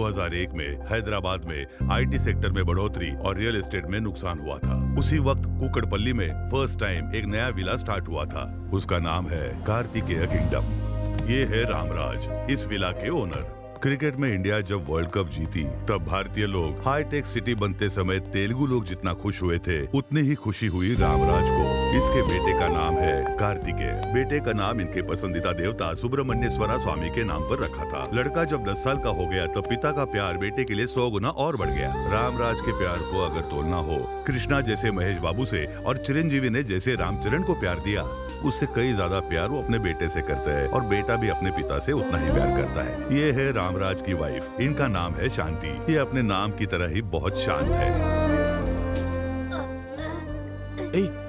2001 में हैदराबाद में IT sector में बढ़ोतरी और रियल एस्टेट में नुकसान हुआ था। उसी वक्त कुकड़पल्ली में फर्स्ट टाइम एक नया विला स्टार्ट हुआ था। उसका नाम है कार्तिकेय किंगडम। ये है रामराज, इस विला के ओनर। क्रिकेट में इंडिया जब वर्ल्ड कप जीती तब भारतीय लोग हाईटेक सिटी बनते समय तेलुगु लोग जितना खुश हुए थे उतनी ही खुशी हुई रामराज को। इसके बेटे का नाम है कार्तिकेय। बेटे का नाम इनके पसंदीदा देवता सुब्रमण्येश्वरा स्वामी के नाम पर रखा था। लड़का जब 10 साल का हो गया तो पिता का प्यार बेटे के लिए 100 गुना और बढ़ गया। रामराज के प्यार को अगर तोलना हो, कृष्णा जैसे महेश बाबू से और चिरंजीवी ने जैसे रामचरण को प्यार दिया, उससे कई ज्यादा प्यार वो अपने बेटे से करते हैं और बेटा भी अपने पिता से उतना ही प्यार करता है। ये है रामराज की वाइफ, इनका नाम है शांति। ये अपने नाम की तरह ही बहुत शांत है।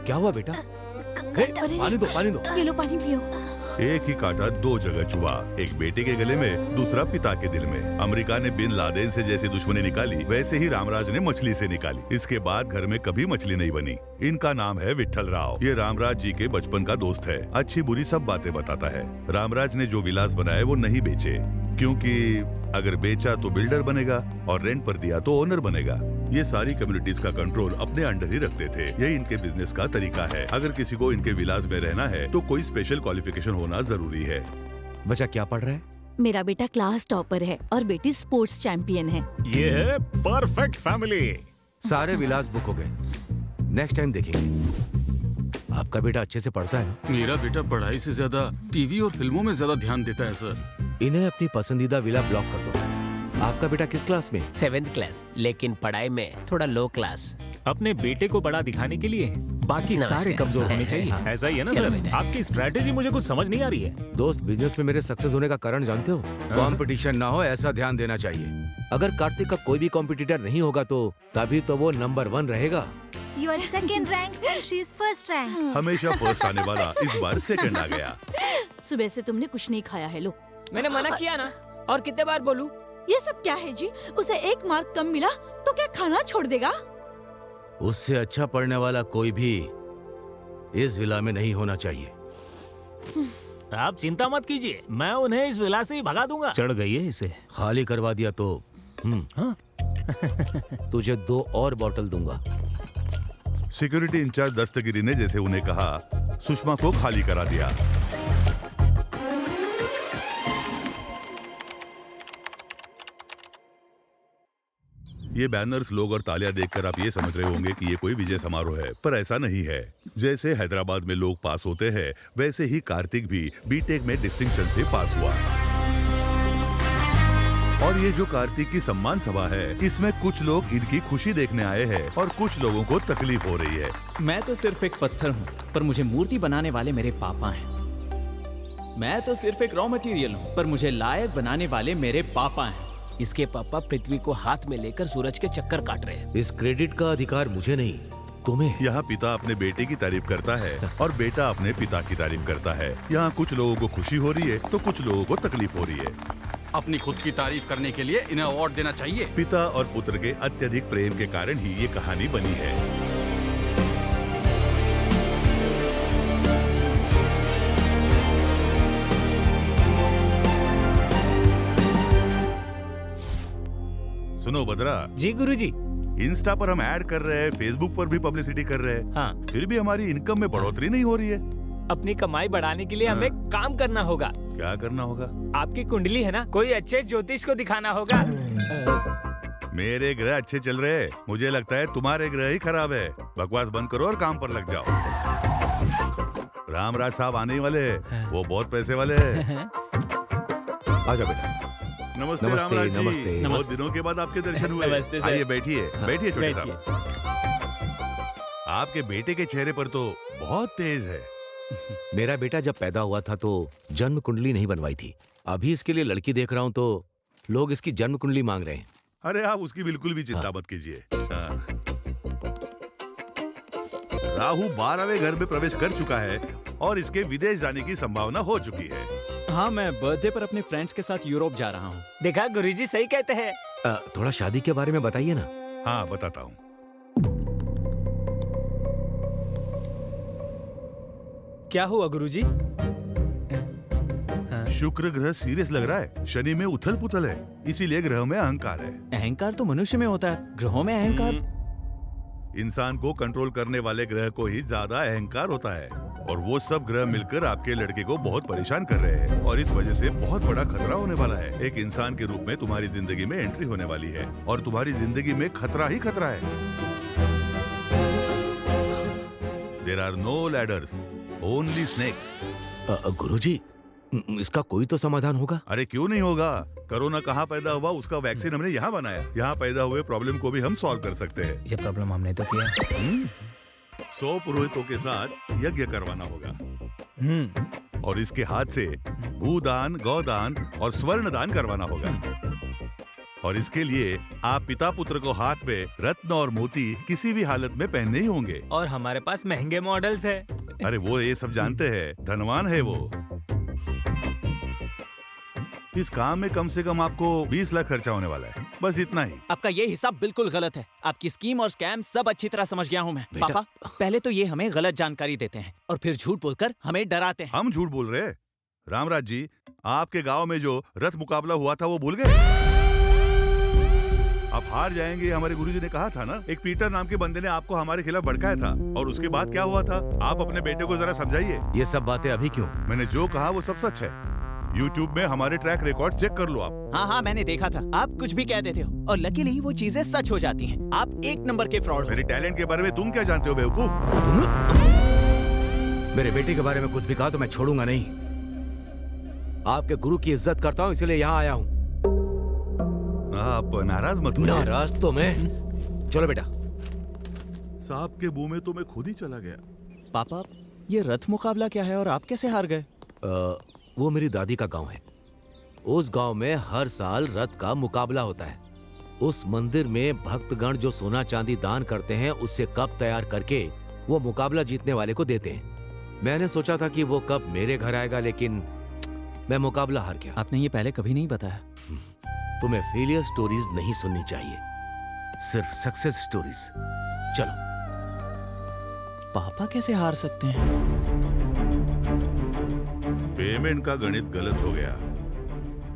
क्या हुआ बेटा? पानी दो, पानी दो। पी लो, पानी पियो। एक ही कांटा दो जगह चुभा, एक बेटे के गले में, दूसरा पिता के दिल में। अमेरिका ने बिन लादेन से जैसी दुश्मनी निकाली, वैसे ही रामराज ने मछली से निकाली। इसके बाद घर में कभी मछली नहीं बनी। इनका नाम है विट्ठल राव। ये रामराज जी के बचपन का दोस्त है, अच्छी बुरी सब बातें बताता है। रामराज ने जो विलास बनाए वो नहीं बेचे, क्योंकि अगर बेचा तो बिल्डर बनेगा और रेंट पर दिया तो ओनर बनेगा। ये सारी कम्युनिटीज का कंट्रोल अपने अंडर ही रखते थे। यही इनके बिजनेस का तरीका है। अगर किसी को इनके विलास में रहना है तो कोई स्पेशल क्वालिफिकेशन होना जरूरी है। बच्चा क्या पढ़ रहा है? मेरा बेटा क्लास टॉपर है और बेटी स्पोर्ट्स चैंपियन है। ये है परफेक्ट फैमिली। सारे विलास बुक हो गए, नेक्स्ट टाइम देखेंगे। आपका बेटा अच्छे से पढ़ता है? मेरा बेटा पढ़ाई से ज्यादा टीवी और फिल्मों में ज्यादा ध्यान देता है सर। इन्हें अपनी पसंदीदा विला ब्लॉक कर दो। आपका बेटा किस क्लास में? 7th क्लास, लेकिन पढ़ाई में थोड़ा लो क्लास। अपने बेटे को बड़ा दिखाने के लिए बाकी नमस्कार। सारे कमजोर होने चाहिए। ऐसा ही है ना चलो सर? बेटा। आपकी स्ट्रैटेजी मुझे कुछ समझ नहीं आ रही है। दोस्त, बिजनेस में मेरे सक्सेस होने का कारण जानते हो? कंपटीशन ना हो, ऐसा ध्यान देना चाहिए। अगर कार्तिक का कोई भी कॉम्पिटिटर नहीं होगा तो तभी तो वो नंबर 1 रहेगा। You are second rank, she is first rank. हमेशा फर्स्ट आने वाला इस बार सेकंड आ गया। सुबह से तुमने कुछ नहीं खाया है। लो, मैंने मना किया ना, और कितने बार बोलूं? ये सब क्या है जी? उसे 1 मार्क कम मिला तो क्या खाना छोड़ देगा? उससे अच्छा पढ़ने वाला कोई भी इस विला में नहीं होना चाहिए। आप चिंता मत कीजिए, मैं उन्हें इस विला से ही भगा दूंगा। चढ़ गई है इसे। खाली करवा दिया तो तुझे 2 और बॉटल दूंगा। सिक्योरिटी इंचार्ज दस्तगिरी ने जैसे उन्हें कहा, सुषमा को खाली करा दिया। ये बैनर्स, लोग और तालियां देखकर आप ये समझ रहे होंगे कि ये कोई विजय समारोह है, पर ऐसा नहीं है। जैसे हैदराबाद में लोग पास होते हैं, वैसे ही कार्तिक भी बीटेक में डिस्टिंक्शन से पास हुआ। और ये जो कार्तिक की सम्मान सभा है, इसमें कुछ लोग इनकी खुशी देखने आए हैं और कुछ लोगों को तकलीफ हो रही है। मैं तो सिर्फ एक पत्थर हूँ, पर मुझे मूर्ति बनाने वाले मेरे पापा हैं। मैं तो सिर्फ एक रॉ मटेरियल हूँ, पर मुझे लायक बनाने वाले मेरे पापा हैं। इसके पापा पृथ्वी को हाथ में लेकर सूरज के चक्कर काट रहे हैं। इस क्रेडिट का अधिकार मुझे नहीं, तुम्हें। यहाँ पिता अपने बेटे की तारीफ करता है और बेटा अपने पिता की तारीफ करता है। यहाँ कुछ लोगों को खुशी हो रही है तो कुछ लोगों को तकलीफ हो रही है। अपनी खुद की तारीफ करने के लिए इन्हें अवार्ड देना चाहिए। पिता और पुत्र के अत्यधिक प्रेम के कारण ही ये कहानी बनी है। सुनो बद्रा जी गुरुजी। इंस्टा पर हम ऐड कर रहे हैं, फेसबुक पर भी पब्लिसिटी कर रहे हैं, हाँ, फिर भी हमारी इनकम में बढ़ोतरी नहीं हो रही है। अपनी कमाई बढ़ाने के लिए हाँ। हमें काम करना होगा। क्या करना होगा? आपकी कुंडली है ना, कोई अच्छे ज्योतिष को दिखाना होगा। मेरे ग्रह अच्छे चल रहे हैं, मुझे लगता है तुम्हारे ग्रह ही खराब है। बकवास बंद करो और काम पर लग जाओ। रामराज साहब आने ही वाले हैं, वो बहुत पैसे वाले हैं। आजा बेटा। नमस्ते नमस्ते, रामराज जी। नमस्ते। बहुत दिनों के बाद आपके दर्शन हुए। नमस्ते सर। आइए बैठिए, बैठिए छोटे बैठिए। साहब। आपके बेटे के चेहरे पर तो बहुत तेज है। मेरा बेटा जब पैदा हुआ था तो जन्म कुंडली नहीं बनवाई थी। अभी इसके लिए लड़की देख रहा हूँ तो लोग इसकी जन्म कुंडली मांग रहे हैं। अरे आप उसकी बिल्कुल भी चिंता मत कीजिए। हाँ। राहु 12वें घर में प्रवेश कर चुका है और इसके विदेश जाने की संभावना हो चुकी है। हाँ, मैं बर्थडे पर अपने फ्रेंड्स के साथ यूरोप जा रहा हूँ। देखा, गुरुजी सही कहते हैं। थोड़ा शादी के बारे में बताइए ना। हाँ बताता हूँ। क्या हुआ गुरुजी? शुक्र ग्रह सीरियस लग रहा है, शनि में उथल पुथल है, इसीलिए ग्रह में अहंकार है। अहंकार तो मनुष्य में होता है, ग्रहों में अहंकार। इंसान को कंट्रोल करने वाले ग्रह को ही ज्यादा अहंकार होता है, और वो सब ग्रह मिलकर आपके लड़के को बहुत परेशान कर रहे हैं, और इस वजह से बहुत बड़ा खतरा होने वाला है। एक इंसान के रूप में तुम्हारी जिंदगी में एंट्री होने वाली है, और तुम्हारी जिंदगी में खतरा ही खतरा है। There are no ladders, only snakes. गुरुजी, इसका कोई तो समाधान होगा? अरे क्यों नहीं होगा? कोरोना कहाँ पैदा हुआ, उसका वैक्सीन हमने यहाँ बनाया। यहाँ पैदा हुए प्रॉब्लम को भी हम सॉल्व कर सकते हैं। ये प्रॉब्लम हमने तो किया। 100 पुरोहितों के साथ यज्ञ करवाना होगा, और इसके हाथ से भूदान, गौदान और स्वर्ण दान करवाना होगा। और इसके लिए आप पिता पुत्र को हाथ में रत्न और मोती किसी भी हालत में पहनने ही होंगे। और हमारे पास महंगे मॉडल्स है। अरे वो ये सब जानते हैं, धनवान है वो। इस काम में कम से कम आपको 20 लाख खर्चा होने वाला है, बस इतना ही। आपका ये हिसाब बिल्कुल गलत है। आपकी स्कीम और स्कैम सब अच्छी तरह समझ गया हूँ मैं। बेटा- पापा, पहले तो ये हमें गलत जानकारी देते हैं और फिर झूठ बोलकर हमें डराते हैं। हम झूठ बोल रहे हैं? रामराज जी, आपके गांव में जो रथ मुकाबला हुआ था वो भूल गए? आप हार जाएंगे, हमारे गुरुजी ने कहा था ना। एक पीटर नाम के बंदे ने आपको हमारे खिलाफ भड़काया था, और उसके बाद क्या हुआ था? आप अपने बेटे को जरा समझाइए। ये सब बातें अभी क्यों? मैंने जो कहा वो सब सच है। YouTube में हमारे ट्रैक रिकॉर्ड चेक कर लो आप। हाँ हाँ, मैंने देखा था। आप कुछ भी कह देते हो और लकीली वो चीजें सच हो जाती हैं। आप एक नंबर के फ्रॉड हो। मेरे टैलेंट के बारे में तुम क्या जानते हो बेवकूफ? मेरे बेटे के बारे में कुछ भी कहा तो मैं छोड़ूंगा नहीं। आपके गुरु की इज्जत करता हूँ, इसलिए यहाँ आया हूँ। आप नाराज मत होइए। नाराज तो मैं। चलो बेटा। सांप के मुंह में तो मैं खुद ही चला गया। पापा, ये रथ मुकाबला क्या है और आप कैसे हार गए? वो मेरी दादी का गांव है। उस गांव में हर साल रथ का मुकाबला होता है। उस मंदिर में भक्तगण जो सोना चांदी दान करते हैं, उससे कप तैयार करके वो मुकाबला जीतने वाले को देते हैं। मैंने सोचा था कि वो कप मेरे घर आएगा, लेकिन मैं मुकाबला हार गया। आपने ये पहले कभी नहीं बताया। तुम्हें फेलियर स्टोरीज नहीं सुननी चाहिए, सिर्फ सक्सेस स्टोरीज। चलो। पापा कैसे हार सकते हैं? पेमेंट का गणित गलत हो गया,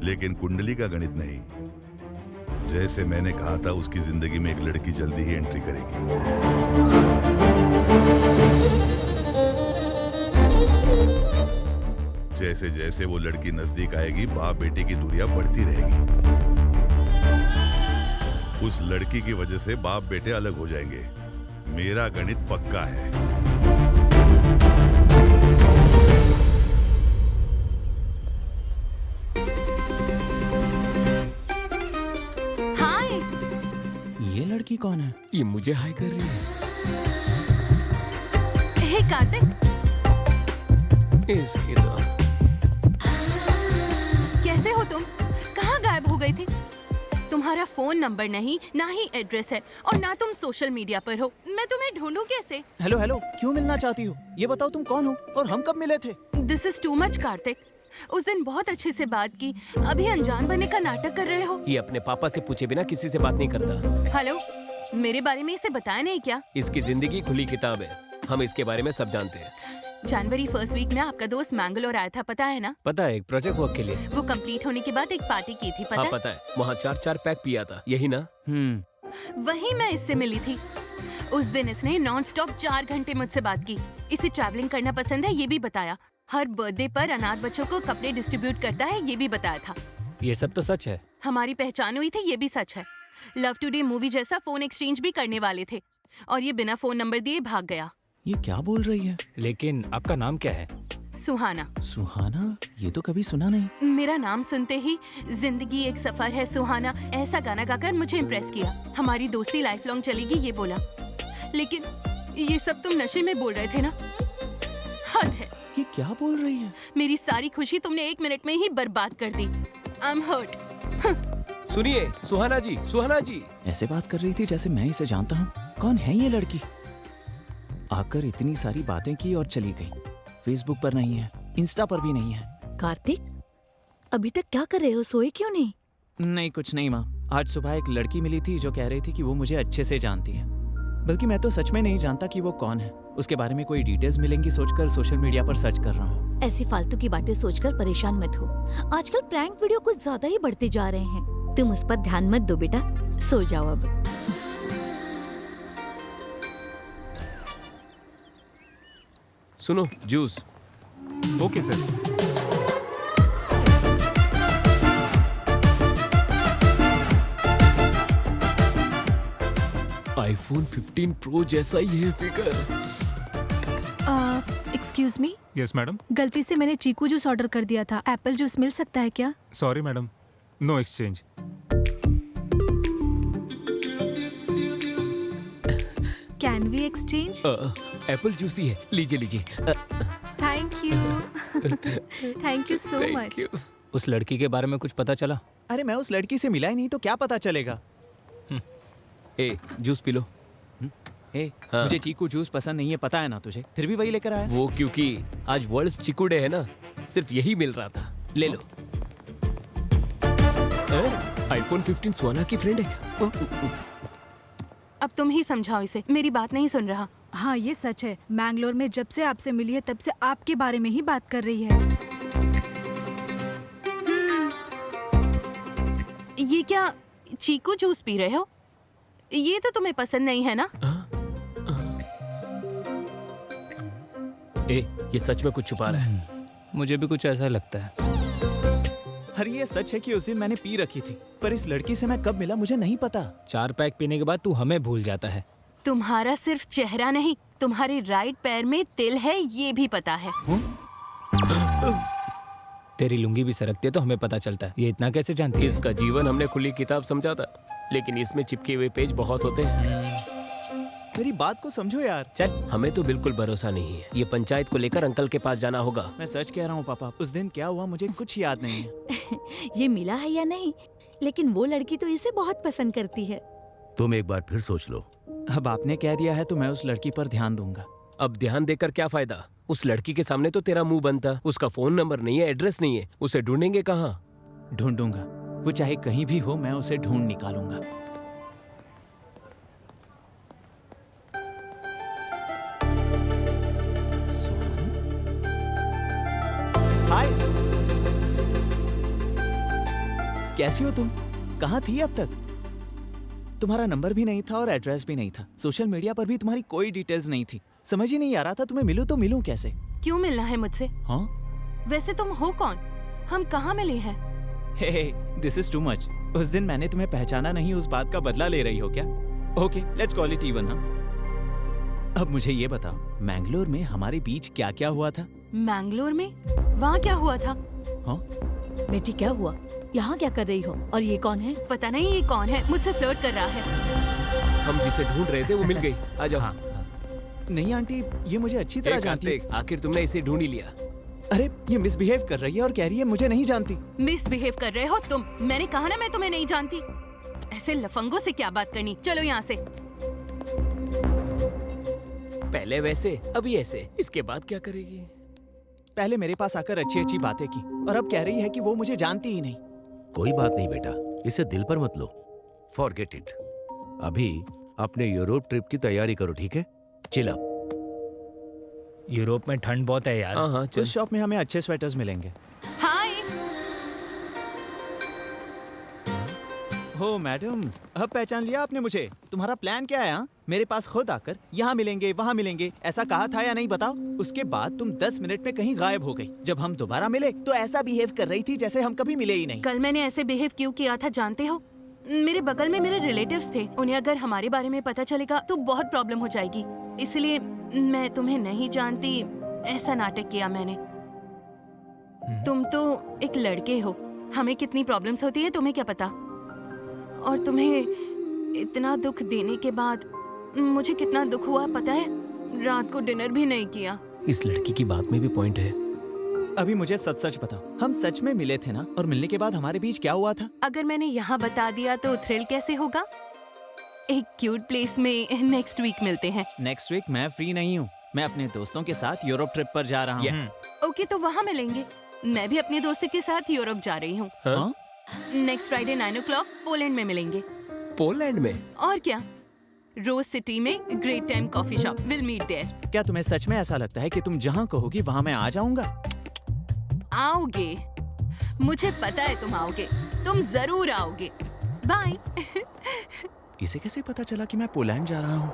लेकिन कुंडली का गणित नहीं। जैसे मैंने कहा था, उसकी जिंदगी में एक लड़की जल्दी ही एंट्री करेगी। जैसे जैसे वो लड़की नजदीक आएगी, बाप बेटे की दूरियां बढ़ती रहेगी। उस लड़की की वजह से बाप बेटे अलग हो जाएंगे। मेरा गणित पक्का है। हाय। ये लड़की कौन है? ये मुझे हाय कर रही है। हे कार्तिक, इसकी तो कैसे हो तुम? कहाँ गायब हो गई थी? तुम्हारा फोन नंबर नहीं, ना ही एड्रेस है, और ना तुम सोशल मीडिया पर हो। मैं तुम्हें ढूंढूं कैसे? हेलो हेलो, क्यों मिलना चाहती हो? ये बताओ तुम कौन हो और हम कब मिले थे? This is too much Kartik. उस दिन बहुत अच्छे से बात की, अभी अनजान बनने का नाटक कर रहे हो। ये अपने पापा से पूछे बिना किसी से बात नहीं करता। हेलो, मेरे बारे में इसे बताया नहीं क्या? इसकी जिंदगी खुली किताब है, हम इसके बारे में सब जानते हैं। जनवरी फर्स्ट वीक में आपका दोस्त मैंगलोर आया था, पता है ना? पता है, एक प्रोजेक्ट वर्क के लिए। वो कंप्लीट होने के बाद एक पार्टी की थी, पता हाँ है? पता है, वहाँ 4-4 पैक पिया था, यही ना? वहीं मैं इससे मिली थी। उस दिन इसने नॉन स्टॉप 4 घंटे मुझसे बात की। इसे ट्रैवलिंग करना पसंद है, ये भी बताया। हर बर्थडे पर अनाथ बच्चों को कपड़े डिस्ट्रीब्यूट करता है, ये भी बताया था। ये सब तो सच है। हमारी पहचान हुई थी, ये भी सच है। लव टुडे मूवी जैसा फोन एक्सचेंज भी करने वाले थे, और ये बिना फोन नंबर दिए भाग गया। ये क्या बोल रही है? लेकिन आपका नाम क्या है? सुहाना। सुहाना? ये तो कभी सुना नहीं। मेरा नाम सुनते ही जिंदगी एक सफर है सुहाना, ऐसा गाना गाकर मुझे इम्प्रेस किया। हमारी दोस्ती लाइफ लॉन्ग चलेगी, ये बोला। लेकिन ये सब तुम नशे में बोल रहे थे ना? हद है। ये क्या बोल रही है? मेरी सारी खुशी तुमने 1 मिनट में ही बर्बाद कर दी। I am hurt. सुनिए सुहाना जी, सुहाना जी। ऐसे बात कर रही थी जैसे मैं इसे जानता हूँ। कौन है ये लड़की? आकर इतनी सारी बातें की और चली गई। फेसबुक पर नहीं है, इंस्टा पर भी नहीं है। कार्तिक, अभी तक क्या कर रहे हो? सोए क्यों नहीं? नहीं, कुछ नहीं माँ। आज सुबह एक लड़की मिली थी जो कह रही थी कि वो मुझे अच्छे से जानती है। बल्कि मैं तो सच में नहीं जानता कि वो कौन है। उसके बारे में कोई डिटेल्स मिलेंगी सोचकर सोशल मीडिया पर सर्च कर रहा हूँ। ऐसी फालतू की बातें सोचकर परेशान मत हो। आजकल प्रैंक वीडियो कुछ ज्यादा ही बढ़ते जा रहे हैं। तुम उस पर ध्यान मत दो बेटा, सो जाओ अब। सुनो, juice. Okay sir. IPhone 15 pro जैसा ही है figure. Excuse me, yes madam. गलती से मैंने चीकू जूस ऑर्डर कर दिया था। एप्पल जूस मिल सकता है क्या? Sorry madam, no exchange. Can we exchange? Apple juice ही है, लीजिए लीजिए। Thank you. Thank you so much. उस लड़की के बारे में कुछ पता चला? अरे मैं उस लड़की से मिला ही नहीं तो क्या पता चलेगा। ए, जूस पी लो। ए, हाँ। मुझे चीकू जूस पसंद नहीं है, पता है ना तुझे, फिर भी वही लेकर आया। वो क्योंकि आज वर्ल्ड चीकू डे है ना, सिर्फ यही मिल रहा था। ले लो। आईफोन 15 सोना की फ्रेंड है। अब तुम ही समझाओ इसे, मेरी बात नहीं सुन रहा। हाँ ये सच है, मैंगलोर में जब से आपसे मिली है तब से आपके बारे में ही बात कर रही है। ये क्या चीकू जूस पी रहे हो? ये तो तुम्हें पसंद नहीं है ना? ए, ये सच में कुछ छुपा रहा है। मुझे भी कुछ ऐसा लगता है। अरे ये सच है कि उस दिन मैंने पी रखी थी, पर इस लड़की से मैं कब मिला मुझे नहीं पता। 4 पैक पीने के बाद तू हमें भूल जाता है। तुम्हारा सिर्फ चेहरा नहीं, तुम्हारे राइट पैर में तिल है, ये भी पता है। तेरी लुंगी भी सरकती है तो हमें पता चलता है। ये इतना कैसे जानती है? इसका जीवन हमने खुली किताब समझा था, लेकिन इसमें चिपके हुए पेज बहुत होते हैं। मेरी बात को समझो यार। चल, हमें तो बिल्कुल भरोसा नहीं है। ये पंचायत को लेकर अंकल के पास जाना होगा। मैं सच कह रहा हूँ पापा, उस दिन क्या हुआ मुझे कुछ याद नहीं है। ये मिला है या नहीं, लेकिन वो लड़की तो इसे बहुत पसंद करती है। तुम एक बार फिर सोच लो। अब आपने कह दिया है तो मैं उस लड़की पर ध्यान दूंगा। अब ध्यान देकर क्या फायदा? उस लड़की के सामने तो तेरा मुंह बंद था। उसका फोन नंबर नहीं है, एड्रेस नहीं है, उसे ढूंढेंगे कहाँ? ढूंढूंगा, वो चाहे कहीं भी हो, मैं उसे ढूंढ निकालूंगा। हाय, कैसी हो तुम? कहाँ थी अब तक? तुम्हारा नंबर भी नहीं था और एड्रेस भी नहीं था। सोशल मीडिया पर भी तुम्हारी कोई डिटेल्स नहीं थी। समझ ही नहीं आ रहा था तुम्हें मिलूं तो मिलूं कैसे। क्यों मिलना है मुझसे? हाँ? वैसे तुम हो कौन? हम कहाँ मिले हैं? हे, दिस इज टू मच। उस दिन मैंने तुम्हें पहचाना नहीं, उस बात का बदला ले रही हो क्या? Okay, let's call it even. अब मुझे ये बताओ, मैंगलोर में हमारे बीच क्या क्या हुआ था? मैंगलोर में? वहाँ क्या हुआ था? हाँ? बेटी क्या हुआ? यहाँ क्या कर रही हो? और ये कौन है? पता नहीं ये कौन है, मुझसे फ्लर्ट कर रहा है। हम जिसे ढूंढ रहे थे वो मिल गई। आ जाओ। नहीं आंटी, ये मुझे अच्छी तरह जानती है। आखिर तुमने इसे ढूंढ ही लिया। अरे ये मिसबिहेव कर रही है और कह रही है मुझे नहीं जानती। मिसबिहेव कर रहे हो तुम? मैंने कहा ना मैं तुम्हें नहीं जानती। ऐसे लफंगों से क्या बात करनी, चलो यहाँ से। पहले वैसे, अभी ऐसे, इसके बाद क्या करेगी? पहले मेरे पास आकर अच्छी अच्छी बातें की और अब कह रही है कि वो मुझे जानती ही नहीं। कोई बात नहीं बेटा, इसे दिल पर मत लो। Forget it. अभी अपने यूरोप ट्रिप की तैयारी करो, ठीक है? Chill up. यूरोप में ठंड बहुत है यार। हाँ, उस शॉप में हमें अच्छे स्वेटर्स मिलेंगे। हाय। हो मैडम, अब पहचान लिया आपने मुझे। तुम्हारा प्लान क्या है? हाँ, मेरे पास खुद आकर यहाँ मिलेंगे वहाँ मिलेंगे ऐसा कहा था या नहीं बताओ? उसके बाद तुम 10 मिनट में कहीं गायब हो गई। जब हम दोबारा मिले तो ऐसा बिहेव कर रही थी जैसे हम कभी मिले ही नहीं। कल मैंने ऐसे बिहेव क्यों किया था जानते हो? मेरे बगल में मेरे रिलेटिव्स थे, उन्हें अगर हमारे बारे में पता चलेगा तो बहुत प्रॉब्लम हो जाएगी, इसलिए मैं तुम्हें नहीं जानती ऐसा नाटक किया मैंने। तुम तो एक लड़के हो, हमें कितनी प्रॉब्लम्स होती है तुम्हें क्या पता? और तुम्हें इतना दुख देने के बाद मुझे कितना दुख हुआ पता है? रात को डिनर भी नहीं किया। इस लड़की की बात में भी पॉइंट है। अभी मुझे सच सच बताओ, हम सच में मिले थे ना? और मिलने के बाद हमारे बीच क्या हुआ था? अगर मैंने यहाँ बता दिया तो थ्रिल कैसे होगा? एक क्यूट प्लेस में नेक्स्ट वीक मिलते हैं। नेक्स्ट वीक मैं फ्री नहीं हूँ, मैं अपने दोस्तों के साथ यूरोप ट्रिप पर जा रहा हूँ। ओके, तो वहाँ मिलेंगे। मैं भी अपने दोस्त के साथ यूरोप जा रही हूँ। हाँ? नेक्स्ट फ्राइडे 9 o'clock पोलैंड में मिलेंगे। पोलैंड में? और क्या, रोज सिटी में great time coffee shop, will meet there. क्या तुम्हें सच में ऐसा लगता है कि तुम जहाँ कहोगी वहाँ मैं आ जाऊंगा? आओगे, मुझे पता है तुम आओगे, तुम जरूर आओगे। बाय। इसे कैसे पता चला कि मैं पोलैंड जा रहा हूँ?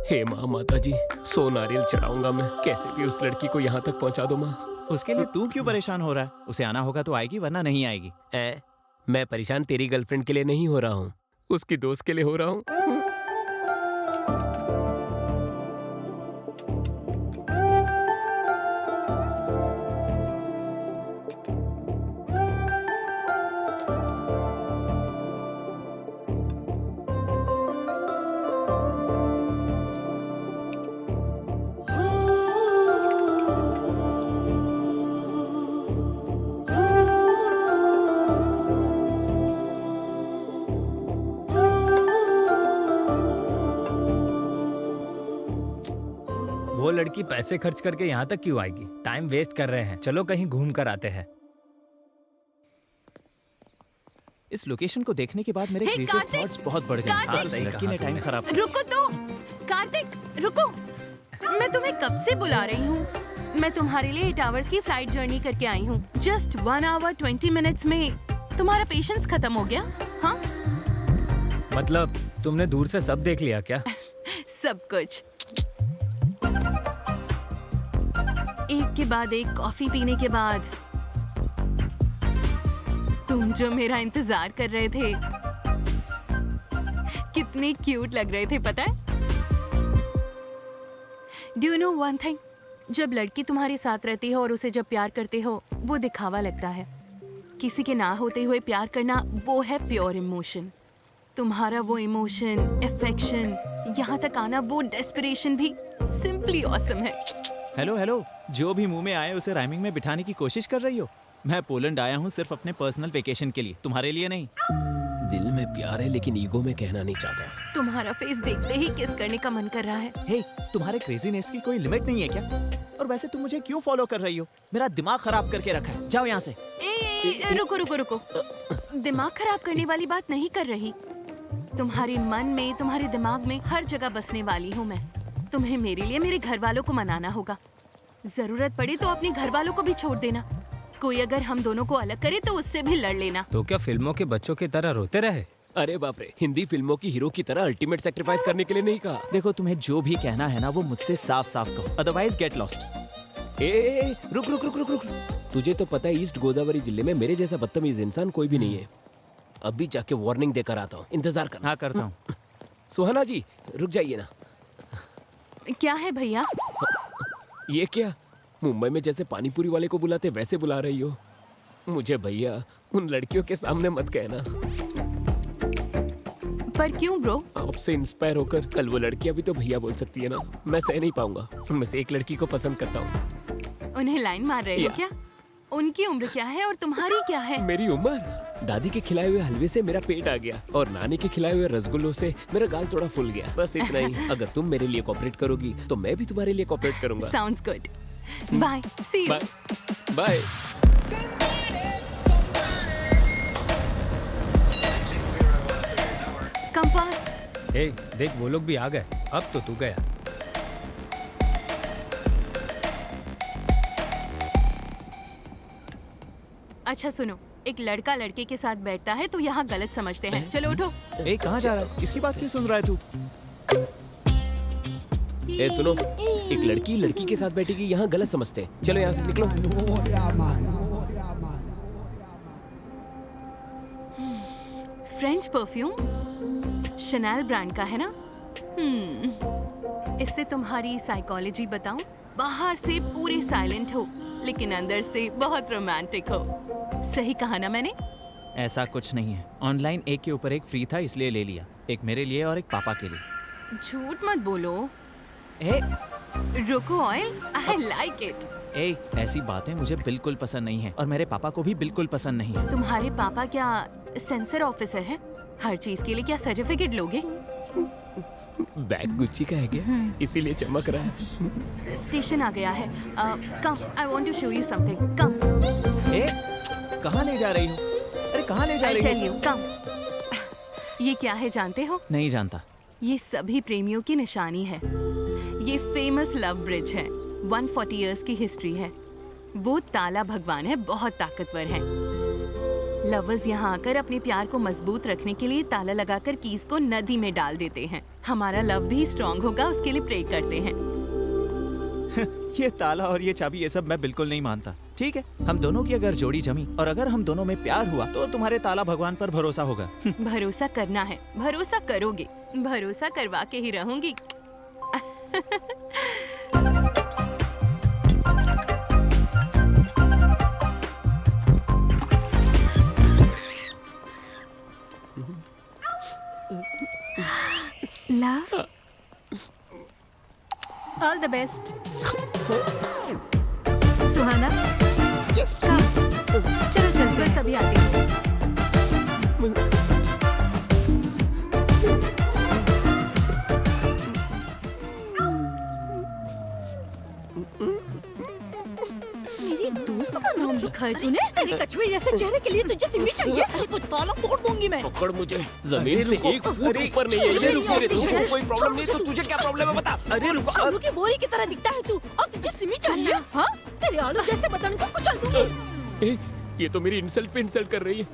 हे माँ, माता जी, 100 नारियल चढ़ाऊंगा मैं। कैसे भी उस लड़की को यहाँ तक पहुँचा दो माँ। उसके लिए तू क्यों परेशान हो रहा है? उसे आना होगा तो आएगी, वरना नहीं आएगी। मैं परेशान तेरी गर्लफ्रेंड के लिए नहीं हो रहा हूँ, उसकी दोस्त के लिए हो रहा हूँ। वो लड़की पैसे खर्च करके यहाँ तक क्यों आएगी? टाइम वेस्ट कर रहे हैं, चलो कहीं घूम कर आते हैं। इस लोकेशन को देखने के बाद मेरे हे, क्रिएटिव कार्तिक! थॉट्स बहुत बढ़ गए। कार्तिक! इस लड़की ने टाइम खराब किया। रुको तो, कार्तिक रुको, मैं तुम्हें कब से बुला रही हूँ। मैं तुम्हारे लिए 8 आवर्स की फ्लाइट जर्नी करके आई हूँ। जस्ट 1 आवर 20 मिनट्स में तुम्हारा पेशेंस खत्म हो गया? हाँ, मतलब तुमने दूर से सब देख लिया क्या? सब कुछ। एक के बाद एक कॉफी पीने के बाद तुम जो मेरा इंतजार कर रहे थे, कितने क्यूट लग रहे थे पता है? Do you know one thing, जब लड़की तुम्हारे साथ रहती है और उसे जब प्यार करते हो, वो दिखावा लगता है। किसी के ना होते हुए प्यार करना, वो है प्योर इमोशन। तुम्हारा वो इमोशन, अफेक्शन, यहाँ तक आना, वो डेस्परेशन भी सिंपली ऑसम है। हेलो हेलो, जो भी मुंह में आए उसे राइमिंग में बिठाने की कोशिश कर रही हो। मैं पोलैंड आया हूँ सिर्फ अपने पर्सनल वेकेशन के लिए, तुम्हारे लिए नहीं। दिल में प्यार है लेकिन ईगो में कहना नहीं चाहता। तुम्हारा फेस देखते ही किस करने का मन कर रहा है। हे, तुम्हारे क्रेजीनेस की कोई लिमिट नहीं है क्या? और वैसे तुम मुझे क्यों फॉलो कर रही हो? मेरा दिमाग खराब करके रखा है, जाओ यहाँ से। रुको रुको रुको, दिमाग खराब करने वाली बात नहीं कर रही। तुम्हारे मन में, तुम्हारे दिमाग में हर जगह बसने वाली हूँ मैं। तुम्हें मेरे लिए मेरे घर वालों को मनाना होगा। जरूरत पड़े तो अपने घर वालों को भी छोड़ देना। कोई अगर हम दोनों को अलग करे तो उससे भी लड़ लेना। तो क्या फिल्मों के बच्चों की तरह रोते रहे? अरे बाप रे, हिंदी फिल्मों की हीरो की तरह अल्टीमेट सैक्रिफाइस करने के लिए नहीं कहा। देखो, तुम्हें जो भी कहना है ना, वो मुझसे साफ साफ कहो, अदरवाइज गेट लॉस्ट। ए, रुक रुक रुक रुक रुक। तुझे तो पता है ईस्ट गोदावरी जिले में मेरे जैसा बदतमीज इंसान कोई भी नहीं है। अभी जाके वार्निंग देकर आता हूँ, इंतजार करना। हाँ, करता हूँ। सुहाना जी, रुक जाइए ना। क्या है भैया? ये क्या, मुंबई में जैसे पानीपुरी वाले को बुलाते वैसे बुला रही हो? मुझे भैया उन लड़कियों के सामने मत कहना। पर क्यों ब्रो? आपसे इंस्पायर होकर कल वो लड़कियां भी तो भैया बोल सकती है ना। मैं सह नहीं पाऊंगा। उनमें से एक लड़की को पसंद करता हूँ। उन्हें लाइन मार रहे हो क्या? उनकी उम्र क्या है और तुम्हारी क्या है? मेरी उम्र? दादी के खिलाए हुए हलवे से मेरा पेट आ गया और नानी के खिलाए हुए रसगुल्लों से मेरा गाल थोड़ा फूल गया। बस इतना ही। अगर तुम मेरे लिए कोऑपरेट करोगी तो मैं भी तुम्हारे लिए कोऑपरेट करूंगा। Sounds good. Bye, see you. Bye bye. Come fast. ए, देख वो लोग भी आ गए। अब तो तू गया। अच्छा सुनो, एक लड़का लड़के के साथ बैठता है तो यहाँ गलत समझते हैं। चलो उठो। ए, कहाँ जा रहा है? इसकी बात क्यों सुन रहा है तू? ए सुनो, एक लड़की लड़की के साथ बैठेगी यहाँ गलत समझते हैं। चलो यहाँ से निकलो। फ्रेंच परफ्यूम, शनैल ब्रांड का है ना? इससे तुम्हारी साइकोलॉजी बताऊं? बाहर से पूरे साइलेंट हो लेकिन अंदर से बहुत रोमांटिक हो। सही कहा ना मैंने? ऐसा कुछ नहीं है, ऑनलाइन एक के ऊपर एक फ्री था इसलिए ले लिया, एक मेरे लिए और एक पापा के लिए। झूठ मत बोलो। ए, रोको ऑयल, आई लाइक इट। ए, ऐसी बातें मुझे बिल्कुल पसंद नहीं है और मेरे पापा को भी बिल्कुल पसंद नहीं है। तुम्हारे पापा क्या सेंसर ऑफिसर है? हर चीज के लिए क्या सर्टिफिकेट लोगे? बैग गुच्ची का है क्या, इसीलिए चमक रहा है। स्टेशन आ गया है। Come, I want to show you something. Come. ए, कहाँ ले जा रही हो? अरे कहाँ ले जा आई रही टेल हो? यू, कम। ये क्या है जानते हो? नहीं जानता। ये सभी प्रेमियों की निशानी है। ये फेमस लव ब्रिज है, 140 इयर्स की हिस्ट्री है। वो ताला भगवान है, बहुत ताकतवर है। लवर्स यहाँ आकर अपने प्यार को मजबूत रखने के लिए ताला लगाकर कीज को नदी में डाल देते हैं। हमारा लव भी स्ट्रॉन्ग होगा, उसके लिए प्रे करते हैं। ये ताला और ये चाबी, ये सब मैं बिल्कुल नहीं मानता। ठीक है, हम दोनों की अगर जोड़ी जमी और अगर हम दोनों में प्यार हुआ तो तुम्हारे ताला भगवान पर भरोसा होगा। भरोसा करना है, भरोसा करोगे, भरोसा करवा के ही रहूंगी। Love, all the best. Suhana, come, चलो चलते बस हैं। अभी आती हूँ। मेरी दोस्त का नाम लिखा है तूने? तेरे कछुए जैसे चेहरे के लिए तुझे सिमी चाहिए? वो ताला तोड़ दूंगी मैं। पकड़ मुझे, जमीन से एक फुट ऊपर नहीं है ये। रुक मेरे दोस्त को कोई प्रॉब्लम नहीं, तो तुझे क्या प्रॉब्लम है बता। अरे रुक, आलू की बोरी की तरह दिखता है तू, और तुझे सिमी चाहिए? हाँ, तेरे आलू जैसे बदन को कुचल दूंगी। ए, ये तो मेरी इंसल्ट पे इंसल्ट कर रही है।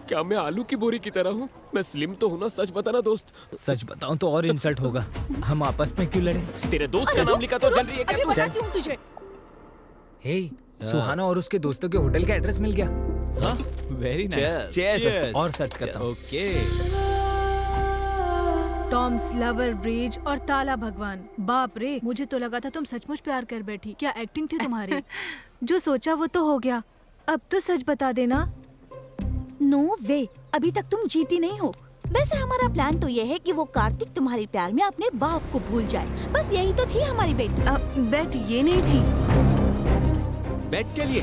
क्या मैं आलू की बोरी की तरह हूँ? मैं स्लिम तो हूँ ना, सच बताना दोस्त। सच बताऊं तो और इंसल्ट होगा। हम आपस में क्यों लड़े? तेरे दोस्त का नाम लिखा तो जल रही है क्या अभी तू? बताती हूँ तुझे। हे, सुहाना और उसके दोस्तों के होटल का एड्रेस मिल गया। हाँ, वेरी नाइस। Cheers. और सर्च करता हूँ। ओके। टॉम्स लवर ब्रिज और ताला भगवान। बाप रे, मुझे तो लगा था तुम सचमुच प्यार कर बैठी। क्या एक्टिंग थी तुम्हारी? जो सोचा वो तो हो गया, अब तो सच बता देना। नो वे, अभी तक तुम जीती नहीं हो। वैसे हमारा प्लान तो ये है कि वो कार्तिक तुम्हारे प्यार में अपने बाप को भूल जाए। बस यही तो थी हमारी बेट। बेट ये नहीं थी। बेट के लिए?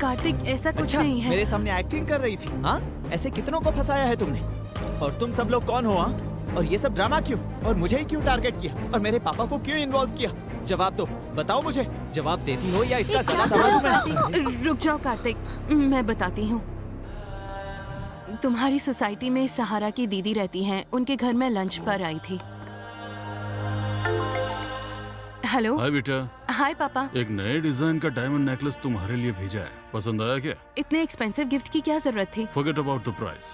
कार्तिक, ऐसा कुछ अच्छा, नहीं है। मेरे सामने एक्टिंग कर रही थी? हाँ, ऐसे कितनों को फंसाया है तुमने? और तुम सब लोग कौन हो? हाँ, और ये सब ड्रामा क्यों? और मुझे ही क्यों टारगेट किया? और मेरे पापा को क्यों इन्वॉल्व किया? जवाब दो, बताओ मुझे। जवाब देती हो या इसका गला दबा दूं मैं? रुक जाओ कार्तिक, मैं बताती हूँ। तुम्हारी सोसाइटी में सहारा की दीदी रहती हैं, उनके घर में लंच पर आई थी। हेलो। हाय बेटा, हाय पापा। एक नए डिजाइन का डायमंड नेकलेस तुम्हारे लिए भेजा है, पसंद आया क्या? इतने एक्सपेंसिव गिफ्ट की क्या जरूरत थी? Forget about the price,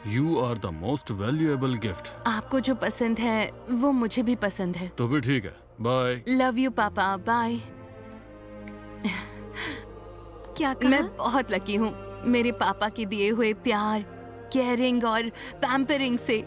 you are the most valuable gift. आपको जो पसंद है वो मुझे भी पसंद है। तो भी ठीक है, बाय। लव यू पापा, बाय। क्या कहा? मैं बहुत लकी हूँ, मेरे पापा के दिए हुए प्यार, केयरिंग और पैम्परिंग से।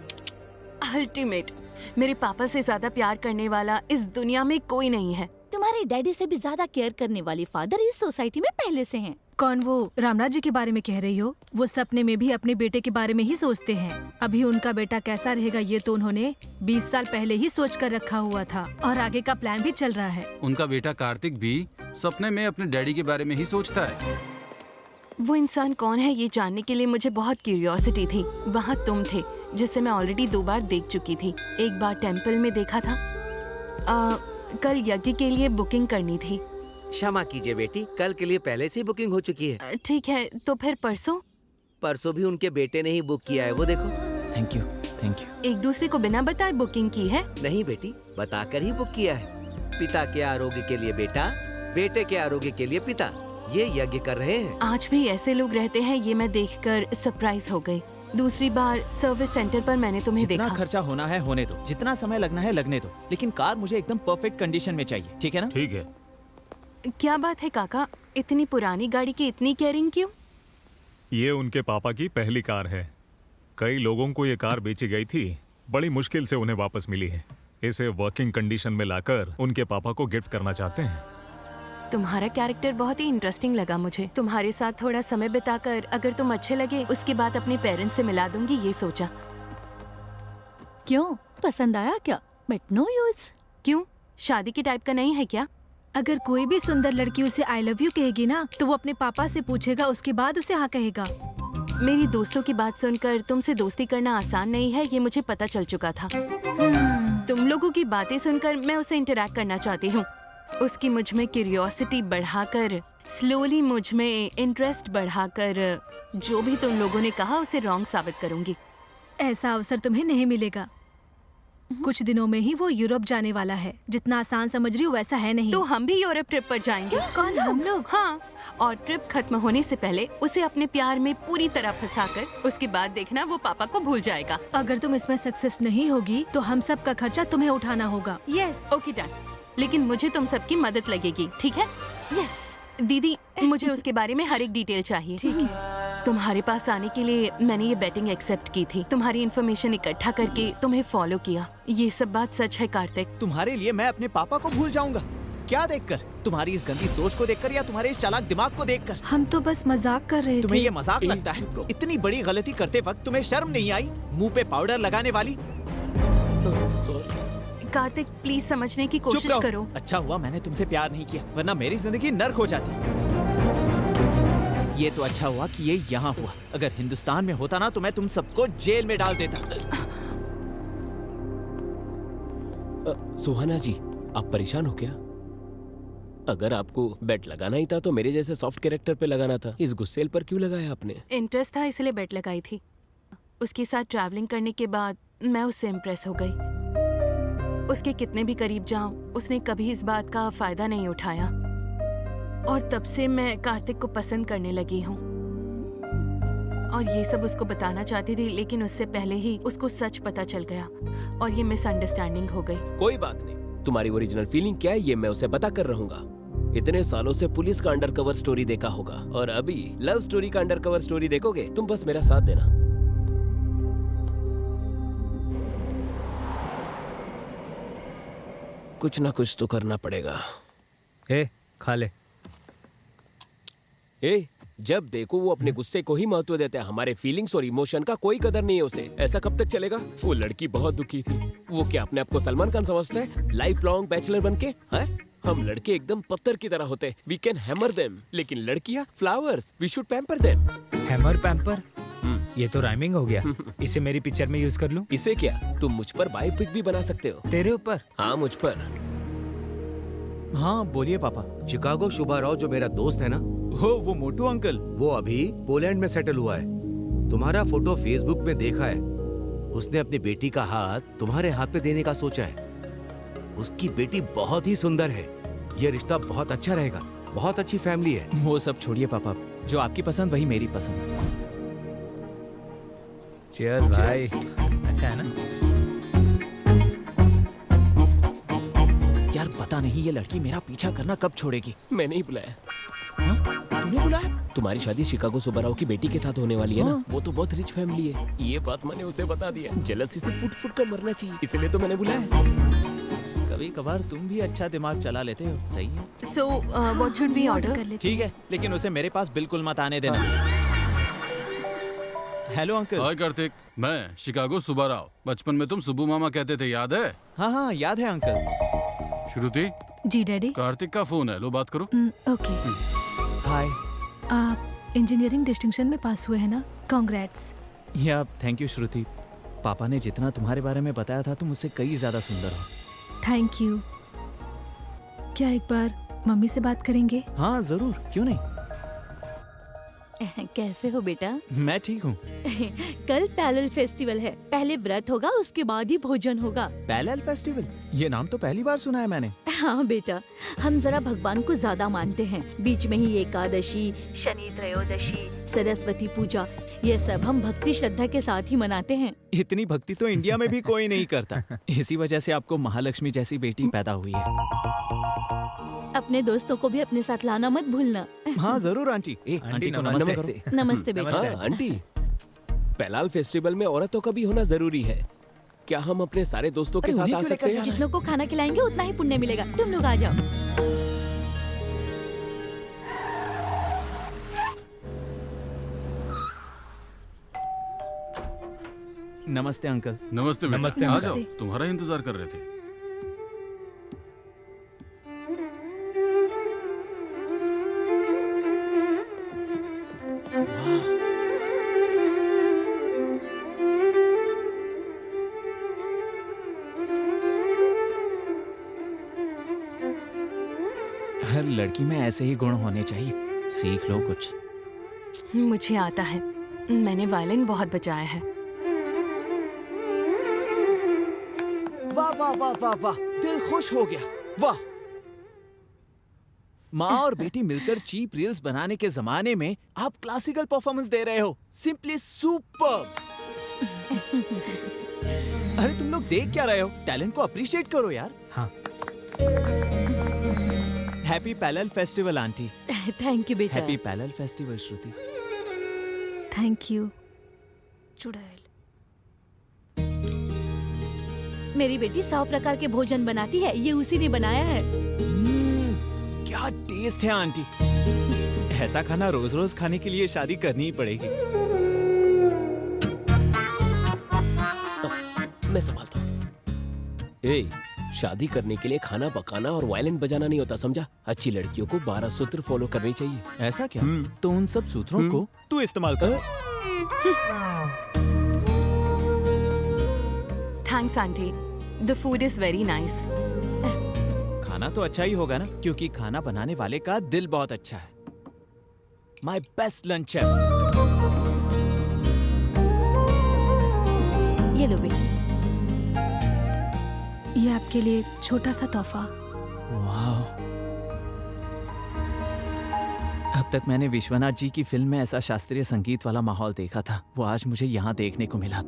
अल्टीमेट, मेरे पापा से ज्यादा प्यार करने वाला इस दुनिया में कोई नहीं है। तुम्हारे डैडी से भी ज्यादा केयर करने वाले फादर इस सोसाइटी में पहले से हैं। कौन? वो रामराज जी के बारे में कह रही हो? वो सपने में भी अपने बेटे के बारे में ही सोचते हैं। अभी उनका बेटा कैसा रहेगा ये तो उन्होंने 20 साल पहले ही सोच कर रखा हुआ था, और आगे का प्लान भी चल रहा है। उनका बेटा कार्तिक भी सपने में अपने डैडी के बारे में ही सोचता है। वो इंसान कौन है ये जानने के लिए मुझे बहुत क्यूरियोसिटी थी। वहाँ तुम थे, जिसे मैं ऑलरेडी 2 बार देख चुकी थी। एक बार टेम्पल में देखा था। कल यज्ञ के लिए बुकिंग करनी थी। क्षमा कीजिए बेटी, कल के लिए पहले से ही बुकिंग हो चुकी है। ठीक है, तो फिर परसों? परसों भी उनके बेटे ने ही बुक किया है, वो देखो। Thank you, thank you. एक दूसरे को बिना बताए बुकिंग की है? नहीं बेटी, बताकर ही बुक किया है। पिता के आरोग्य के लिए बेटा, बेटे के आरोग्य के लिए पिता, ये यज्ञ कर रहे हैं। आज भी ऐसे लोग रहते हैं, ये मैं देखकर सरप्राइज हो गई। दूसरी बार सर्विस सेंटर पर मैंने तुम्हें जितना देखा। खर्चा होना है होने दो, जितना समय लगना है लगने दो, लेकिन कार मुझे एकदम परफेक्ट कंडीशन में चाहिए, ठीक है ना? ठीक है। क्या बात है काका, इतनी पुरानी गाड़ी की इतनी केयरिंग क्यों? ये उनके पापा की पहली कार है। कई लोगों को ये कार बेची गई थी, बड़ी मुश्किल से उन्हें वापस मिली है। इसे वर्किंग कंडीशन में लाकर उनके पापा को गिफ्ट करना चाहते हैं। तुम्हारा कैरेक्टर बहुत ही इंटरेस्टिंग लगा मुझे। तुम्हारे साथ थोड़ा समय बिताकर अगर तुम अच्छे लगे उसके बाद अपने पेरेंट्स से मिला दूंगी, ये सोचा। क्यों, पसंद आया क्या? But no use. क्यों, शादी के टाइप का नहीं है क्या? अगर कोई भी सुंदर लड़की उसे आई लव यू कहेगी ना तो वो अपने पापा से पूछेगा, उसके बाद उसे हाँ कहेगा। मेरी दोस्तों की बात सुनकर तुमसे दोस्ती करना आसान नहीं है, ये मुझे पता चल चुका था। तुम लोगों की बातें सुनकर मैं उसे इंटरैक्ट करना चाहती हूँ। उसकी मुझ में क्यूरियोसिटी बढ़ाकर, स्लोली मुझ में इंटरेस्ट बढ़ाकर, जो भी तुम लोगों ने कहा उसे रॉन्ग साबित करूंगी। ऐसा अवसर तुम्हें नहीं मिलेगा। कुछ दिनों में ही वो यूरोप जाने वाला है। जितना आसान समझ रही हो वैसा है नहीं। तो हम भी यूरोप ट्रिप पर जाएंगे। कौन, हम लोग? हाँ, और ट्रिप खत्म होने से पहले उसे अपने प्यार में पूरी तरह फंसाकर उसके बाद देखना वो पापा को भूल जाएगा। अगर तुम इसमें सक्सेस नहीं होगी तो हम सब का खर्चा तुम्हें उठाना होगा। यस। ओके डन, लेकिन मुझे तुम सबकी मदद लगेगी, ठीक है? यस। दीदी, मुझे उसके बारे में हर एक डिटेल चाहिए। ठीक है। तुम्हारे पास आने के लिए मैंने ये बेटिंग एक्सेप्ट की थी। तुम्हारी इन्फॉर्मेशन इकट्ठा करके तुम्हें फॉलो किया। ये सब बात सच है कार्तिक। तुम्हारे लिए मैं अपने पापा को भूल जाऊंगा? क्या देखकर? तुम्हारी इस गंदी सोच को देखकर या तुम्हारे इस चालाक दिमाग को देखकर? हम तो बस मजाक कर रहे थे। तुम्हें ये मजाक लगता है? इतनी बड़ी गलती करते वक्त तुम्हें शर्म नहीं आई? मुंह पे पाउडर लगाने वाली। कार्तिक, प्लीज समझने की चुप कोशिश रहो। करो। अच्छा हुआ मैंने तुमसे प्यार नहीं किया, वरना मेरी जिंदगी नर्क हो जाती। ये तो अच्छा हुआ कि ये यहाँ हुआ। अगर हिंदुस्तान में होता ना तो मैं तुम सबको जेल में डाल देता। सुहाना जी, आप परेशान हो क्या? अगर आपको बेट लगाना ही था तो मेरे जैसे सॉफ्ट कैरेक्टर पे लगाना था। इस गुस्सेल पर क्यों लगाया आपने? इंटरेस्ट था इसलिए बेट लगाई थी। उसके साथ ट्रैवलिंग करने के बाद मैं उससे इम्प्रेस हो गई। उसके कितने भी करीब जाऊं, उसने कभी इस बात का फायदा नहीं उठाया और तब से मैं कार्तिक को पसंद करने लगी हूँ। और ये सब उसको बताना चाहती थी, लेकिन उससे पहले ही उसको सच पता चल गया और ये मिसअंडरस्टैंडिंग हो गई। कोई बात नहीं, तुम्हारी ओरिजिनल फीलिंग क्या है ये मैं उसे पता कर रहूंगा। इतने सालों से पुलिस का अंडरकवर स्टोरी देखा होगा और अभी लव स्टोरी का अंडरकवर स्टोरी देखोगे। तुम बस मेरा साथ देना। कुछ ना कुछ तो करना पड़ेगा। ए, खा ले। ए, जब देखो वो अपने गुस्से को ही महत्व देते हैं। हमारे फीलिंग्स और इमोशन का कोई कदर नहीं है उसे। ऐसा कब तक चलेगा? वो लड़की बहुत दुखी थी। वो क्या अपने आप को सलमान खान समझता है? लाइफ लॉन्ग बैचलर बनके हैं? हम लड़के एकदम पत्थर की तरह होते, वी कैन हैमर देम। लेकिन लड़कियां flowers, we should pamper them. Hammer pamper, ये तो राइमिंग हो गया। इसे मेरी पिक्चर में यूज कर लूं? इसे क्या, तुम मुझ पर बायोपिक भी बना सकते हो। तेरे ऊपर? हाँ, मुझ पर। हाँ बोलिए पापा। चिकागो शुभा राव जो मेरा दोस्त है ना, वो मोटू अंकल, वो अभी पोलैंड में सेटल हुआ है। तुम्हारा फोटो फेसबुक में देखा है। उसने अपनी बेटी का हाथ तुम्हारे हाथ पे देने का सोचा है। उसकी बेटी बहुत ही सुंदर है। ये रिश्ता बहुत अच्छा रहेगा। बहुत अच्छी फैमिली है। वो सब छोड़िए पापा, जो आपकी पसंद वही मेरी पसंद। चीयर्स भाई। अच्छा है ना? यार पता नहीं ये लड़की मेरा पीछा करना कब छोड़ेगी। मैंने ही बुलाया। तुमने बुलाया? तुम्हारी शादी शिकागो सुब्बाराव की बेटी के साथ होने वाली है ना? वो तो बहुत रिच फैमिली है। ये बात मैंने उसे बता दिया। जेलसी से फुट फुट कर मरना चाहिए, इसलिए तो मैंने बुलाया। कभी कभार तुम भी अच्छा दिमाग चला लेते हो। सही है। So, what should we order? ठीक है, लेकिन उसे मेरे पास बिल्कुल मत आने देना। Hello uncle. हाय कार्तिक, मैं शिकागो सुब्बा राव। बचपन में तुम सुब्बू मामा कहते थे, याद है? हाँ हाँ याद है अंकल। श्रुति, जी डैडी। कार्तिक का फोन है, लो बात करो। ओके। हाय। आप इंजीनियरिंग डिस्टिंक्शन में पास हुए हैं ना? कांग्रेट्स। या थैंक यू श्रुति। पापा ने जितना तुम्हारे बारे में बताया था तुम उससे कई ज्यादा सुंदर हो। Thank you. क्या एक बार मम्मी से बात करेंगे? हाँ जरूर, क्यों नहीं। कैसे हो बेटा? मैं ठीक हूँ। कल पैरेलल फेस्टिवल है। पहले व्रत होगा, उसके बाद ही भोजन होगा। Parallel festival? ये नाम तो पहली बार सुना है मैंने। हाँ बेटा, हम जरा भगवान को ज्यादा मानते हैं। बीच में ही एकादशी, शनि त्रयोदशी, सरस्वती पूजा, ये सब हम भक्ति श्रद्धा के साथ ही मनाते हैं। इतनी भक्ति तो इंडिया में भी कोई नहीं करता। इसी वजह से आपको महालक्ष्मी जैसी बेटी पैदा हुई है। अपने दोस्तों को भी अपने साथ लाना मत भूलना। हाँ जरूर आंटी। आंटी को नमस्ते करो। नमस्ते बेटा। हाँ आंटी, पैलाल फेस्टिवल में औरतों का भी होना जरूरी है। क्या हम अपने सारे दोस्तों के साथ आ सकते हैं? जितनों को खाना खिलाएंगे उतना ही पुण्य मिलेगा। तुम लोग आ जाओ। नमस्ते अंकल। नमस्ते बेटा। नमस्ते, आ नमस्ते। जाओ, तुम्हारा ही इंतजार कर रहे थे। हर लड़की में ऐसे ही गुण होने चाहिए। सीख लो कुछ। मुझे आता है, मैंने वायलिन बहुत बजाया है। वाह वाह वाह वाह वाह, दिल खुश हो गया। वाह, माँ और बेटी मिलकर चीप रील्स बनाने के जमाने में आप क्लासिकल परफॉर्मेंस दे रहे हो। Simply super. अरे तुम लोग देख क्या रहे हो? टैलेंट को अप्रिशिएट करो यार। हाँ। Happy parallel festival aunty. Thank you बेटा। Happy parallel festival Shruti. Thank you चुड़ैल। मेरी बेटी 100 प्रकार के भोजन बनाती है, ये उसी ने बनाया है। क्या टेस्ट है आंटी। ऐसा खाना रोज रोज खाने के लिए शादी करनी ही पड़ेगी। मैं संभालता हूँ। ए, शादी करने के लिए खाना पकाना और वायलिन बजाना नहीं होता, समझा? अच्छी लड़कियों को 12 सूत्र फॉलो करनी चाहिए। ऐसा क्या? तो उन सब सूत्रों को तू इस्तेमाल कर। Thanks aunty, the food is very nice. खाना तो अच्छा ही होगा ना, क्योंकि खाना बनाने वाले का दिल बहुत अच्छा है। माय बेस्ट लंच है। ये लो बेटी। ये आपके लिए छोटा सा तोहफा। वाह। अब तक मैंने विश्वनाथ जी की फिल्म में ऐसा शास्त्रीय संगीत वाला माहौल देखा था, वो आज मुझे यहाँ देखने को मिला।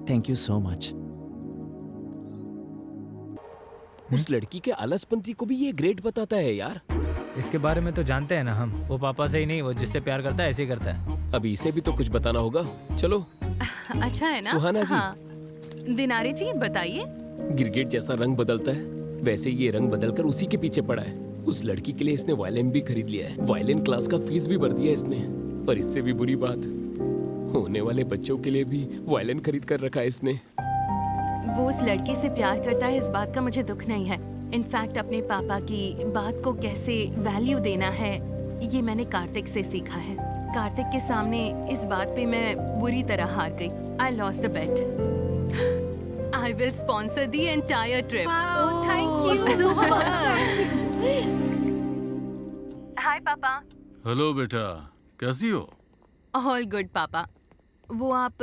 Thank you so much. उस लड़की के आलसपंती को भी ये ग्रेट बताता है यार। इसके बारे में तो जानते हैं ना हम। वो पापा से ही नहीं, वो जिससे प्यार करता है ऐसे ही करता है। अभी इसे भी तो कुछ बताना होगा। चलो। अच्छा है ना? सुहाना जी। हाँ। दिनारे जी बताइए। गिरगिट जैसा रंग बदलता है, वैसे ये रंग बदलकर उसी के पीछे पड़ा है। उस लड़की के लिए इसने वायलिन भी खरीद लिया है। वायलिन क्लास का फीस भी भर दिया इसने। और इससे भी बुरी बात, होने वाले बच्चों के लिए भी वायलिन खरीद कर रखा है इसने। वो उस लड़के से प्यार करता है, इस बात का मुझे दुख नहीं है। इनफैक्ट अपने पापा की बात को कैसे वैल्यू देना है, ये मैंने कार्तिक से सीखा है। कार्तिक के सामने इस बात पे मैं बुरी तरह हार गई। I lost the bet. I will sponsor the entire trip. Wow, thank you so much. Hi पापा। हेलो बेटा, कैसी हो? All good पापा। वो आप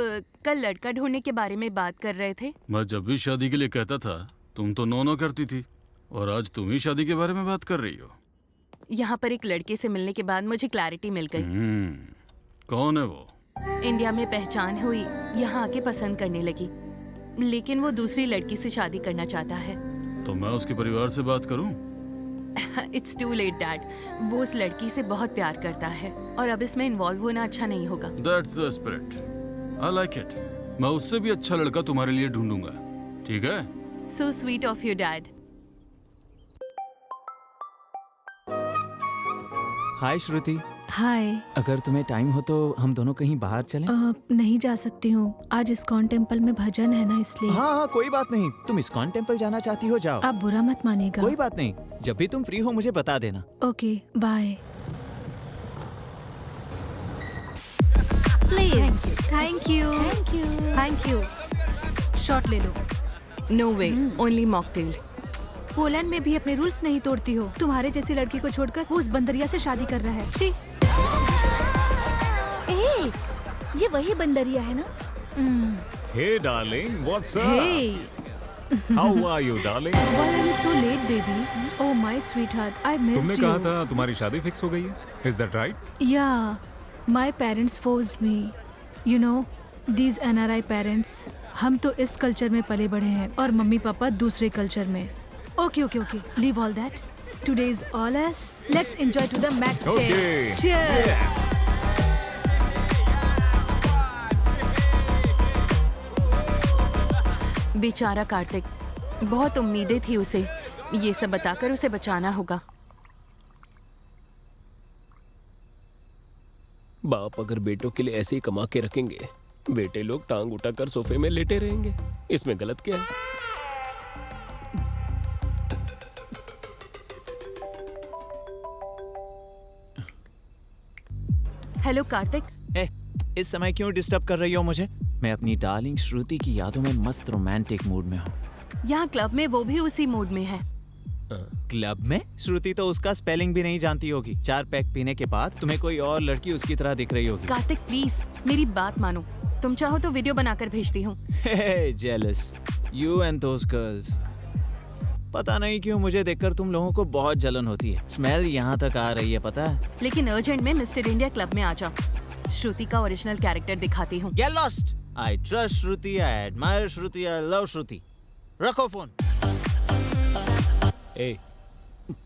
कल लड़का ढूंढने के बारे में बात कर रहे थे। मैं जब भी शादी के लिए कहता था तुम तो नो करती थी, और आज तुम ही शादी के बारे में बात कर रही हो। यहाँ पर एक लड़के से मिलने के बाद मुझे क्लैरिटी मिल गई। कौन है वो? इंडिया में पहचान हुई, यहाँ आके पसंद करने लगी, लेकिन वो दूसरी लड़की से शादी करना चाहता है। तो मैं उसके परिवार से बात करूं? It's too late dad. वो उस लड़की से बहुत प्यार करता है और अब इसमें इन्वॉल्व होना अच्छा नहीं होगा। That's the spirit. I like it. मैं उससे भी अच्छा लड़का तुम्हारे लिए ढूंढूंगा, ठीक है? So sweet of you, Dad. हाय श्रुति। हाय। अगर तुम्हें टाइम हो तो हम दोनों कहीं बाहर चलें? नहीं जा सकती हूँ, आज इस्कॉन टेम्पल में भजन है ना, इसलिए। हाँ हाँ कोई बात नहीं, तुम इस्कॉन टेम्पल जाना चाहती हो जाओ। आप बुरा मत मानिएगा। कोई बात नहीं, जब भी तुम फ्री हो मुझे बता देना। Okay bye. Please. Thank you thank you. Thank you. Shot ले लो। No way, only mocktail. Poland में भी अपने रूल्स नहीं तोड़ती हो। तुम्हारे जैसी लड़की को छोड़कर वो उस बंदरिया से शादी कर रहा है। शी। ए, ये वही बंदरिया है ना? Hey darling, what's up? Hey. How are you darling? Why are you so late, baby? Oh my sweetheart, I missed तुमने you. कहा था तुम्हारी शादी फिक्स हो गई है? Is that right? Yeah, my parents forced me. You know, these NRI parents. हम तो इस कल्चर में पले बढ़े हैं और मम्मी पापा दूसरे कल्चर में। Okay, okay, okay. Leave all that. Today is all us. Let's enjoy to the max. Okay. Cheers. बेचारा कार्तिक, बहुत उम्मीदें थी उसे। ये सब बताकर उसे बचाना होगा। बाप अगर बेटों के लिए ऐसे ही कमा के रखेंगे बेटे लोग टांग उठाकर सोफे में लेटे रहेंगे, इसमें गलत क्या है? हेलो कार्तिक। इस समय क्यों डिस्टर्ब कर रही हो मुझे? मैं अपनी डार्लिंग श्रुति की यादों में मस्त रोमांटिक मूड में हूँ। यहाँ क्लब में वो भी उसी मूड में है। क्लब में? श्रुति तो उसका स्पेलिंग भी नहीं जानती होगी। 4 पैक पीने के बाद तुम्हें कोई और लड़की उसकी तरह दिख रही होगी। कार्तिक प्लीज मेरी बात मानो, तुम चाहो तो वीडियो बनाकर भेजती हूँ। Jealous you and those girls. पता नहीं क्यों मुझे देखकर तुम लोगों को बहुत जलन होती है। स्मेल यहाँ तक आ रही है, पता है? लेकिन अर्जेंट में मिस्टर इंडिया क्लब में आ जाओ, श्रुति का ओरिजिनल कैरेक्टर दिखाती हूँ। Get lost. I trust Shruti, I admire Shruti, I love श्रुति। रखो फोन। ए,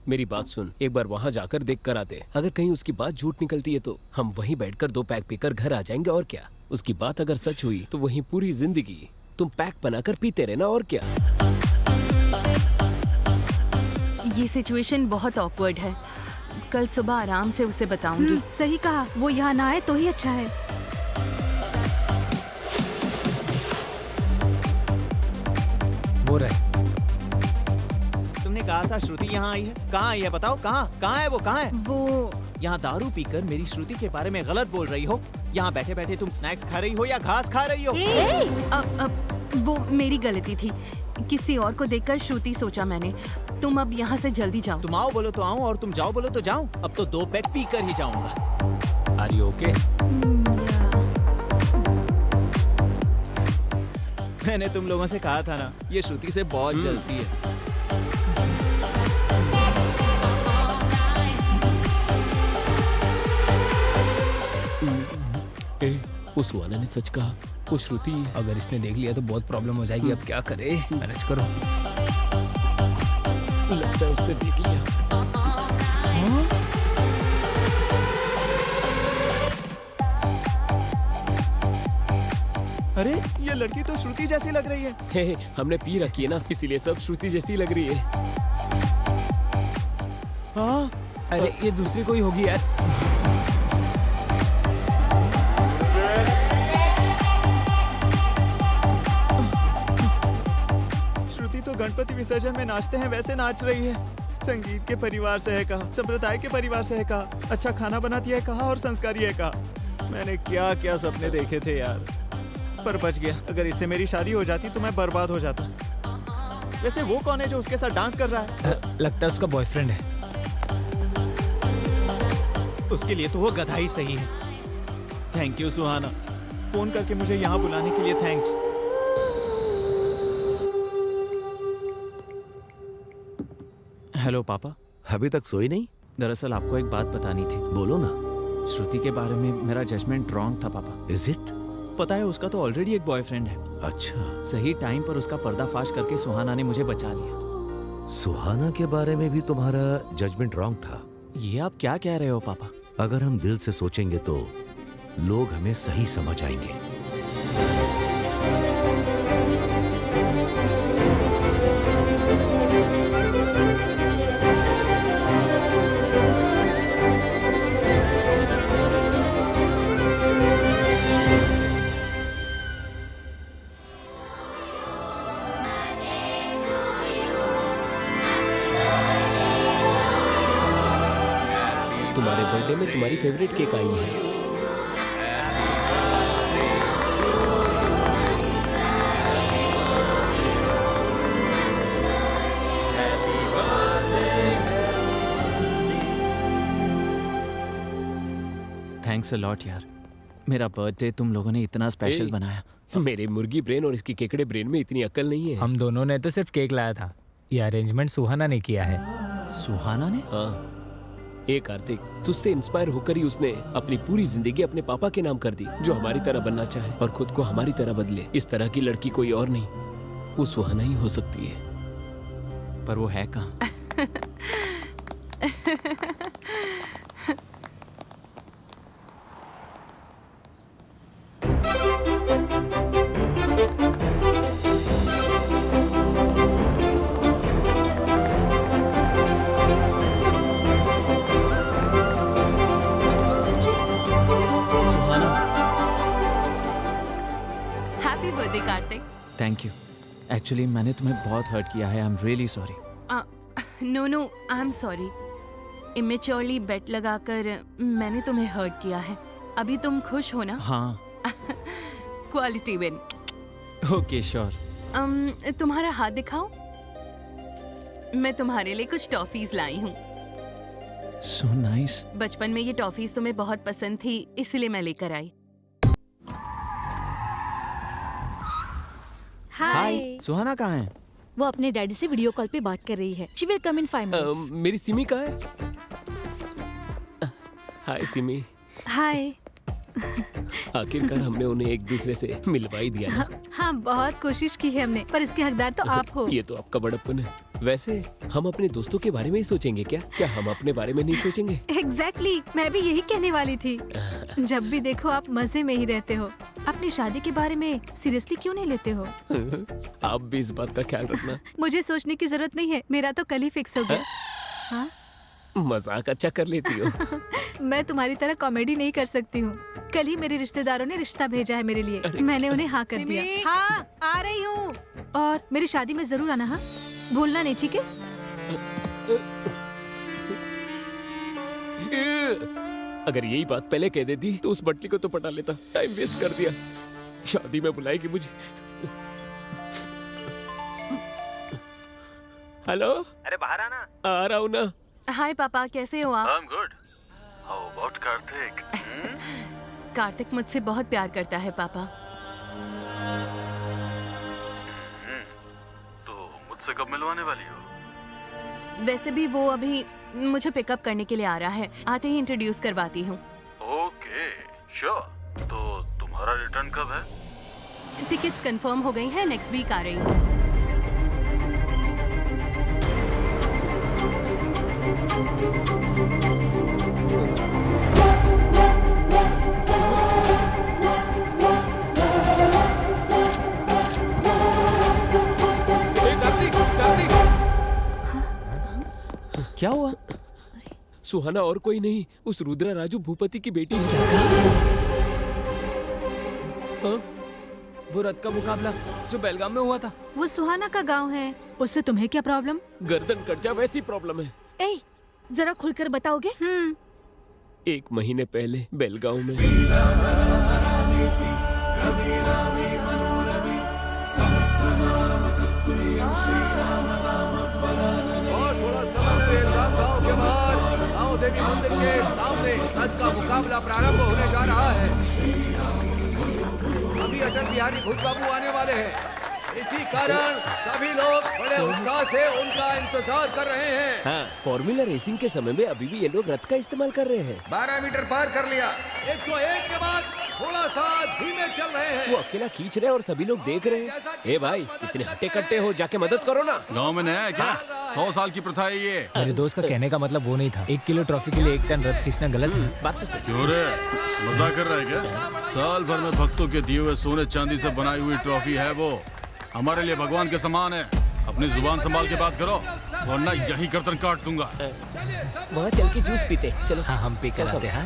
मेरी बात सुन, एक बार वहाँ जाकर देख कर आते। अगर कहीं उसकी बात झूठ निकलती है तो हम वहीं बैठकर 2 पैक पीकर घर आ जाएंगे, और क्या। उसकी बात अगर सच हुई तो वहीं पूरी जिंदगी तुम पैक बनाकर पीते रहना, और क्या। ये सिचुएशन बहुत ऑकवर्ड है, कल सुबह आराम से उसे बताऊंगी। सही कहा, वो यहाँ ना आए तो ही अच्छा है। वो रहे। तुमने कहा था श्रुति यहाँ आई है, कहाँ आई है बताओ? कहाँ है वो? कहाँ है वो? यहाँ दारू पीकर मेरी श्रुति के बारे में गलत बोल रही हो। यहाँ बैठे बैठे तुम स्नैक्स खा रही हो या घास खा रही हो? अब वो मेरी गलती थी, किसी और को देखकर श्रुति सोचा मैंने। तुम अब यहाँ से जल्दी जाओ। तुम आओ बोलो तो आऊँ और तुम जाओ बोलो तो जाऊँ। अब तो 2 पैक पी कर ही जाऊंगा। Are you okay? मैंने तुम लोगों से कहा था ना, ये श्रुति से बहुत जलती है। उस सुहाना ने सच कहा, वो श्रुति। अगर इसने देख लिया तो बहुत प्रॉब्लम हो जाएगी। अब क्या करे? मैनेज करो। लगता है उसने देख लिया। अरे ये लड़की तो श्रुति जैसी लग रही है। हे, हमने पी रखी है ना, इसीलिए सब श्रुति जैसी लग रही है। हाँ? अरे ये दूसरी कोई होगी यार। श्रुति तो गणपति विसर्जन में नाचते हैं वैसे नाच रही है। संगीत के परिवार से है कहा, संप्रदाय के परिवार से है कहा, अच्छा खाना बनाती है कहा और संस्कारी है कहा। मैंने क्या क्या सपने देखे थे यार, पर बच गया। अगर इससे मेरी शादी हो जाती तो मैं बर्बाद हो जाता। वैसे वो कौन है जो उसके साथ डांस कर रहा है? लगता है उसका बॉयफ्रेंड है। उसके लिए तो वो गधा ही सही है। थैंक यू सुहाना, फोन करके मुझे यहाँ बुलाने के लिए थैंक्स। हेलो पापा। अभी तक सोई नहीं? दरअसल आपको एक बात बतानी थी। बोलो ना। श्रुति के बारे में मेरा जजमेंट रॉन्ग था पापा। Is it? पता है उसका तो ऑलरेडी एक बॉयफ्रेंड है। अच्छा। सही टाइम पर उसका पर्दाफाश करके सुहाना ने मुझे बचा लिया। सुहाना के बारे में भी तुम्हारा जजमेंट रॉन्ग था? ये आप क्या कह रहे हो पापा? अगर हम दिल से सोचेंगे तो लोग हमें सही समझ आएंगे। तुम्हारे बर्थडे में तुम्हारी फेवरेट केक आई है। थैंक्स अ लॉट यार, मेरा बर्थडे तुम लोगों ने इतना स्पेशल ए, बनाया। मेरे मुर्गी ब्रेन और इसकी केकड़े ब्रेन में इतनी अकल नहीं है। हम दोनों ने तो सिर्फ केक लाया था, ये अरेंजमेंट सुहाना ने किया है। सुहाना ने? हाँ। ए कार्तिक, तुझसे इंस्पायर होकर ही उसने अपनी पूरी जिंदगी अपने पापा के नाम कर दी, जो हमारी तरह बनना चाहे और खुद को हमारी तरह बदले। इस तरह की लड़की कोई और नहीं, वो सुहाना ही हो सकती है। पर वो है कहाँ? Birthday Kartik. Thank you. Actually मैंने तुम्हें बहुत हर्ट किया है। I am really sorry. No no, I am sorry. Immaturely bet लगाकर मैंने तुम्हें हर्ट किया है। अभी तुम खुश हो ना? हाँ। Quality win. Okay sure. तुम्हारा हाथ दिखाओ। मैं तुम्हारे लिए कुछ टॉफीज लाई हूँ। So nice. बचपन में ये टॉफीज तुम्हें बहुत पसंद थी, इसलिए मैं लेकर आई। हाय। सुहाना कहाँ है? वो अपने डैडी से वीडियो कॉल पे बात कर रही है। She will come in 5 minutes. मेरी सिमी कहाँ है? हाय सिमी। हाय। आखिरकार हमने उन्हें एक दूसरे से मिलवा ही दिया ना। हाँ, बहुत कोशिश की है हमने, पर इसके हकदार तो आप हो। ये तो आपका बड़प्पन है। वैसे हम अपने दोस्तों के बारे में ही सोचेंगे क्या? क्या हम अपने बारे में नहीं सोचेंगे? एग्जैक्टली, मैं भी यही कहने वाली थी। जब भी देखो आप मजे में ही रहते हो। अपनी शादी के बारे में सीरियसली क्यों नहीं लेते हो? आप भी इस बात का ख्याल रखना। मुझे सोचने की जरूरत नहीं है, मेरा तो कल ही फिक्स हो गया। हाँ? मजाक अच्छा कर लेती हो। मैं तुम्हारी तरह कॉमेडी नहीं कर सकती हूँ। कल ही मेरे रिश्तेदारों ने रिश्ता भेजा है मेरे लिए। मैंने उन्हें हाँ कर दिया। हाँ, आ रही हूँ। और मेरी शादी में जरूर आना। हाँ, भूलना नहीं, ठीक है? अगर यही बात पहले कह देती तो उस बटली को तो पटा लेता। टाइम वेस्ट कर दिया। शादी में बुलाएगी मुझे। हेलो। अरे बाहर आना। आ रहा हूँ ना। हाय पापा, कैसे हो आप? I'm good. How about Kartik? Kartik मुझसे बहुत प्यार करता है पापा। तो मुझसे कब मिलवाने वाली हो? वैसे भी वो अभी मुझे पिकअप करने के लिए आ रहा है। आते ही इंट्रोड्यूस करवाती हूँ। Okay, sure. तो तुम्हारा रिटर्न कब है? टिकट्स कंफर्म हो गई हैं, नेक्स्ट वीक आ रही हूँ। क्या हुआ? सुहाना और कोई नहीं, उस रुद्रा राजू भूपति की बेटी है। हाँ? वो रथ का मुकाबला जो बेलगाम में हुआ था। वो सुहाना का गांव है, उससे तुम्हें क्या प्रॉब्लम? गर्दन कट जा वैसी प्रॉब्लम है। ए, जरा खुलकर बताओगे? 1 महीने पहले बेलगांव में। देवी मंदिर के सामने रथ का मुकाबला प्रारंभ होने जा रहा है। अभी अटल बिहारी भूत बाबू आने वाले हैं। इसी कारण सभी लोग बड़े उत्साह से उनका इंतजार कर रहे हैं। हाँ, फॉर्मूला रेसिंग के समय में अभी भी ये लोग रथ का इस्तेमाल कर रहे हैं। 12 मीटर पार कर लिया। 101 के बाद थोड़ा सा धीमे चल रहे हैं। वो अकेला खींच रहे हैं और सभी लोग देख रहे हैं। ए भाई, इतने हट्टे कट्टे हो, जाके मदद करो ना। गांव में नया है क्या? 100 साल की प्रथा है ये। मेरे दोस्त का कहने का मतलब वो नहीं था। 1 किलो ट्रॉफी के लिए 1 टन रथ खींचना गलत है। बात तो सही। क्यों रे, मजाक कर रहा है क्या? साल भर में भक्तों के दिए हुए सोने चांदी से बनाई हुई ट्रॉफी है वो। हमारे लिए भगवान के समान है। अपनी जुबान संभाल के बात करो, वरना यही गर्दन काट दूंगा। वहाँ चल के जूस पीते। चलो। हाँ, हम पे चलाते हैं।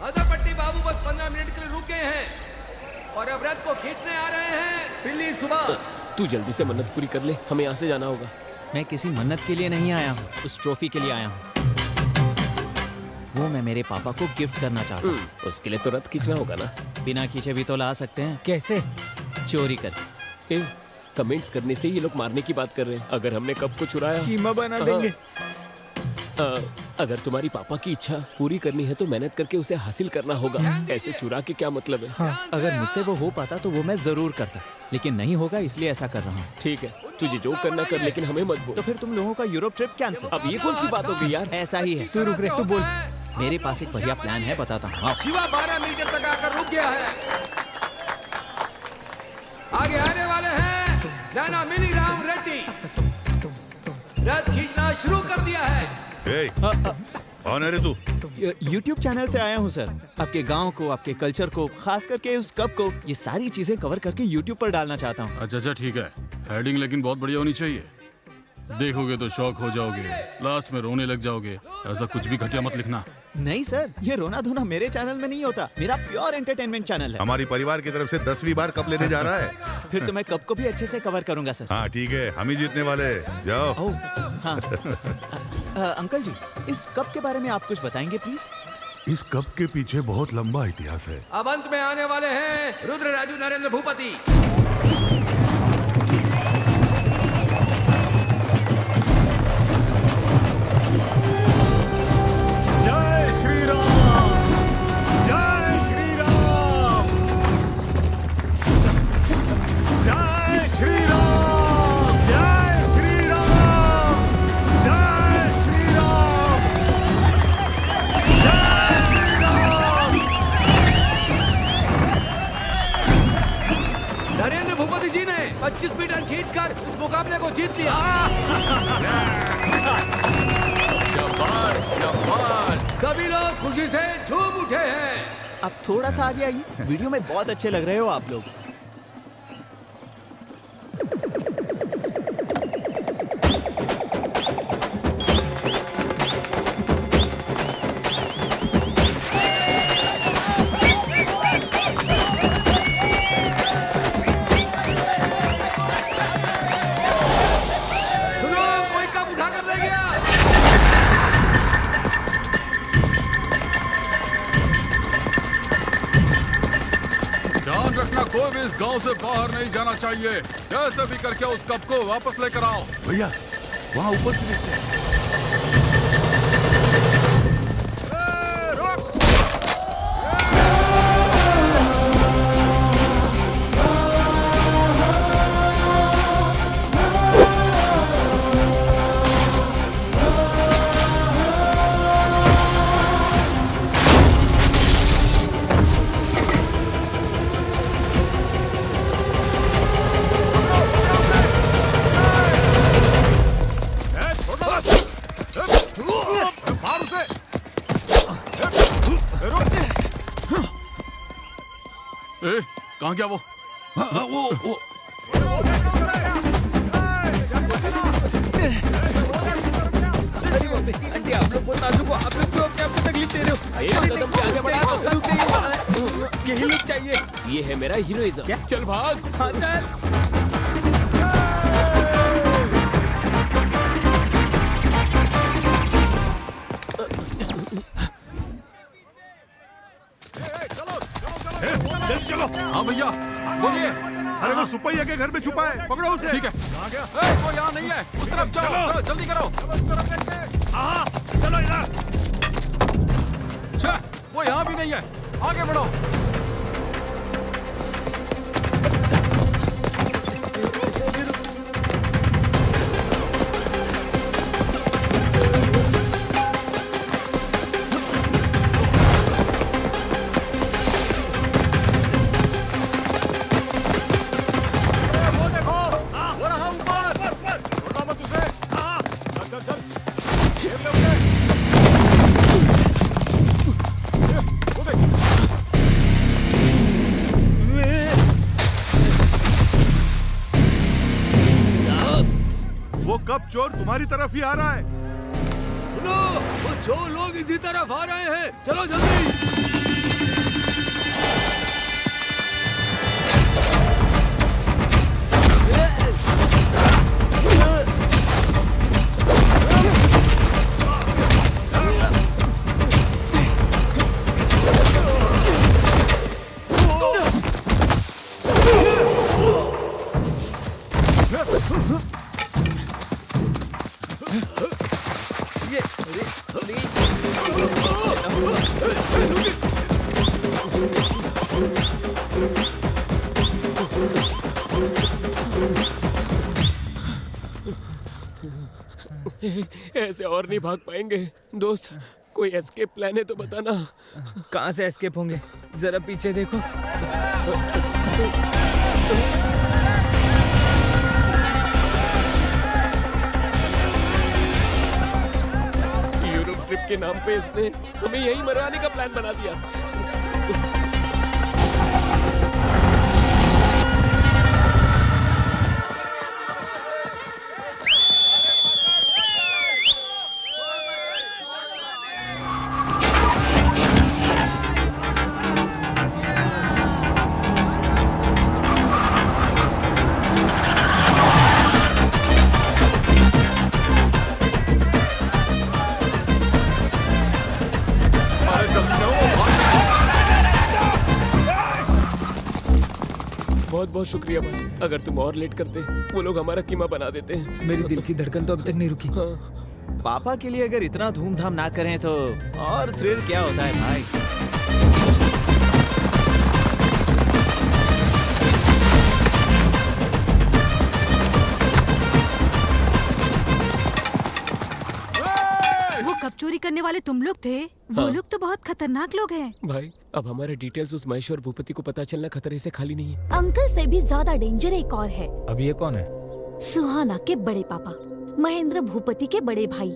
अदरपट्टी बाबू बस 15 मिनट के लिए रुक गए हैं और अब रथ को खींचने आ रहे हैं। पिल्ली सुबह। तू जल्दी से मन्नत पूरी कर ले, हमें यहाँ से जाना होगा। मैं किसी मन्नत के लिए नहीं आया हूँ, उस ट्रॉफी के लिए आया हूँ। वो मैं मेरे पापा को गिफ्ट करना चाहता हूँ। उसके लिए तो रथ खींचना होगा ना। बिना खींचे भी तो ला सकते हैं। कैसे? चोरी कर। कमेंट्स करने से ये लोग मारने की बात कर रहे हैं। अगर हमने कब को चुराया, कीमा बना देंगे। अगर तुम्हारी पापा की इच्छा पूरी करनी है तो मेहनत करके उसे हासिल करना होगा। ऐसे चुरा के क्या मतलब है? अगर मुझसे वो हो पाता तो वो मैं जरूर करता, लेकिन नहीं होगा इसलिए ऐसा कर रहा हूँ। ठीक है, तुझे जो करना कर, लेकिन हमें मत बोल। तो फिर तुम लोगों का यूरोप ट्रिप कैंसिल। अब ये कौन सी बात होगी यार? ऐसा ही है। तू रुक रे, तू बोल। मेरे पास एक बढ़िया प्लान है, बताता हूँ। शिवा 12 मीटर तक आकर रुक गया है। आगे आने वाले हैं नाना मिनी राम रेड्डी। रथ खींचना शुरू कर दिया है। कौन है रे तू? YouTube चैनल से आया हूँ सर। आपके गांव को, आपके कल्चर को, खास करके उस कप को, ये सारी चीजें कवर करके YouTube पर डालना चाहता हूँ। अच्छा ठीक है, हेडिंग लेकिन बहुत बढ़िया होनी चाहिए। देखोगे तो शौक हो जाओगे, लास्ट में रोने लग जाओगे। ऐसा कुछ भी घटिया मत लिखना। नहीं सर, ये रोना धोना मेरे चैनल में नहीं होता, मेरा प्योर एंटरटेनमेंट चैनल है। हमारी परिवार की तरफ से 10वीं बार कप लेने जा रहा है। फिर तो मैं कप को भी अच्छे से कवर करूंगा सर। हाँ ठीक है, हम ही जीतने वाले हैं। जाओ। ओह, हाँ। अंकल जी, इस कप के बारे में आप कुछ बताएंगे प्लीज? इस कप के पीछे बहुत लंबा इतिहास है। अब अंत में आने वाले हैं रुद्र राजू नरेंद्र भूपति। जय श्री राम, जय श्री राम, जय श्री राम, जय श्री राम, जय श्री राम, जय श्री राम। नरेंद्र भूपति जी ने 25 मीटर खींचकर इस मुकाबले को जीत लिया। शाबाश, शाबाश। सभी लोग खुशी से झूम उठे हैं। आप थोड़ा सा आगे आइए, वीडियो में बहुत अच्छे लग रहे हो आप लोग। सुनो, कोई कप उठा कर ले गया। ध्यान रखना, कोई भी इस गांव से बाहर नहीं जाना चाहिए। कैसे भी करके उस कप को वापस लेकर आओ। भैया वहाँ ऊपर से देखते। ए, कहाँ गया वो? वो आंटी, आप लोग बहुत नाजुक हो, आप लोग क्यों अपने आप को तकलीफ दे रहे हो? एक कदम से आगे बढ़ा तो रुक जाइए। यही लुक चाहिए। ये है मेरा हीरोइज्म। चल भाग। हाँ चल। हाँ भैया, बोलिए। अरे वो सुपैया के घर में छुपा है, पकड़ो उसे। ठीक है। वो यहाँ नहीं है, उस तरफ जाओ, जल्दी करो। चलो इधर। छह, वो यहाँ भी नहीं है, आगे बढ़ो। वो कब चोर तुम्हारी तरफ ही आ रहा है। सुनो, वो जो लोग इसी तरफ आ रहे हैं, चलो जल्दी। ऐसे और नहीं भाग पाएंगे। दोस्त, कोई एस्केप प्लान है तो बताना। कहाँ से एस्केप होंगे? जरा पीछे देखो। यूरोप ट्रिप के नाम पे इसने हमें यहीं मरवाने का प्लान बना दिया। बहुत बहुत शुक्रिया भाई। अगर तुम और लेट करते वो लोग हमारा कीमा बना देते हैं। मेरी दिल की धड़कन तो अभी तक नहीं रुकी। हाँ। पापा के लिए अगर इतना धूमधाम ना करें तो और थ्रिल क्या होता है भाई। वो कब चोरी करने वाले तुम लोग थे? वो हाँ। लोग तो बहुत खतरनाक लोग हैं। भाई अब हमारे डिटेल्स उस महेश्वर भूपति को पता चलना खतरे से खाली नहीं है। अंकल से भी ज्यादा डेंजर एक और है। अब ये कौन है? सुहाना के बड़े पापा, महेंद्र भूपति के बड़े भाई।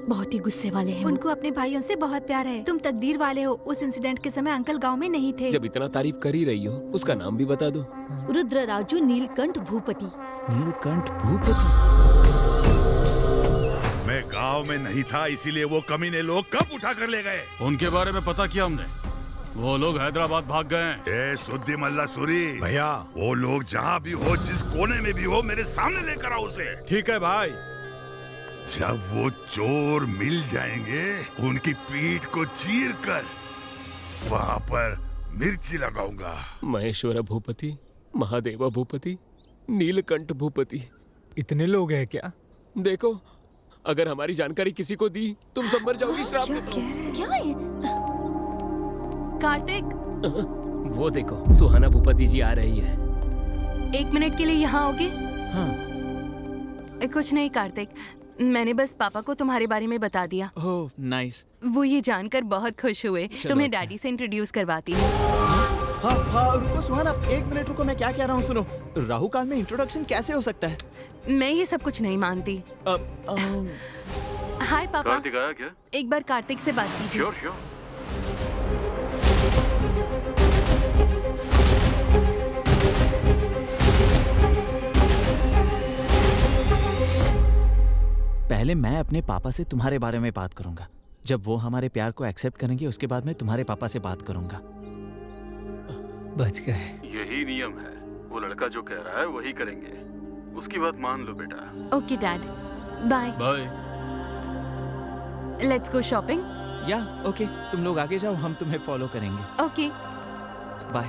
बहुत ही गुस्से वाले हैं वो। उनको अपने भाइयों से बहुत प्यार है। तुम तकदीर वाले हो। उस इंसिडेंट के समय अंकल गांव में नहीं थे। जब इतना तारीफ कर ही रही हो उसका नाम भी बता दो। रुद्रराजू नीलकंठ भूपति। नीलकंठ भूपति। मैं गांव में नहीं था, इसीलिए वो कमीने लोग कब उठा कर ले गए? उनके बारे में पता किया हमने, वो लोग हैदराबाद भाग गए हैं। ए सुद्दी मल्ला सूरी भैया वो लोग जहाँ भी हो, जिस कोने में भी हो, मेरे सामने लेकर आओ उसे। ठीक है भाई। जब वो चोर मिल जाएंगे उनकी पीठ को चीर कर वहाँ पर मिर्ची लगाऊंगा। महेश्वर भूपति, महादेवा भूपति, नीलकंठ भूपति, इतने लोग हैं क्या? देखो अगर हमारी जानकारी किसी को दी तुम सब मर जाओगी। श्राप क्या देता कह रहे हैं? क्या है? कार्तिक, हूँ। वो देखो सुहाना भूपति जी आ रही है। 1 मिनट के लिए यहाँ आओगे? हाँ। कुछ नहीं कार्तिक, मैंने बस पापा को तुम्हारे बारे में बता दिया। Oh nice. वो ये जानकर बहुत खुश हुए। तुम्हें अच्छा। डैडी से इंट्रोड्यूस करवाती हूँ। हाँ हाँ रुको सुहाना, 1 मिनट रुको, मैं क्या कह रहा हूँ सुनो। राहु काल में इंट्रोडक्शन कैसे हो सकता है? मैं ये सब कुछ नहीं मानती। हाय पापा, कार्तिक आया क्या? एक बार कार्तिक से बात कीजिए। Sure sure. पहले मैं अपने पापा से तुम्हारे बारे में बात करूंगा। जब वो हमारे प्यार को एक्सेप्ट करेंगे उसके बाद मैं तुम्हारे पापा से बात करूंगा। बच गए। यही नियम है, वो लड़का जो कह रहा है वही करेंगे। उसकी बात मान लो बेटा। Okay dad, bye. Bye. Let's go shopping. या ओके, तुम लोग आगे जाओ, हम तुम्हें फॉलो करेंगे। ओके। बाय।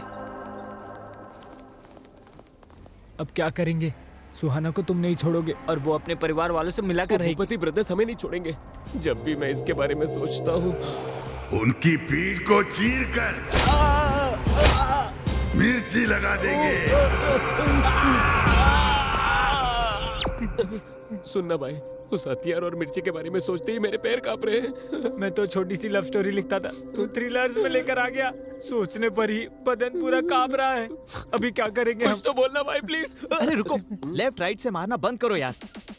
अब क्या करेंगे? सुहाना को तुम नहीं छोड़ोगे और वो अपने परिवार वालों से मिला कर रहेगी। भूपति ब्रदर्स हमें नहीं छोड़ेंगे। जब भी मैं इसके बारे में सोचता हूँ उनकी पीठ को चीर कर मिर्ची लगा देंगे। सुनना भाई, उस हथियार और मिर्ची के बारे में सोचते ही मेरे पैर कांप रहे हैं। मैं तो छोटी सी लव स्टोरी लिखता था, तू थ्रिलर्स में लेकर आ गया। सोचने पर ही बदन पूरा कांप रहा है। अभी क्या करेंगे हम? कुछ तो बोलना भाई प्लीज। अरे रुको, लेफ्ट राइट से मारना बंद करो यार।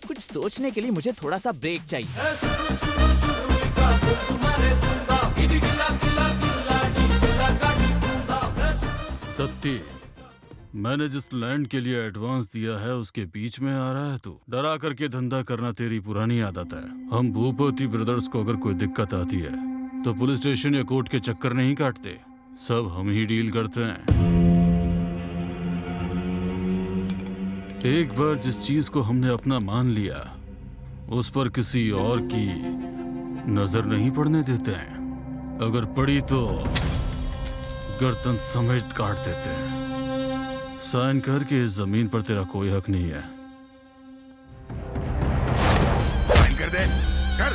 कुछ सोचने के लिए मुझे थोड़ा सा ब्रेक चाहिए। सत्ती, मैंने जिस लैंड के लिए एडवांस दिया है उसके बीच में आ रहा है तू। डरा करके धंधा करना तेरी पुरानी आदत है। हम भूपति ब्रदर्स को अगर कोई दिक्कत आती है तो पुलिस स्टेशन या कोर्ट के चक्कर नहीं काटते, सब हम ही डील करते हैं। एक बार जिस चीज को हमने अपना मान लिया उस पर किसी और की नजर नहीं पड़ने देते हैं। अगर पड़ी तो गर्दन समेत काट देते हैं। साइन करके इस जमीन पर तेरा कोई हक नहीं है। साइन कर दे, कर।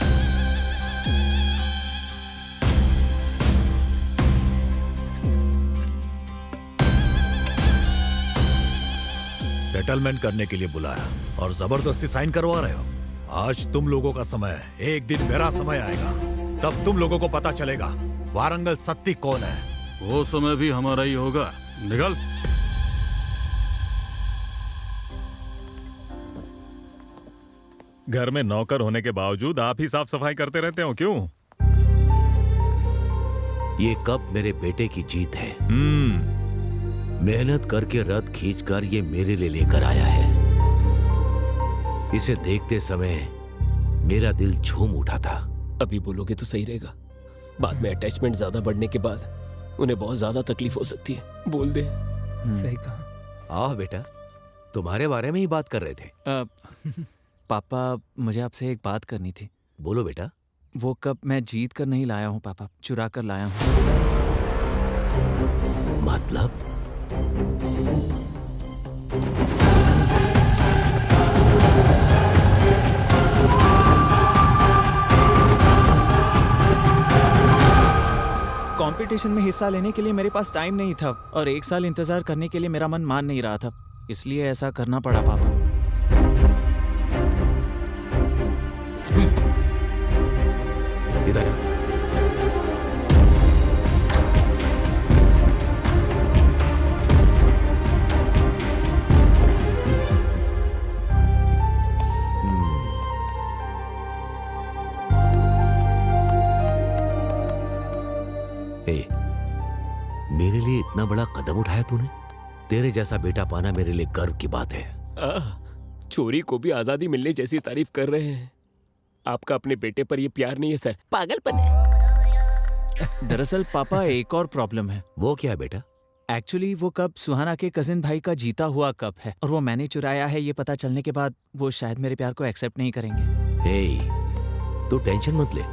सेटलमेंट करने के लिए बुलाया और जबरदस्ती साइन करवा रहे हो। आज तुम लोगों का समय है, एक दिन मेरा समय आएगा, तब तुम लोगों को पता चलेगा वारंगल सत्ती कौन है। वो समय भी हमारा ही होगा। निकल। घर में नौकर होने के बावजूद आप ही साफ सफाई करते रहते हो क्यों? ये कप मेरे बेटे की जीत है। मेहनत करके रथ खींचकर ये मेरे लिए लेकर आया है। इसे देखते समय मेरा दिल झूम उठा था। अभी बोलोगे तो सही रहेगा, बाद में अटैचमेंट ज्यादा बढ़ने के बाद उन्हें बहुत ज्यादा तकलीफ हो सकती है। बोल दे। सही कहा। आओ बेटा, तुम्हारे बारे में ही बात कर रहे थे। पापा, मुझे आपसे एक बात करनी थी। बोलो बेटा। वो कप मैं जीत कर नहीं लाया हूँ पापा, चुरा कर लाया हूँ। मतलब? कंपटीशन में हिस्सा लेने के लिए मेरे पास टाइम नहीं था और 1 साल इंतजार करने के लिए मेरा मन मान नहीं रहा था, इसलिए ऐसा करना पड़ा पापा। इधर आ। ए, मेरे लिए इतना बड़ा कदम उठाया तूने। तेरे जैसा बेटा पाना मेरे लिए गर्व की बात है। चोरी को भी आजादी मिलने जैसी तारीफ कर रहे हैं। आपका अपने बेटे पर ये प्यार नहीं है सर, पागलपन है। दरअसल पापा एक और प्रॉब्लम है। वो क्या है बेटा? एक्चुअली वो कप सुहाना के कजिन भाई का जीता हुआ कप है और वो मैंने चुराया है। ये पता चलने के बाद वो शायद मेरे प्यार को एक्सेप्ट नहीं करेंगे। हे, तू टेंशन मत ले।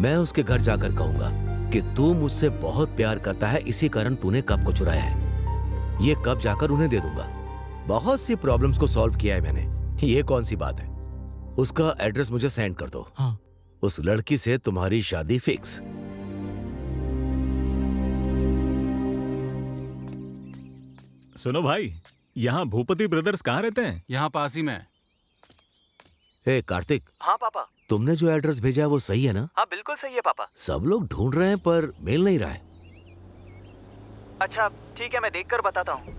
मैं उसके घर जाकर कहूंगा कि तू मुझसे बहुत प्यार करता है, इसी कारण तूने कप को चुराया है। ये कप जाकर उन्हें दे दूंगा। बहुत सी प्रॉब्लम्स को सॉल्व किया है मैंने। ये कौन सी बात है? उसका एड्रेस मुझे सेंड कर दो। हाँ। उस लड़की से तुम्हारी शादी फिक्स। सुनो भाई, यहाँ भूपति ब्रदर्स कहाँ रहते हैं? यहाँ पास ही में। हे कार्तिक। हाँ पापा। तुमने जो एड्रेस भेजा है वो सही है ना? हाँ बिल्कुल सही है पापा। सब लोग ढूंढ रहे हैं पर मिल नहीं रहा है। अच्छा ठीक है, मैं देखकर बताता हूँ।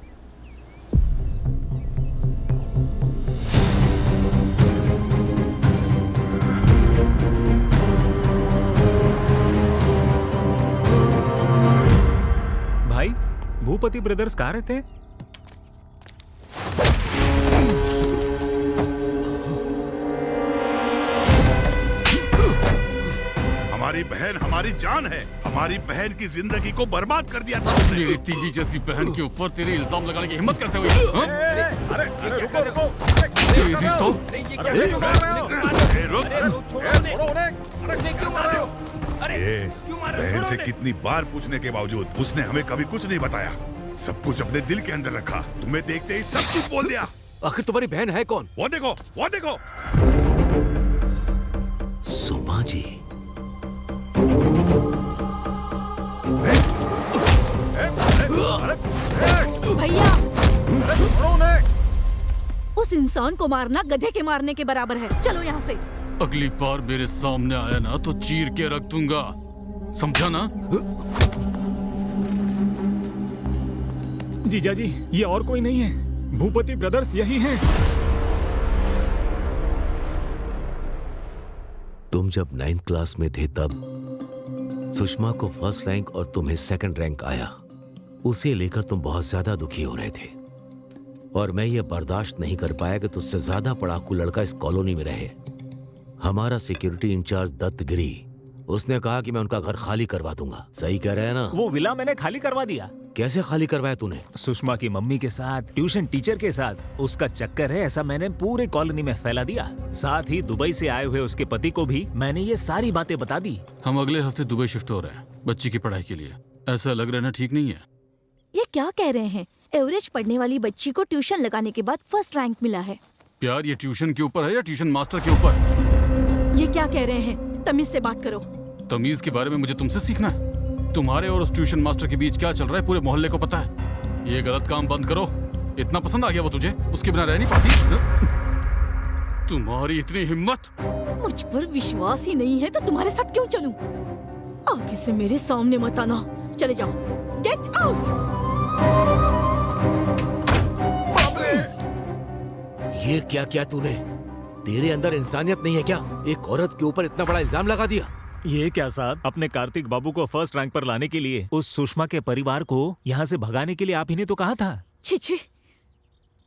भाई, भूपति ब्रदर्स कहाँ रहते हैं? हमारी बहन हमारी जान है। हमारी बहन की जिंदगी को बर्बाद कर दिया था। मेरी तीली जैसी बहन के ऊपर तेरे इल्जाम लगाने की हिम्मत कैसे हुई? हाँ? अरे रुको रुको। तेरी तो बहन से कितनी बार पूछने के बावजूद उसने हमें कभी कुछ नहीं बताया। सब कुछ अपने दिल के अंदर रखा। तुम्हें देखते ही सब कुछ बोल दिया। आखिर तुम्हारी बहन है कौन? वो देखो, वो देखो। सुमा जी। भैया, उस इंसान को मारना गधे के मारने के बराबर है। चलो यहाँ से। अगली बार मेरे सामने आया ना तो चीर के रख दूंगा, समझा ना? जीजा जी, ये और कोई नहीं है। भूपति ब्रदर्स यही हैं। तुम जब 9th क्लास में थे तब सुषमा को फर्स्ट रैंक और तुम्हें सेकंड रैंक आया। उसे लेकर तुम बहुत ज्यादा दुखी हो रहे थे और मैं ये बर्दाश्त नहीं कर पाया कि तुझसे ज्यादा पढ़ाकू लड़का इस कॉलोनी में रहे। हमारा सिक्योरिटी इंचार्ज दत्तगिरी, उसने कहा कि मैं उनका घर खाली करवा दूंगा। सही कह रहे हैं ना? वो विला मैंने खाली करवा दिया। कैसे खाली करवाया तूने? सुषमा की मम्मी के साथ, ट्यूशन टीचर के साथ उसका चक्कर है, ऐसा मैंने पूरे कॉलोनी में फैला दिया। साथ ही दुबई से आए हुए उसके पति को भी मैंने ये सारी बातें बता दी। हम अगले हफ्ते दुबई शिफ्ट हो रहे हैं बच्ची की पढ़ाई के लिए। ऐसा लग रहा है ठीक नहीं है। ये क्या कह रहे हैं? एवरेज पढ़ने वाली बच्ची को ट्यूशन लगाने के बाद फर्स्ट रैंक मिला है। प्यार ये ट्यूशन के ऊपर है या ट्यूशन मास्टर के ऊपर? ये क्या कह रहे हैं? तमीज से बात करो। तमीज के बारे में मुझे तुमसे सीखना है। तुम्हारे और उस ट्यूशन मास्टर के बीच क्या चल रहा है पूरे मोहल्ले को पता है। ये गलत काम बंद करो। इतना पसंद आ गया वो तुझे, उसके बिना रह नहीं पाती? तुम्हारी इतनी हिम्मत! मुझ पर विश्वास ही नहीं है तो तुम्हारे साथ क्यों चलूं? आगे से मेरे सामने मत आना। चले जाओ। Get out. ये क्या किया तूने? तेरे अंदर इंसानियत नहीं है क्या? एक औरत के ऊपर इतना बड़ा इल्जाम लगा दिया। ये क्या साहब, अपने कार्तिक बाबू को फर्स्ट रैंक पर लाने के लिए उस सुषमा के परिवार को यहाँ से भगाने के लिए आप ही ने तो कहा था। छी छी,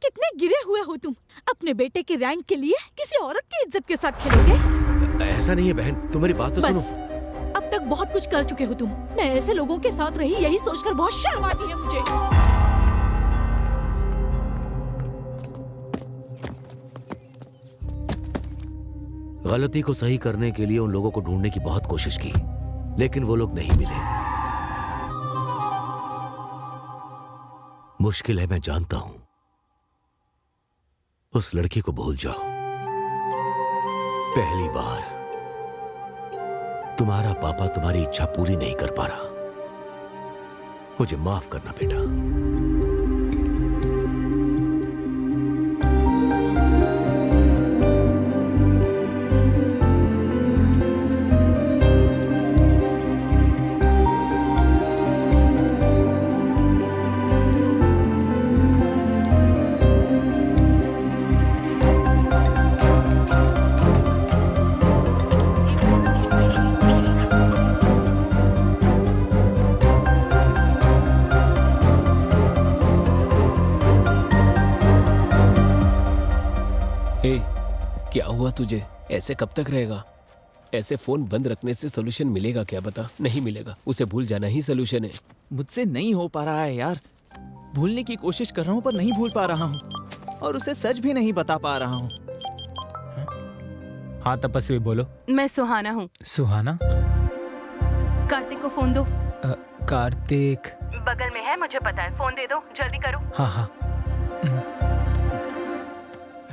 कितने गिरे हुए हो तुम। अपने बेटे के रैंक के लिए किसी औरत की इज्जत के साथ खेलोगे? ऐसा नहीं है बहन, तुम मेरी बात तो सुनो। अब तक बहुत कुछ कर चुके हो तुम। मैं ऐसे लोगों के साथ रही, यही सोचकर बहुत शर्म आती है मुझे। गलती को सही करने के लिए उन लोगों को ढूंढने की बहुत कोशिश की, लेकिन वो लोग नहीं मिले। मुश्किल है, मैं जानता हूं, उस लड़की को भूल जाओ। पहली बार तुम्हारा पापा तुम्हारी इच्छा पूरी नहीं कर पा रहा। मुझे माफ करना बेटा। क्या हुआ तुझे? ऐसे कब तक रहेगा? ऐसे फोन बंद रखने से सोल्यूशन मिलेगा क्या? बता। नहीं मिलेगा, उसे भूल जाना ही सोल्यूशन है। मुझसे नहीं हो पा रहा है यार। भूलने की कोशिश कर रहा हूँ पर नहीं भूल पा रहा हूँ, और उसे सच भी नहीं बता पा रहा हूँ। हाँ तपस्वी बोलो। मैं सुहाना हूँ। सुहाना? कार्तिक को फोन दो। कार्तिक बगल में है, मुझे पता है। फोन दे दो, जल्दी करो। हाँ हाँ।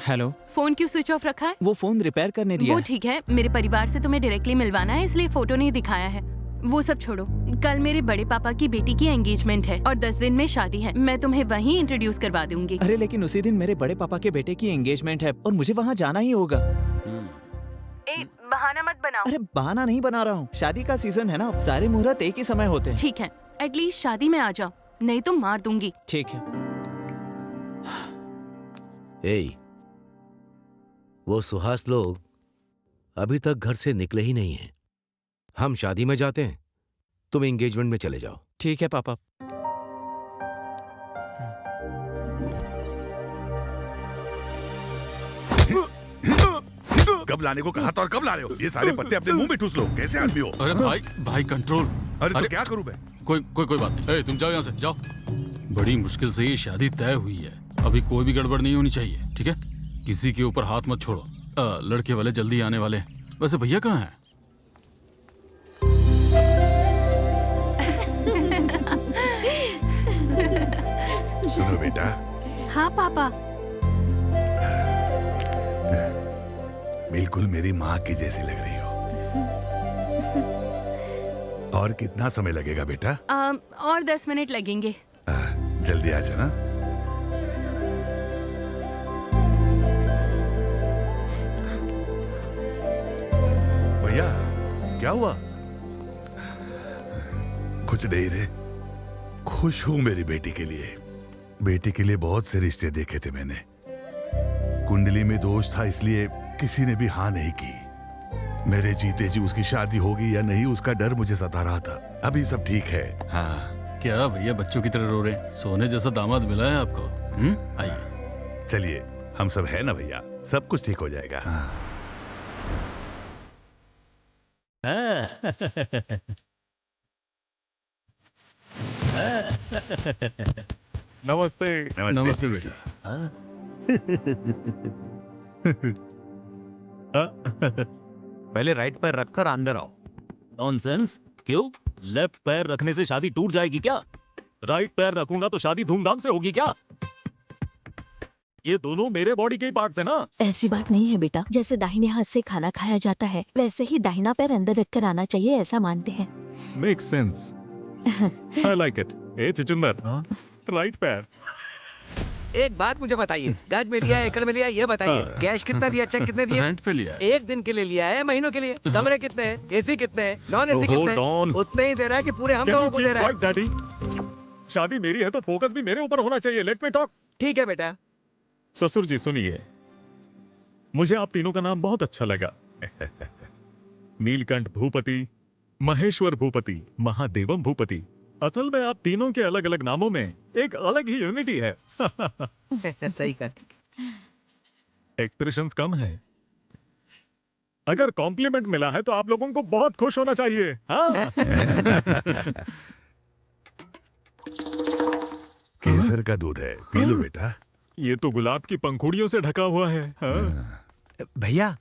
हेलो। फोन क्यों स्विच ऑफ रखा है? वो फोन रिपेयर करने दिया वो है। ठीक है, मेरे परिवार से तुम्हें डायरेक्टली मिलवाना है, इसलिए फोटो नहीं दिखाया है। वो सब छोड़ो, कल मेरे बड़े पापा की बेटी की एंगेजमेंट है और 10 दिन में शादी है। मैं तुम्हें वहीं इंट्रोड्यूस करवा दूंगी। अरे लेकिन उसी दिन मेरे बड़े पापा के बेटे की एंगेजमेंट है और मुझे वहाँ जाना ही होगा। बहाना मत बनाओ। अरे बहाना नहीं बना रहा हूँ, शादी का सीजन है ना, सारे मुहूर्त एक ही समय होते हैं। ठीक है, एटलीस्ट शादी में आ जाओ, नहीं तो मार दूंगी। ठीक है। वो सुहास लोग अभी तक घर से निकले ही नहीं हैं। हम शादी में जाते हैं, तुम एंगेजमेंट में चले जाओ। ठीक है पापा। कब लाने को कहा था और कब ला रहे हो? ये सारे पत्ते अपने मुंह में ठूस लो। कैसे आदमी हो? अरे भाई कंट्रोल। अरे तो क्या करूं मैं? कोई बात नहीं। ए, तुम जाओ यहाँ से, जाओ। बड़ी मुश्किल से ये शादी तय हुई है, अभी कोई भी गड़बड़ नहीं होनी चाहिए, ठीक है? किसी के ऊपर हाथ मत छोड़ो। लड़के वाले जल्दी आने वाले हैं। वैसे भैया कहाँ हैं? सुनो बेटा। हाँ पापा। बिल्कुल मेरी माँ की जैसी लग रही हो। और कितना समय लगेगा बेटा? और 10 मिनट लगेंगे। जल्दी आ जाना। भैया क्या हुआ? कुछ नहीं रे, खुश हूं मेरी बेटी के लिए। बेटी के लिए बहुत से रिश्ते देखे थे मैंने। कुंडली में दोष था, इसलिए किसी ने भी हाँ नहीं की। मेरे जीते जी उसकी शादी होगी या नहीं, उसका डर मुझे सता रहा था। अभी सब ठीक है। हाँ। क्या भैया बच्चों की तरह रो रहे हैं? सोने जैसा दामाद मिला है आपको। आइए। चलिए, हम सब है ना भैया, सब कुछ ठीक हो जाएगा। नमस्ते। नमस्ते बेटा। पहले राइट पैर रखकर अंदर आओ। नॉनसेंस। क्यों? लेफ्ट पैर रखने से शादी टूट जाएगी क्या? राइट पैर रखूंगा तो शादी धूमधाम से होगी क्या? ये दोनों मेरे बॉडी के ही पार्ट्स है ना। ऐसी बात नहीं है बेटा, जैसे दाहिने हाथ से खाना खाया जाता है वैसे ही दाहिना पैर अंदर रखकर आना चाहिए, ऐसा मानते हैं। Make sense. I like it. ए चिचुंदर, राइट पैर। एक बात मुझे बताइए, गज में लिया, एकड़ में लिया, ये बताइए। कैश कितना दिया, चेक कितने दिए? रेंट पे लिया है। एक दिन के लिए लिया है, महीनों के लिए? कमरे कितने हैं, एसी कितने हैं, नॉन एसी कितने हैं? उतने ही दे रहा है कि पूरे हम लोगों को दे रहा है? डैडी, शादी मेरी है तो फोकस भी मेरे ऊपर होना चाहिए। Let me talk. ठीक है बेटा। ससुर जी सुनिए, मुझे आप तीनों का नाम बहुत अच्छा लगा। नीलकंठ भूपति, महेश्वर भूपति, महादेवम भूपति। असल में आप तीनों के अलग अलग नामों में एक अलग ही यूनिटी है। सही कर। एक्सप्रेशंस कम है। अगर कॉम्प्लीमेंट मिला है तो आप लोगों को बहुत खुश होना चाहिए। हाँ? केसर का दूध है, पी लो बेटा। ये तो गुलाब की पंखुड़ियों से ढका हुआ है। हाँ? भैया,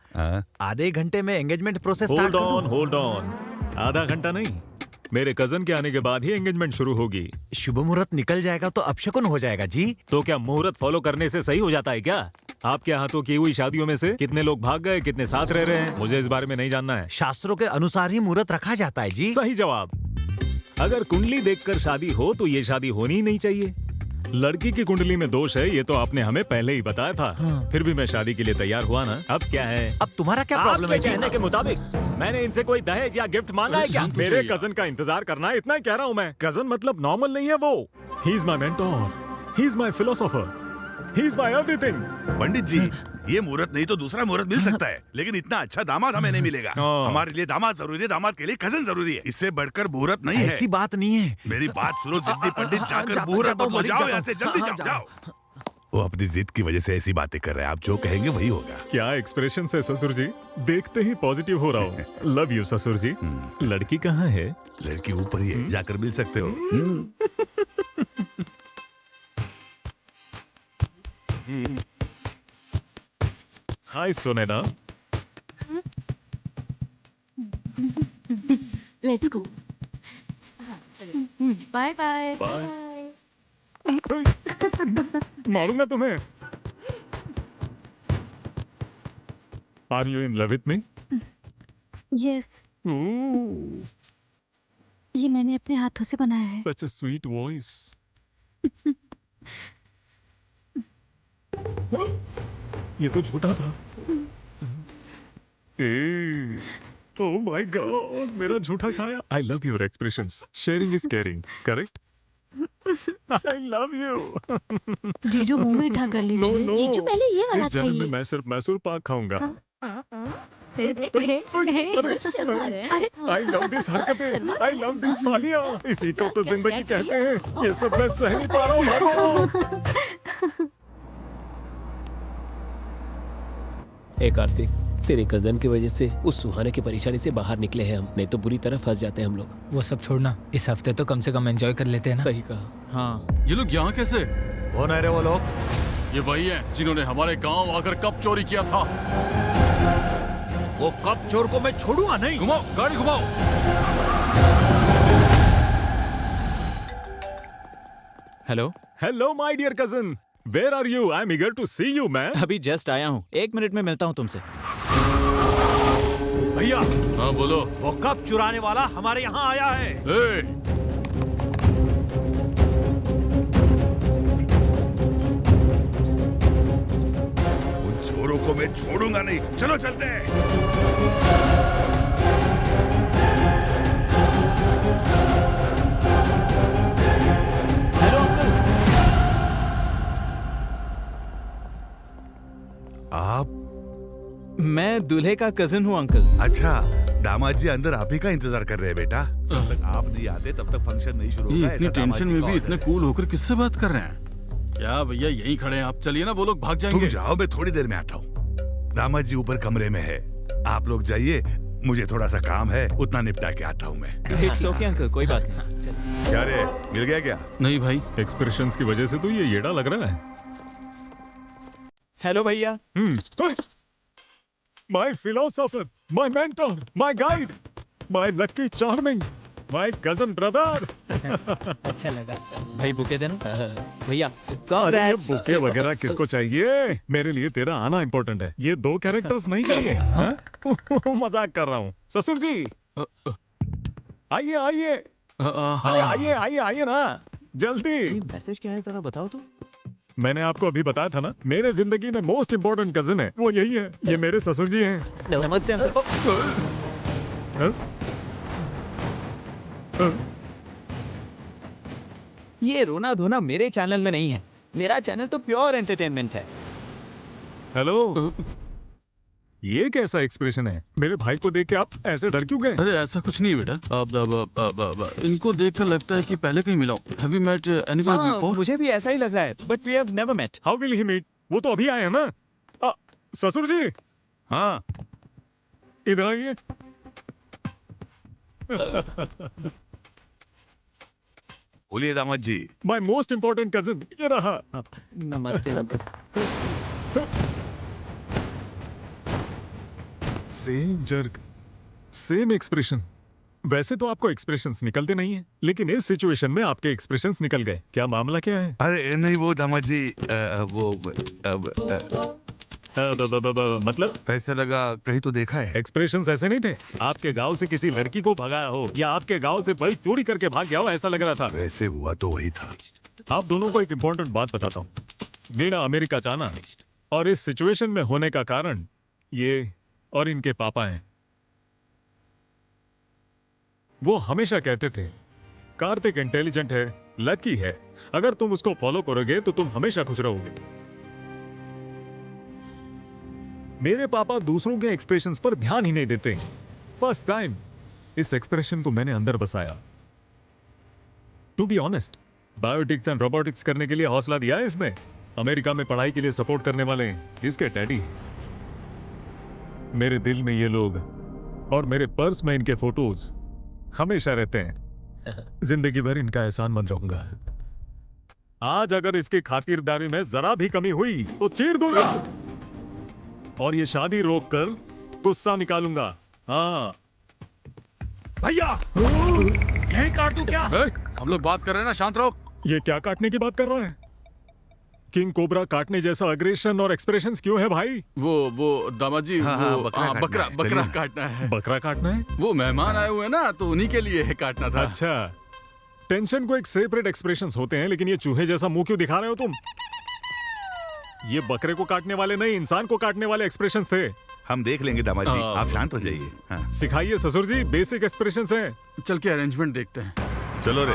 आधे घंटे में एंगेजमेंट प्रोसेस स्टार्ट कर दो। Hold on. आधा घंटा नहीं, मेरे कजन के आने के बाद ही एंगेजमेंट शुरू होगी। शुभ मुहूर्त निकल जाएगा तो अपशकुन हो जाएगा जी। तो क्या मुहूर्त फॉलो करने से सही हो जाता है क्या? आपके हाथों की हुई शादियों में से कितने लोग भाग गए, कितने साथ रह रहे हैं, मुझे इस बारे में नहीं जानना है। शास्त्रों के अनुसार ही मुहूर्त रखा जाता है जी। सही जवाब। अगर कुंडली देखकर शादी हो तो ये शादी होनी ही नहीं चाहिए। लड़की की कुंडली में दोष है, ये तो आपने हमें पहले ही बताया था। फिर भी मैं शादी के लिए तैयार हुआ ना। अब क्या है? अब तुम्हारा क्या प्रॉब्लम है? कहने के मुताबिक मैंने इनसे कोई दहेज या गिफ्ट मांगा है क्या? मेरे कजन का इंतजार करना है, इतना ही कह रहा हूँ मैं। कजन मतलब नॉर्मल नहीं है वो। He is my mentor, he is my philosopher, he is my everything. Pandit ji, ये मुहूर्त नहीं तो दूसरा मुहूर्त मिल सकता है, लेकिन इतना अच्छा दामाद हमें नहीं मिलेगा। हमारे लिए दामाद जरूरी है, दामाद के लिए कजन जरूरी है। इससे बढ़कर मुहूर्त नहीं है। ऐसी बात नहीं है। मेरी बात सुनो जिद्दी पंडित, जाकर मुहूर्त बदलो। जाओ यहाँ से, जल्दी जाओ, जाओ। वो अपनी जिद की वजह से ऐसी बातें कर रहे हैं, आप जो कहेंगे वही होगा। क्या एक्सप्रेशन है ससुर जी, देखते ही पॉजिटिव हो रहा हूँ। लव यू ससुर जी। लड़की कहाँ है? लड़की ऊपर ही है, जाकर मिल सकते हो। Hi Sonena. Let's go. Bye bye. मारूंगा तुम्हें। Are you in love with me? Yes, ये मैंने अपने हाथों से बनाया है। Such a sweet voice. ये तो झूठा था। Oh my God, मेरा झूठा खाया। I love your expressions. Sharing is caring. Correct? I love you. जीजू मुंह में उठा कर लीजिए। No, no. जीजू पहले ये वाला इस जन्म में खाइए। मैं सिर्फ मैसूर पाक खाऊंगा। I love this हरकतें। I love this सालियाँ। इसी को तो जिंदगी कहते हैं। ये सब मैं सह नहीं पा रहा हूँ। ए कार्तिक, तेरे कजन की वजह से उस सुहाने की परेशानी से बाहर निकले हैं हम, नहीं तो बुरी तरह फंस जाते हैं हम लोग। वो सब छोड़ना, इस हफ्ते तो कम से कम एंजॉय कर लेते हैं ना। सही कहा। हाँ, ये लोग यहाँ कैसे? कौन है रे वो लोग? ये वही हैं जिन्होंने हमारे गांव आकर कप चोरी किया था। वो कप चोर को मैं छोड़ूंगा नहीं। घुमाओ, गाड़ी घुमाओ। Hello hello my dear cousin, where are you? I am eager to see you man. अभी जस्ट आया हूँ, 1 मिनट में मिलता हूँ तुमसे। भैया। हाँ बोलो। वो कप चुराने वाला हमारे यहाँ आया है। उन चोरों को मैं छोड़ूंगा नहीं। चलो चलते हैं। आप? मैं दूल्हे का कजिन हूँ अंकल। अच्छा, दामाद जी अंदर आप ही का इंतजार कर रहे हैं बेटा। जब तक आप नहीं आते तब तक फंक्शन नहीं शुरू होगा। इतनी टेंशन में भी इतने कूल होकर किससे बात कर रहे हैं? क्या भैया यहीं खड़े हैं आप? चलिए ना, वो लोग भाग जाएंगे। तुम जाओ, मैं थोड़ी देर में आता हूँ। दामाद जी ऊपर कमरे में है, आप लोग जाइए, मुझे थोड़ा सा काम है, उतना निपटा के आता हूँ मैं। इट्स ओके अंकल, कोई बात नहीं। क्या रे, मिल गया क्या? नहीं भाई, एक्सप्रेशंस की वजह से तो ये येड़ा लग रहा है। हेलो भैया। My philosopher, my mentor, my guide, my lucky charming, my cousin brother. अच्छा लगा भाई, बुके देना भैया। अरे बुके वगैरह किसको चाहिए? मेरे लिए तेरा आना इम्पोर्टेंट है। ये 2 कैरेक्टर्स नहीं चाहिए। हाँ? मजाक कर रहा हूँ। ससुर जी आइए आइए। अरे आइए आइए आइए ना, जल्दी। मैसेज क्या है जरा बताओ तो। मैंने आपको अभी बताया था ना, मेरे जिंदगी में मोस्ट इम्पोर्टेंट कजिन है, वो यही है। ये मेरे ससुर जी हैं। नमस्ते अंकल। ये रोना धोना मेरे चैनल में नहीं है। मेरा चैनल तो प्योर एंटरटेनमेंट है। हेलो, ये कैसा एक्सप्रेशन है? मेरे भाई को देख के आप ऐसे डर क्यों गए? अरे ऐसा कुछ नहीं बेटा। अब इनको देखकर लगता है कि पहले कहीं मिला हूं। Have you met anyone before? मुझे भी ऐसा ही लग रहा है, but we have never met. How will he meet? वो तो अभी आए हैं ना। ससुर जी, हाँ इधर आइए। बोलिए दामाद जी। माय मोस्ट इम्पोर्टेंट कजिन ये रहा। नमस्ते। Same jerk, same expression. वैसे तो आपको एक्सप्रेशंस निकलते नहीं हैं, लेकिन इस सिचुएशन में आपके एक्सप्रेशंस निकल गए। क्या मामला क्या है? अरे नहीं वो दामाद जी, वो मतलब पैसे लगा कहीं तो देखा है। एक्सप्रेशंस ऐसे नहीं थे। आपके गांव से किसी लड़की को भगाया हो या आपके गांव से बल्ब चोरी करके भाग गया हो, ऐसा लग रहा था। वैसे हुआ तो वही था। आप दोनों को एक इम्पोर्टेंट बात बताता हूँ। मेरा अमेरिका जाना और इस सिचुएशन में होने का कारण ये और इनके पापा हैं। वो हमेशा कहते थे कार्तिक इंटेलिजेंट है, लकी है, अगर तुम उसको फॉलो करोगे तो तुम हमेशा खुश रहोगे। मेरे पापा दूसरों के एक्सप्रेशंस पर ध्यान ही नहीं देते। फर्स्ट टाइम इस एक्सप्रेशन को मैंने अंदर बसाया। To be honest, biotics and robotics करने के लिए हौसला दिया है इसमें। अमेरिका में पढ़ाई के लिए सपोर्ट करने वाले इसके डैडी। मेरे दिल में ये लोग और मेरे पर्स में इनके फोटोज हमेशा रहते हैं। जिंदगी भर इनका एहसान मंद रहूंगा। आज अगर इसकी खातिरदारी में जरा भी कमी हुई तो चीर दूंगा और ये शादी रोककर गुस्सा निकालूंगा। हाँ भैया यही काट दूं क्या? हम लोग बात कर रहे हैं ना, शांत रहो। ये क्या काटने की बात कर रहा है? किंग कोबरा काटने जैसा अग्रेशन और एक्सप्रेशंस क्यों है भाई? वो दामाद जी, बकरा काटना है। बकरा काटना है? वो मेहमान आए हुए हैं ना, तो उन्हीं के लिए काटना था। अच्छा, टेंशन को एक सेपरेट एक्सप्रेशंस होते हैं, लेकिन ये चूहे जैसा मुंह क्यों दिखा रहे हो तुम? ये बकरे को काटने वाले नहीं, इंसान को काटने वाले एक्सप्रेशंस थे। हम देख लेंगे दामाद जी, आप शांत हो जाइए। हाँ। सिखाइए ससुर जी, बेसिक एक्सप्रेशंस हैं। चल के अरेंजमेंट देखते हैं। चलो रे।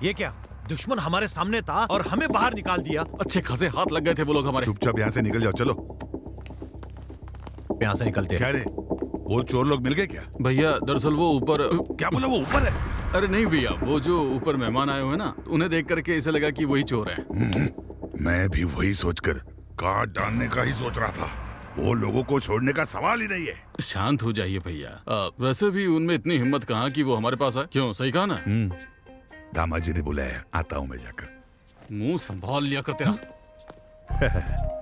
ये क्या, दुश्मन हमारे सामने था और हमें बाहर निकाल दिया? अच्छे खासे हाथ लग गए थे वो लोग हमारे। चुपचाप यहाँ से निकल जाओ। चलो यहाँ से निकलते। क्या रे, वो चोर लोग मिल गए क्या? भैया दरअसल वो ऊपर। क्या बोला, वो ऊपर है? अरे नहीं भैया, वो जो ऊपर मेहमान आए हुए हैं ना, उन्हें देख करके ऐसा लगा कि वही चोर है। मैं भी वही सोचकर काट डालने का ही सोच रहा था। वो लोगों को छोड़ने का सवाल ही नहीं है। शांत हो जाइए भैया। वैसे भी उनमें इतनी हिम्मत कहाँ कि वो हमारे पास आए। क्यों, सही कहा ना? दामाद जी ने बुलाया, आता हूँ मैं जाकर। मुंह संभाल लिया कर तेरा।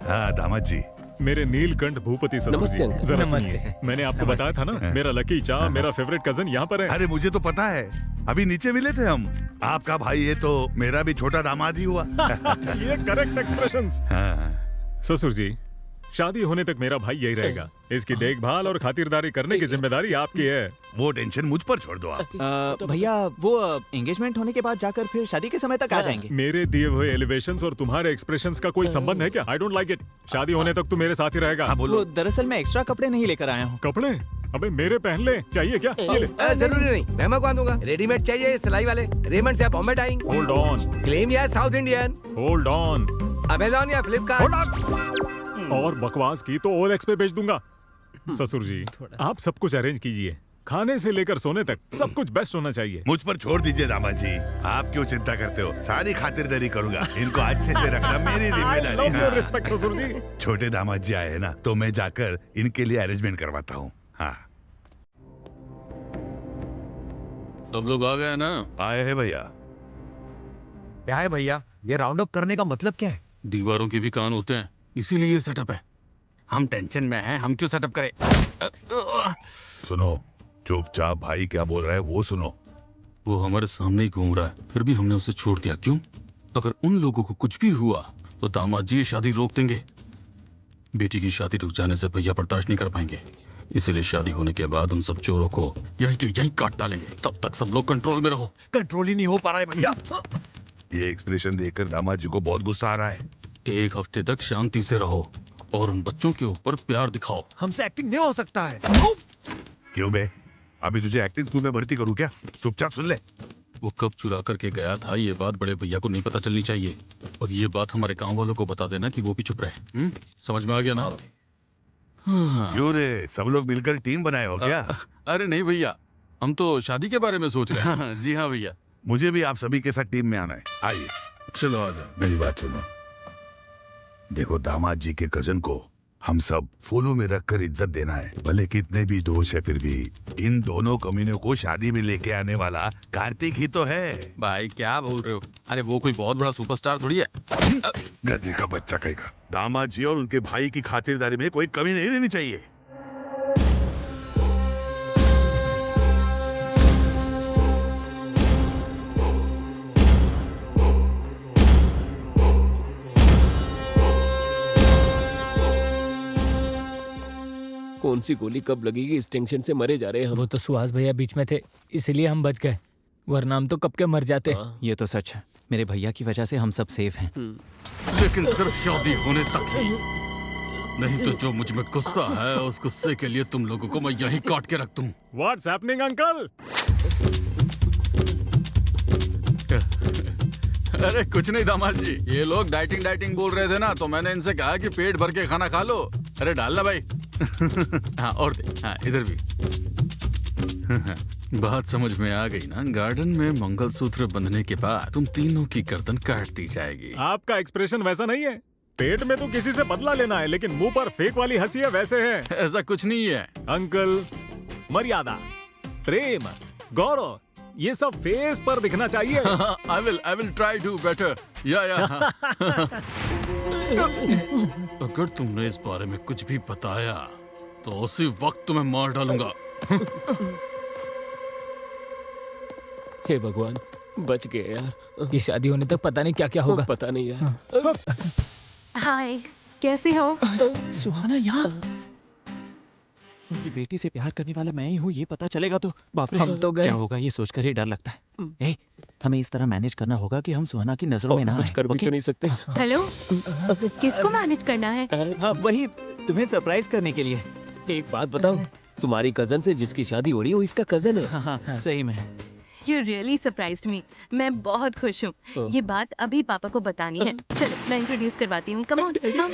हाँ दामाद जी। मेरे नीलकंठ भूपति ससुर जी, जरा सुनिए। मैंने आपको बताया था ना, मेरा लकी चा, मेरा फेवरेट कजन यहाँ पर है। अरे मुझे तो पता है, अभी नीचे मिले थे हम। आपका भाई है तो मेरा भी छोटा दामाद ही हुआ। ये करेक्ट एक्सप्रेशंस। ससुर जी, शादी होने तक मेरा भाई यही रहेगा। इसकी देखभाल और खातिरदारी करने की जिम्मेदारी आपकी है। वो टेंशन मुझ पर छोड़ दो आप। भैया वो एंगेजमेंट होने के बाद जाकर फिर शादी के समय तक आ जाएंगे। मेरे दिए हुए एलिवेशंस और तुम्हारे एक्सप्रेशंस का कोई संबंध है क्या? I don't like it. शादी होने तक तू मेरे साथ ही रहेगा। वो दरअसल मैं एक्स्ट्रा कपड़े नहीं लेकर आया हूँ। कपड़े? अबे मेरे पहन ले, चाहिए क्या? ये ले। जरूरी नहीं, मैं मंगवा दूंगा। रेडीमेड चाहिए सिलाई वाले? रेमंड से Bombay Dyeing. Hold on. Claim या South Indian? Hold on. Amazon या फ्लिपकार्ट? और बकवास की तो OLX पे बेच दूंगा। ससुर जी, आप सब कुछ अरेंज कीजिए, खाने से लेकर सोने तक सब कुछ बेस्ट होना चाहिए। मुझ पर छोड़ दीजिए दामाद जी, आप क्यों चिंता करते हो? सारी खातिरदारी करूंगा। इनको अच्छे से रखना मेरी जिम्मेदारी। रिस्पेक्ट ससुर जी। छोटे दामाद जी आए हैं ना, तो मैं जाकर इनके लिए अरेंजमेंट करवाता हूँ। हाँ सब लोग आ गए ना? आए हैं भैया। क्या है भैया, ये राउंड अप करने का मतलब क्या है? दीवारों के भी कान होते हैं, इसीलिए ये सेटअप है। हम टेंशन में हैं, हम क्यों सेटअप करें? सुनो, चुपचाप भाई क्या बोल रहा है वो सुनो। वो हमारे सामने ही घूम रहा है, फिर भी हमने उसे छोड़ दिया। क्यों? अगर उन लोगों को कुछ भी हुआ तो दामाद जी शादी रोक देंगे। बेटी की शादी रुक जाने से भैया बर्दाश्त नहीं कर पाएंगे, इसलिए शादी होने के बाद उन सब चोरों को यहीं के यहीं काट डालेंगे। तब तक सब लोग कंट्रोल में रहो। कंट्रोल ही नहीं हो पा रहा है भैया। ये एक्सप्रेशन देखकर दामाद जी को बहुत गुस्सा आ रहा है। एक हफ्ते तक शांति से रहो और उन बच्चों के ऊपर प्यार दिखाओ। हमसे एक्टिंग नहीं हो सकता है। क्यों बे, अभी तुझे एक्टिंग स्कूल में भर्ती करूँ क्या? चुपचाप सुन ले। वो कब चुरा करके गया था, ये बात बड़े भैया को नहीं पता चलनी चाहिए। और ये बात हमारे गांव वालों को बता देना कि वो भी चुप रहे। समझ में आ गया ना? क्यों रे, सब लोग मिलकर टीम बनाए हो क्या? अरे नहीं भैया, हम तो शादी के बारे में सोच रहे हैं। जी हाँ भैया। मुझे भी आप सभी के साथ टीम में आना है। आइए। चलो आ जाओ। मेरी बात सुनो, देखो दामाद जी के कजन को हम सब फूलों में रखकर इज्जत देना है। भले कितने भी दोष है, फिर भी इन दोनों कमीनों को शादी में लेके आने वाला कार्तिक ही तो है। भाई क्या बोल रहे हो? अरे वो कोई बहुत बड़ा सुपरस्टार थोड़ी है। गधे का बच्चा कहेगा। दामाद जी और उनके भाई की खातिरदारी में कोई कमी नहीं रहनी चाहिए। कौन सी गोली कब लगेगी इस टेंशन से मरे जा रहे हैं हम। वो तो सुहास भैया बीच में थे, इसलिए हम बच गए, वरना हम तो कब के मर जाते। ये तो सच है, मेरे भैया की वजह से हम सब सेफ हैं। लेकिन सिर्फ शादी होने तक ही, नहीं तो जो मुझ में गुस्सा है उस गुस्से के लिए तुम लोगों को मैं यहीं काट के रख दूं। What's happening uncle? अरे कुछ नहीं दामाद जी, ये लोग डाइटिंग बोल रहे थे ना, तो मैंने इनसे कहा कि पेट भर के खाना खा लो। अरे डालना भाई। हाँ और दे, हाँ इधर भी। बात समझ में आ गई ना? गार्डन में मंगलसूत्र बंधने के बाद तुम तीनों की गर्दन काट दी जाएगी। आपका एक्सप्रेशन वैसा नहीं है। पेट में तो किसी से बदला लेना है, लेकिन मुंह पर फेक वाली हंसी है वैसे है। ऐसा कुछ नहीं है अंकल, मर्यादा, प्रेम, गौरव, ये सब फेस पर दिखना चाहिए। I will try to better. या। अगर तुमने इस बारे में कुछ भी बताया तो उसी वक्त तुम्हें मार डालूंगा। हे भगवान, बच गए यार। ये शादी होने तक पता नहीं क्या क्या होगा। पता नहीं यार। हाय, कैसे हो? सुहाना यहाँ? उनकी बेटी से प्यार करने वाला मैं ही हूँ, ये पता चलेगा तो बाप रे, हम तो गए। क्या होगा ये सोचकर ही डर लगता है। ए, हमें इस तरह मैनेज करना होगा कि हम सुहाना की नजरों में ना कुछ कर भी तो नहीं सकते। हेलो, किसको मैनेज करना है? हाँ वही, तुम्हें सरप्राइज करने के लिए। एक बात बताओ, तुम्हारी कजन से जिसकी शादी हो रही है वो इसका कजन है? हाँ सही में। You really surprised me. मैं बहुत खुश हूँ। ये बात अभी पापा को बतानी है। चलो मैं इंट्रोड्यूस करवाती हूँ। Come on, come.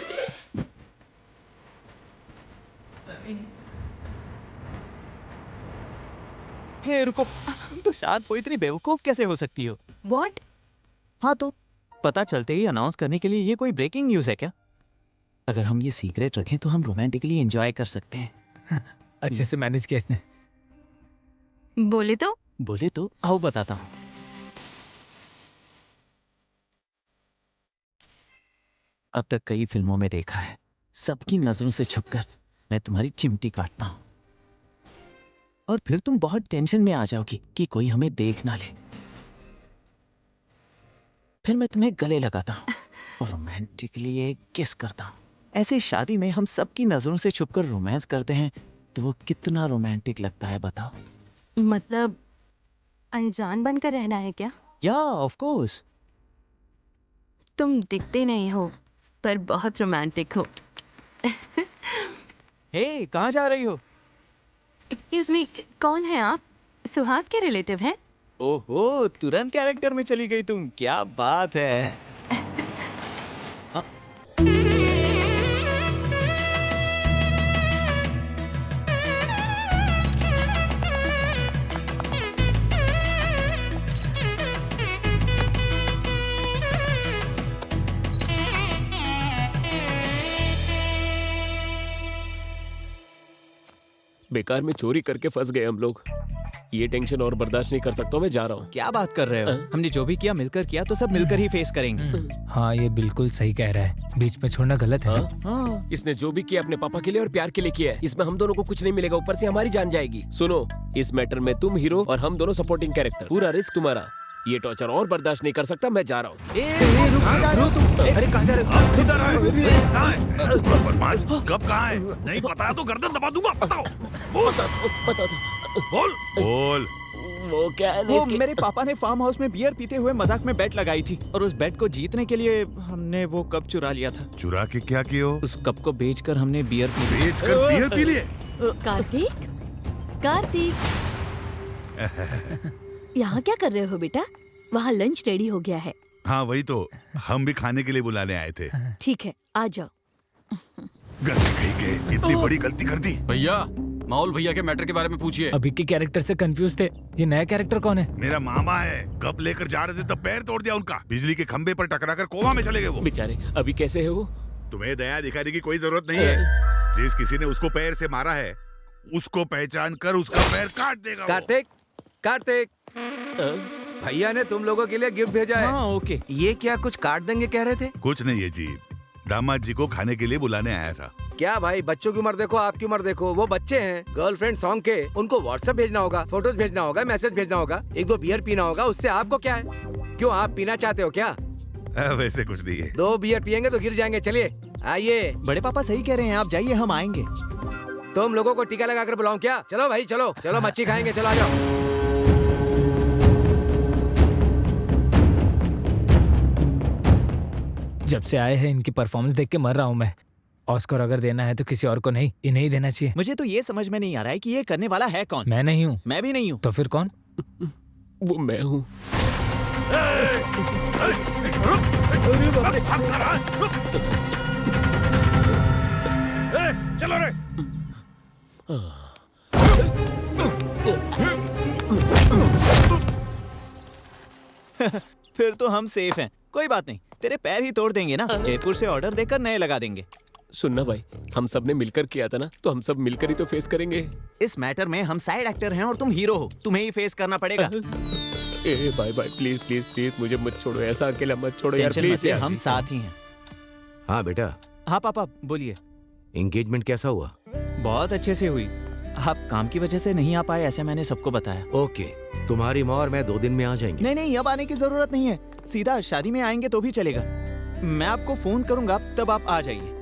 हे रुको, तो शायद वो इतनी बेवकूफ कैसे हो सकती हो? What? हाँ तो पता चलते ही अनाउंस करने के लिए ये कोई ब्रेकिंग न्यूज़ है क्या? अगर हम ये सीक्रेट रखें तो हम रोमांटिकली एंजॉय कर सकते हैं। अच्छे से मैनेज किया इसने। बोले तो आओ बताता हूँ। अब तक कई फिल्मों में देखा है, सबकी नजरों से छुपकर मैं तुम्हारी चिमटी काटता हूँ और फिर तुम बहुत टेंशन में आ जाओगी कि कोई हमें देख ना ले। फिर मैं तुम्हें गले लगाता हूँ और रोमांटिकली एक किस करता हूँ। ऐसे शादी में हम सबकी नजरों से छुपकर रोमांस करते हैं तो वो कितना रोमांटिक लगता है बताओ। मतलब अनजान बनकर रहना है क्या? या ऑफ कोर्स। तुम दिखते नहीं हो पर बहुत रोमांटिक हो। हे, कहाँ जा रही हो? एक्सक्यूज मी, कौन है आप? सुहाग के रिलेटिव हैं? ओहो, तुरंत कैरेक्टर में चली गई तुम, क्या बात है। बेकार में चोरी करके फंस गए हम लोग। ये टेंशन और बर्दाश्त नहीं कर सकता, मैं जा रहा हूँ। क्या बात कर रहे हो? हमने जो भी किया मिलकर किया तो सब मिलकर ही फेस करेंगे। हाँ ये बिल्कुल सही कह रहा है, बीच में छोड़ना गलत है। हाँ। इसने जो भी किया अपने पापा के लिए और प्यार के लिए किया है, इसमें हम दोनों को कुछ नहीं मिलेगा, ऊपर से हमारी जान जाएगी। सुनो, इस मैटर में तुम हीरो और हम दोनों सपोर्टिंग कैरेक्टर, पूरा रिस्क तुम्हारा। ये टॉर्चर और बर्दाश्त नहीं कर सकता, मैं जा रहा हूँ। अरे कहाँ जा रहे हो? बदमाश, कब कहाँ है? नहीं पता तो गर्दन दबा दूंगा। बताओ। बोल। वो क्या है? वो मेरे पापा ने फार्म हाउस में बियर पीते हुए मजाक में बेट लगाई थी और उस बेट को जीतने के लिए हमने वो कप चुरा लिया था। चुरा के क्या किया? उस कप को बेचकर हमने बियर पी लिए। कार्तिक यहाँ क्या कर रहे हो बेटा? वहाँ लंच रेडी हो गया है। हाँ वही तो, हम भी खाने के लिए बुलाने आए थे। ठीक है, आ जाओ। गलती कही के इतनी बड़ी गलती कर दी। भैया, माहौल भैया के मैटर के बारे में पूछिए। अभी के कैरेक्टर से कंफ्यूज थे, ये नया कैरेक्टर कौन है? मेरा मामा है, कब लेकर जा रहे थे तब पैर तोड़ दिया उनका, बिजली के खंबे पर टकराकर कोमा में चले गए वो बेचारे। अभी कैसे है वो? तुम्हें दया दिखाने की कोई जरूरत नहीं है। जिस किसी ने उसको पैर से मारा है उसको पहचान कर उसका पैर काट देगा। कार्तिक, भैया ने तुम लोगों के लिए गिफ्ट भेजा है। हाँ ओके। ये क्या कुछ काट देंगे कह रहे थे? कुछ नहीं है जी, दामाद जी को खाने के लिए बुलाने आया था। क्या भाई, बच्चों की उम्र देखो, आपकी उम्र देखो। वो बच्चे हैं, गर्लफ्रेंड सॉन्ग के, उनको व्हाट्सएप भेजना होगा, फोटोज भेजना होगा, मैसेज भेजना होगा, एक दो बियर पीना होगा, उससे आपको क्या है? क्यों, आप पीना चाहते हो क्या? वैसे कुछ नहीं है। 2 बियर पियेंगे तो गिर जाएंगे। चलिए आइए। बड़े पापा सही कह रहे हैं, आप जाइए, हम आएंगे। तुम लोगों को टीका लगाकर बुलाऊं क्या? चलो भाई चलो चलो, मच्छी खाएंगे, चलो आ जाओ। जब से आए हैं इनकी परफॉर्मेंस देख के मर रहा हूँ मैं। ऑस्कर अगर देना है तो किसी और को नहीं, इन्हें ही देना चाहिए। मुझे तो ये समझ में नहीं आ रहा है कि ये करने वाला है कौन। मैं नहीं हूँ। मैं भी नहीं हूँ। तो फिर कौन? वो मैं हूँ। चलो रे। फिर तो हम सेफ हैं। कोई बात नहीं, तेरे पैर ही तोड़ देंगे ना। जयपुर से ऑर्डर देकर नए लगा देंगे। सुनना भाई, हम सब ने मिलकर किया था ना, तो हम सब मिलकर ही तो फेस करेंगे। इस मैटर में हम साइड एक्टर हैं और तुम हीरो हो, तुम्हें ही फेस करना पड़ेगा। ए भाई भाई प्लीज प्लीज प्लीज मुझे मत छोड़ो, ऐसा अकेला मत छोड़ो यार टेंशन मत प्लीज ले, यार। हम साथ ही हैं। हाँ बेटा, हाँ पापा बोलिए। एंगेजमेंट कैसा हुआ? बहुत अच्छे से हुई। आप काम की वजह से नहीं आ पाए ऐसे मैंने सबको बताया। ओके, तुम्हारी माँ और मैं 2 दिन में आ जाएंगे। नहीं नहीं, अब आने की जरूरत नहीं है, सीधा शादी में आएंगे तो भी चलेगा। मैं आपको फोन करूंगा, तब आप आ जाइए।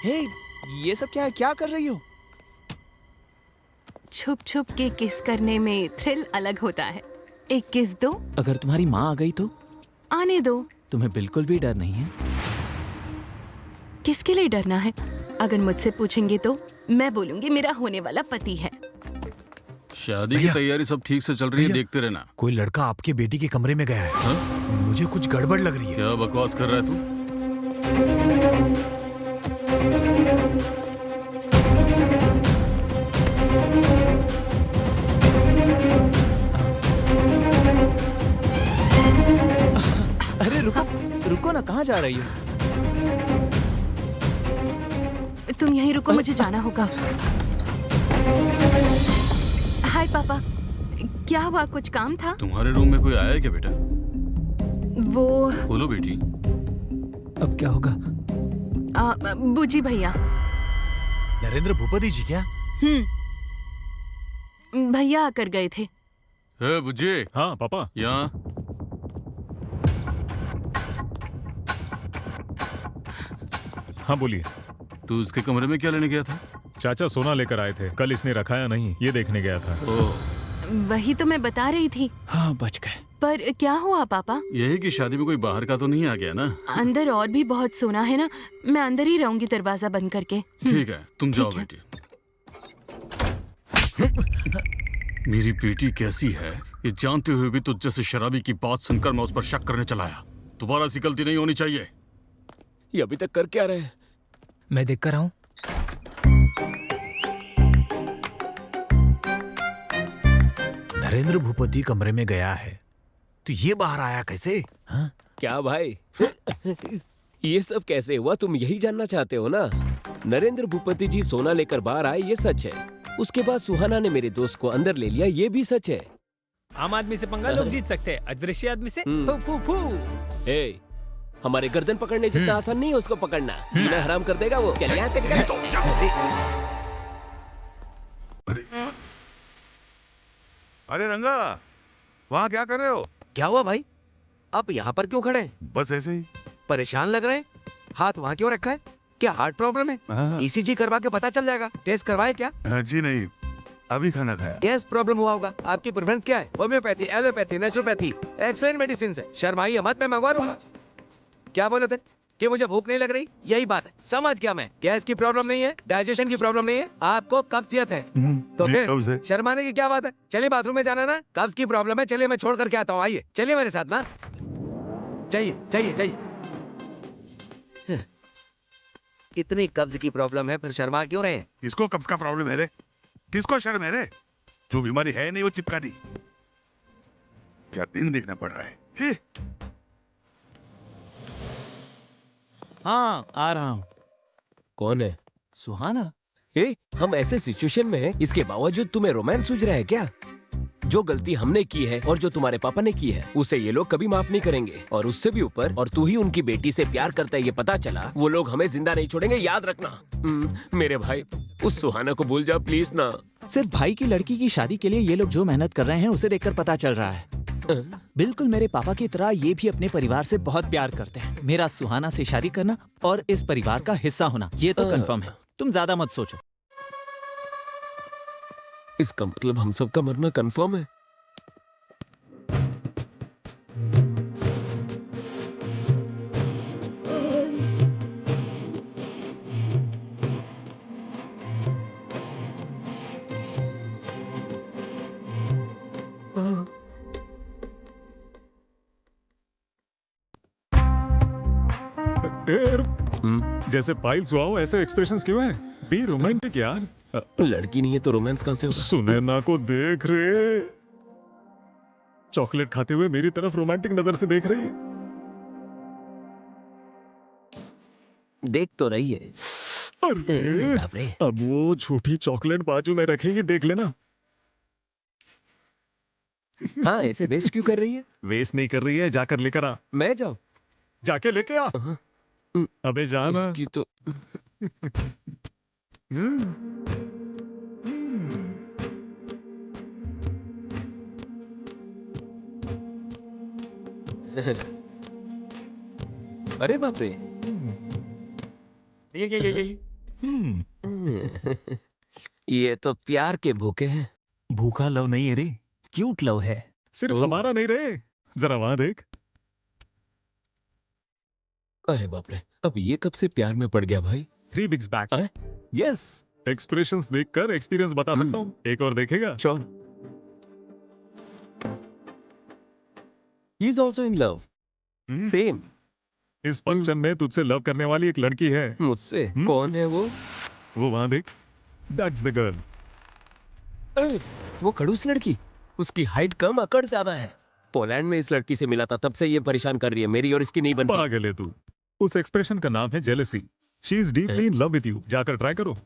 हे, ये सब क्या है? क्या कर रही हो? छुप छुप के किस करने में थ्रिल अलग होता है। एक किस दो। अगर तुम्हारी माँ आ गई तो? आने दो। तुम्हें बिल्कुल भी डर नहीं है? किसके लिए डरना है? अगर मुझसे पूछेंगे तो मैं बोलूंगी मेरा होने वाला पति है। शादी की तैयारी सब ठीक से चल रही है, देखते रहना। कोई लड़का आपकी बेटी के कमरे में गया है। मुझे कुछ गड़बड़ लग रही है। क्या बकवास कर रहा है तू? अरे रुको रुको ना, कहाँ जा रही हो? तुम यहीं रुको, मुझे जाना होगा। हाय पापा, क्या हुआ? कुछ काम था? तुम्हारे रूम में कोई आया है क्या बेटा? वो बोलो बेटी। अब क्या होगा? बूजी भैया। नरेंद्र भूपति जी क्या? भैया आकर गए थे। हे बुज्जी। हाँ पापा। यहाँ। हाँ बोलिए। तू उसके कमरे में क्या लेने गया था? चाचा सोना लेकर आए थे, कल इसने रखा या नहीं ये देखने गया था। वही तो मैं बता रही थी। हाँ बच गए। पर क्या हुआ पापा? यही कि शादी में कोई बाहर का तो नहीं आ गया ना? अंदर और भी बहुत सोना है ना, मैं अंदर ही रहूंगी दरवाजा बंद करके। ठीक है, तुम जाओ बेटी। मेरी बेटी कैसी है ये जानते हुए भी तुझ जैसे शराबी की बात सुनकर मैं उस पर शक करने चला आया। दोबारा ऐसी गलती नहीं होनी चाहिए। ये अभी तक कर क्या रहे हैं? मैं देख कर आऊं। नरेंद्र भूपति कमरे में गया है तो ये बाहर आया कैसे? हाँ? क्या भाई ये सब कैसे हुआ, तुम यही जानना चाहते हो ना? नरेंद्र भूपति जी सोना लेकर बाहर आए ये सच है। उसके बाद सुहाना ने मेरे दोस्त को अंदर ले लिया ये भी सच है। आम आदमी से पंगा लोग जीत सकते हैं, अदृश्य आदमी से फू फू फू। ए, हमारे गर्दन पकड़ने जितना आसान नहीं है उसको पकड़ना। जीना हराम कर देगा वो। चल यहाँ से निकल। अरे रंगा, वहाँ क्या कर रहे हो? क्या हुआ भाई? आप यहाँ पर क्यों खड़े हैं? बस ऐसे ही। परेशान लग रहे हैं। हाथ वहाँ क्यों रखा है? क्या हार्ट प्रॉब्लम है? ईसीजी करवा के पता चल जाएगा। टेस्ट करवाए क्या? जी नहीं, अभी खाना खाया। गैस प्रॉब्लम हुआ होगा। आपकी प्रेफरेंस क्या है? Homeopathy, allopathy, naturopathy? Excellent medicine है। शर्माइए मत, मैं मंगवा लूंगा। क्या बोले थे कि मुझे भूख नहीं लग रही? यही बात है, समझ गया मैं। गैस की प्रॉब्लम नहीं है, डाइजेशन की प्रॉब्लम नहीं है, आपको कब्जियत है। तो फिर शर्माने की क्या बात है? चलिए बाथरूम में जाना ना, कब्ज की प्रॉब्लम है। चलिए मैं छोड़ करके आता हूँ, आइए चलिए मेरे साथ ना। चाहिए चाहिए चाहिए। इतनी कब्ज की प्रॉब्लम है फिर शर्मा क्यों रहे हैं? किसको कब्ज का प्रॉब्लम है रे? किसको शर्म है रे? जो बीमारी है नहीं वो चिपका दी। क्या दिन देखना पड़ रहा है। हाँ आ रहा हूँ। कौन है? सुहाना। ए, हम ऐसे सिचुएशन में हैं, इसके बावजूद तुम्हें रोमांस सूझ रहा है क्या? जो गलती हमने की है और जो तुम्हारे पापा ने की है उसे ये लोग कभी माफ नहीं करेंगे। और उससे भी ऊपर, और तू ही उनकी बेटी से प्यार करता है ये पता चला, वो लोग हमें जिंदा नहीं छोड़ेंगे, याद रखना। मेरे भाई, उस सुहाना को भूल जाओ प्लीज ना। सिर्फ भाई की लड़की की शादी के लिए ये लोग जो मेहनत कर रहे हैं उसे देखकर पता चल रहा है। बिल्कुल मेरे पापा की तरह ये भी अपने परिवार से बहुत प्यार करते हैं। मेरा सुहाना से शादी करना और इस परिवार का हिस्सा होना, ये तो कंफर्म है। तुम ज्यादा मत सोचो। इसका मतलब हम सबका मरना कंफर्म है। जैसे पाइल्स हुआ हो ऐसे एक्सप्रेशंस क्यों हैं? बी रोमांटिक यार। लड़की नहीं है तो रोमांस कहां से होगा? सुनैना को देख रे, चॉकलेट खाते हुए मेरी तरफ रोमांटिक नजर से देख रही है। देख तो रही है। अरे अब वो छोटी चॉकलेट बाजू में रखेगी, देख लेना। हाँ, ऐसे वेस्ट क्यों कर रही है? वेस्ट नहीं कर रही है, जाकर लेकर आ। मैं जाऊं? जाके लेके आ। अबे जाना। उसकी तो अरे बाप रे। ये तो प्यार के भूखे हैं। भूखा लव नहीं है रे, क्यूट लव है। सिर्फ हमारा नहीं रे, जरा वहां देख। अरे बाप रे, अब ये कब से प्यार में पड़ गया भाई? 3 weeks back। यस, एक्सप्रेशंस देखकर एक्सपीरियंस बता सकता हूँ। एक और देखेगा? Sure. He is also in love. Same. इस फंक्शन में तुझसे लव करने वाली एक लड़की है। मुझसे? कौन है वो? वो वहां देख, दैट्स द गर्ल। वो खड़ूस लड़की, उसकी हाइट कम, अकड़ ज्यादा है। पोलैंड में इस लड़की से मिला था, तब से ये परेशान कर रही है। मेरी और इसकी नहीं बनती। पागल है तू। उस एक्सप्रेशन का नाम है jealousy. She is deeply in love with you. जाकर ट्राई करो।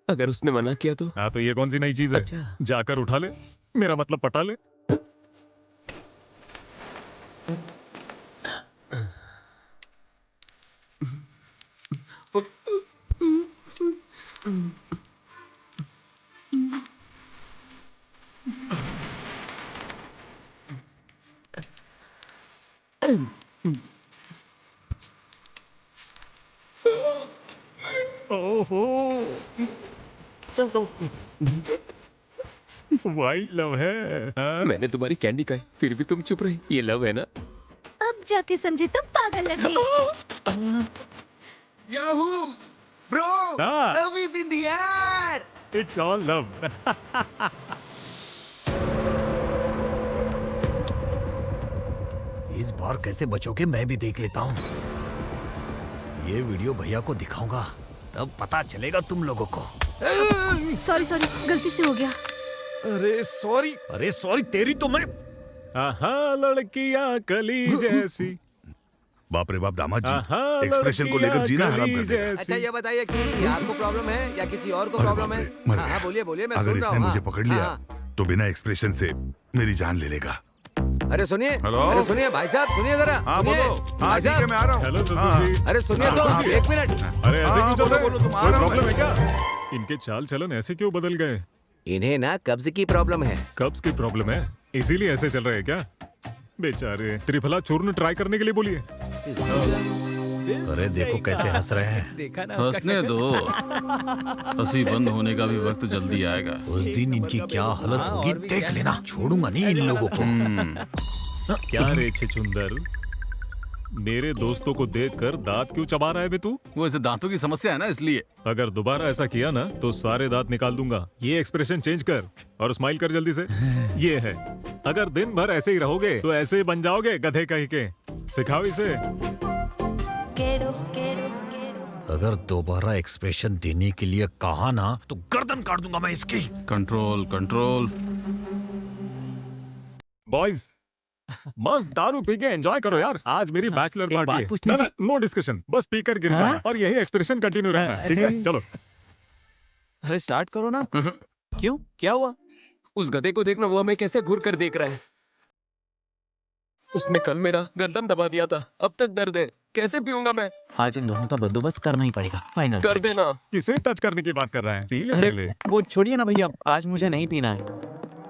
अगर उसने मना किया तो? हाँ, तो ये कौन सी नई चीज है? अच्छा। जाकर उठा ले, मेरा मतलब पटा ले। ओहो, वाइट लव है। हाँ? मैंने तुम्हारी कैंडी खाई, फिर भी तुम चुप रही। ये लव है ना? अब जाके समझे तुम पागल लगे। Yahoo bro, love is in the air. It's all love. इस बार कैसे बचोगे मैं भी देख लेता हूँ। ये वीडियो भैया को दिखाऊंगा, तब पता चलेगा तुम लोगों को। सॉरी सॉरी, गलती से हो गया। अरे सॉरी तेरी तो मैं। आहा लड़कियां कली जैसी। बाप रे बाप दामाद जी, एक्सप्रेशन को लेकर जीना हराम कर देगा। अच्छा ये बताइए कि आपको प्रॉब्लम है या किसी और को प्रॉब्लम है? हाँ बोलिए बोलिए, मैं अगर सुन रहा इसने हूँ। मुझे पकड़ लिया तो बिना एक्सप्रेशन से मेरी जान ले लेगा। अरे सुनिए, हेलो? अरे सुनिए भाई साहब, सुनिए जरा। हाँ सुनिए। बोलो। हाँ भाई ठीक है, साहब, मैं आ रहा हूँ। हेलो ससुर जी। अरे सुनिए तो, एक मिनट। अरे ऐसे क्यों चल रहे? बोलो, तुम आ कोई रहा हूँ प्रॉब्लम मैं। है क्या? इनके चाल चलन ऐसे क्यों बदल गए? इन्हें ना कब्ज की प्रॉब्लम है। कब्ज की प्रॉब्लम है, इसीलिए ऐसे चल रहे हैं क्या? बेचारे। त्रिफला चूर्ण ट्राई करने के लिए बोलिए। अरे देखो कैसे हंस रहे हैं। देखा ना? हंसने दो, हंसी बंद होने का भी वक्त जल्दी आएगा। उस दिन इनकी क्या हालत होगी देख लेना। छोड़ूंगा नहीं इन लोगों को। क्या रे छुंदर, मेरे दोस्तों को देखकर दांत क्यों चबा रहा है बे तू? वो इसे दांतों की समस्या है ना, इसलिए। अगर दोबारा ऐसा किया ना तो सारे दांत निकाल दूंगा। ये एक्सप्रेशन चेंज कर और स्माइल कर जल्दी से। ये है, अगर दिन भर ऐसे ही रहोगे तो ऐसे ही बन जाओगे गधे कहीं के। सिखाओ इसे। अगर दोबारा एक्सप्रेशन देने के लिए कहा ना तो गर्दन काट दूंगा मैं इसकी। Control control. बॉयज, मस्त दारू पी के एंजॉय करो यार। आज मेरी बैचलर पार्टी है। नो डिस्कशन, बस पीकर गिर जाना और यही एक्सप्रेशन कंटिन्यू रहना है, ठीक है? चलो। अरे स्टार्ट करो ना। क्यों, क्या हुआ? उस गधे को देखना, वो हमें कैसे घूर कर देख रहा है। उसने कल मेरा गर्दन दबा दिया था, अब तक दर्द है। कैसे पीऊंगा मैं? आज इन दोनों का बंदोबस्त करना ही पड़ेगा। फाइनल कर देना। किसे टच करने की बात कर रहा है? अरे वो छोड़िए ना भैया, आज मुझे नहीं पीना है।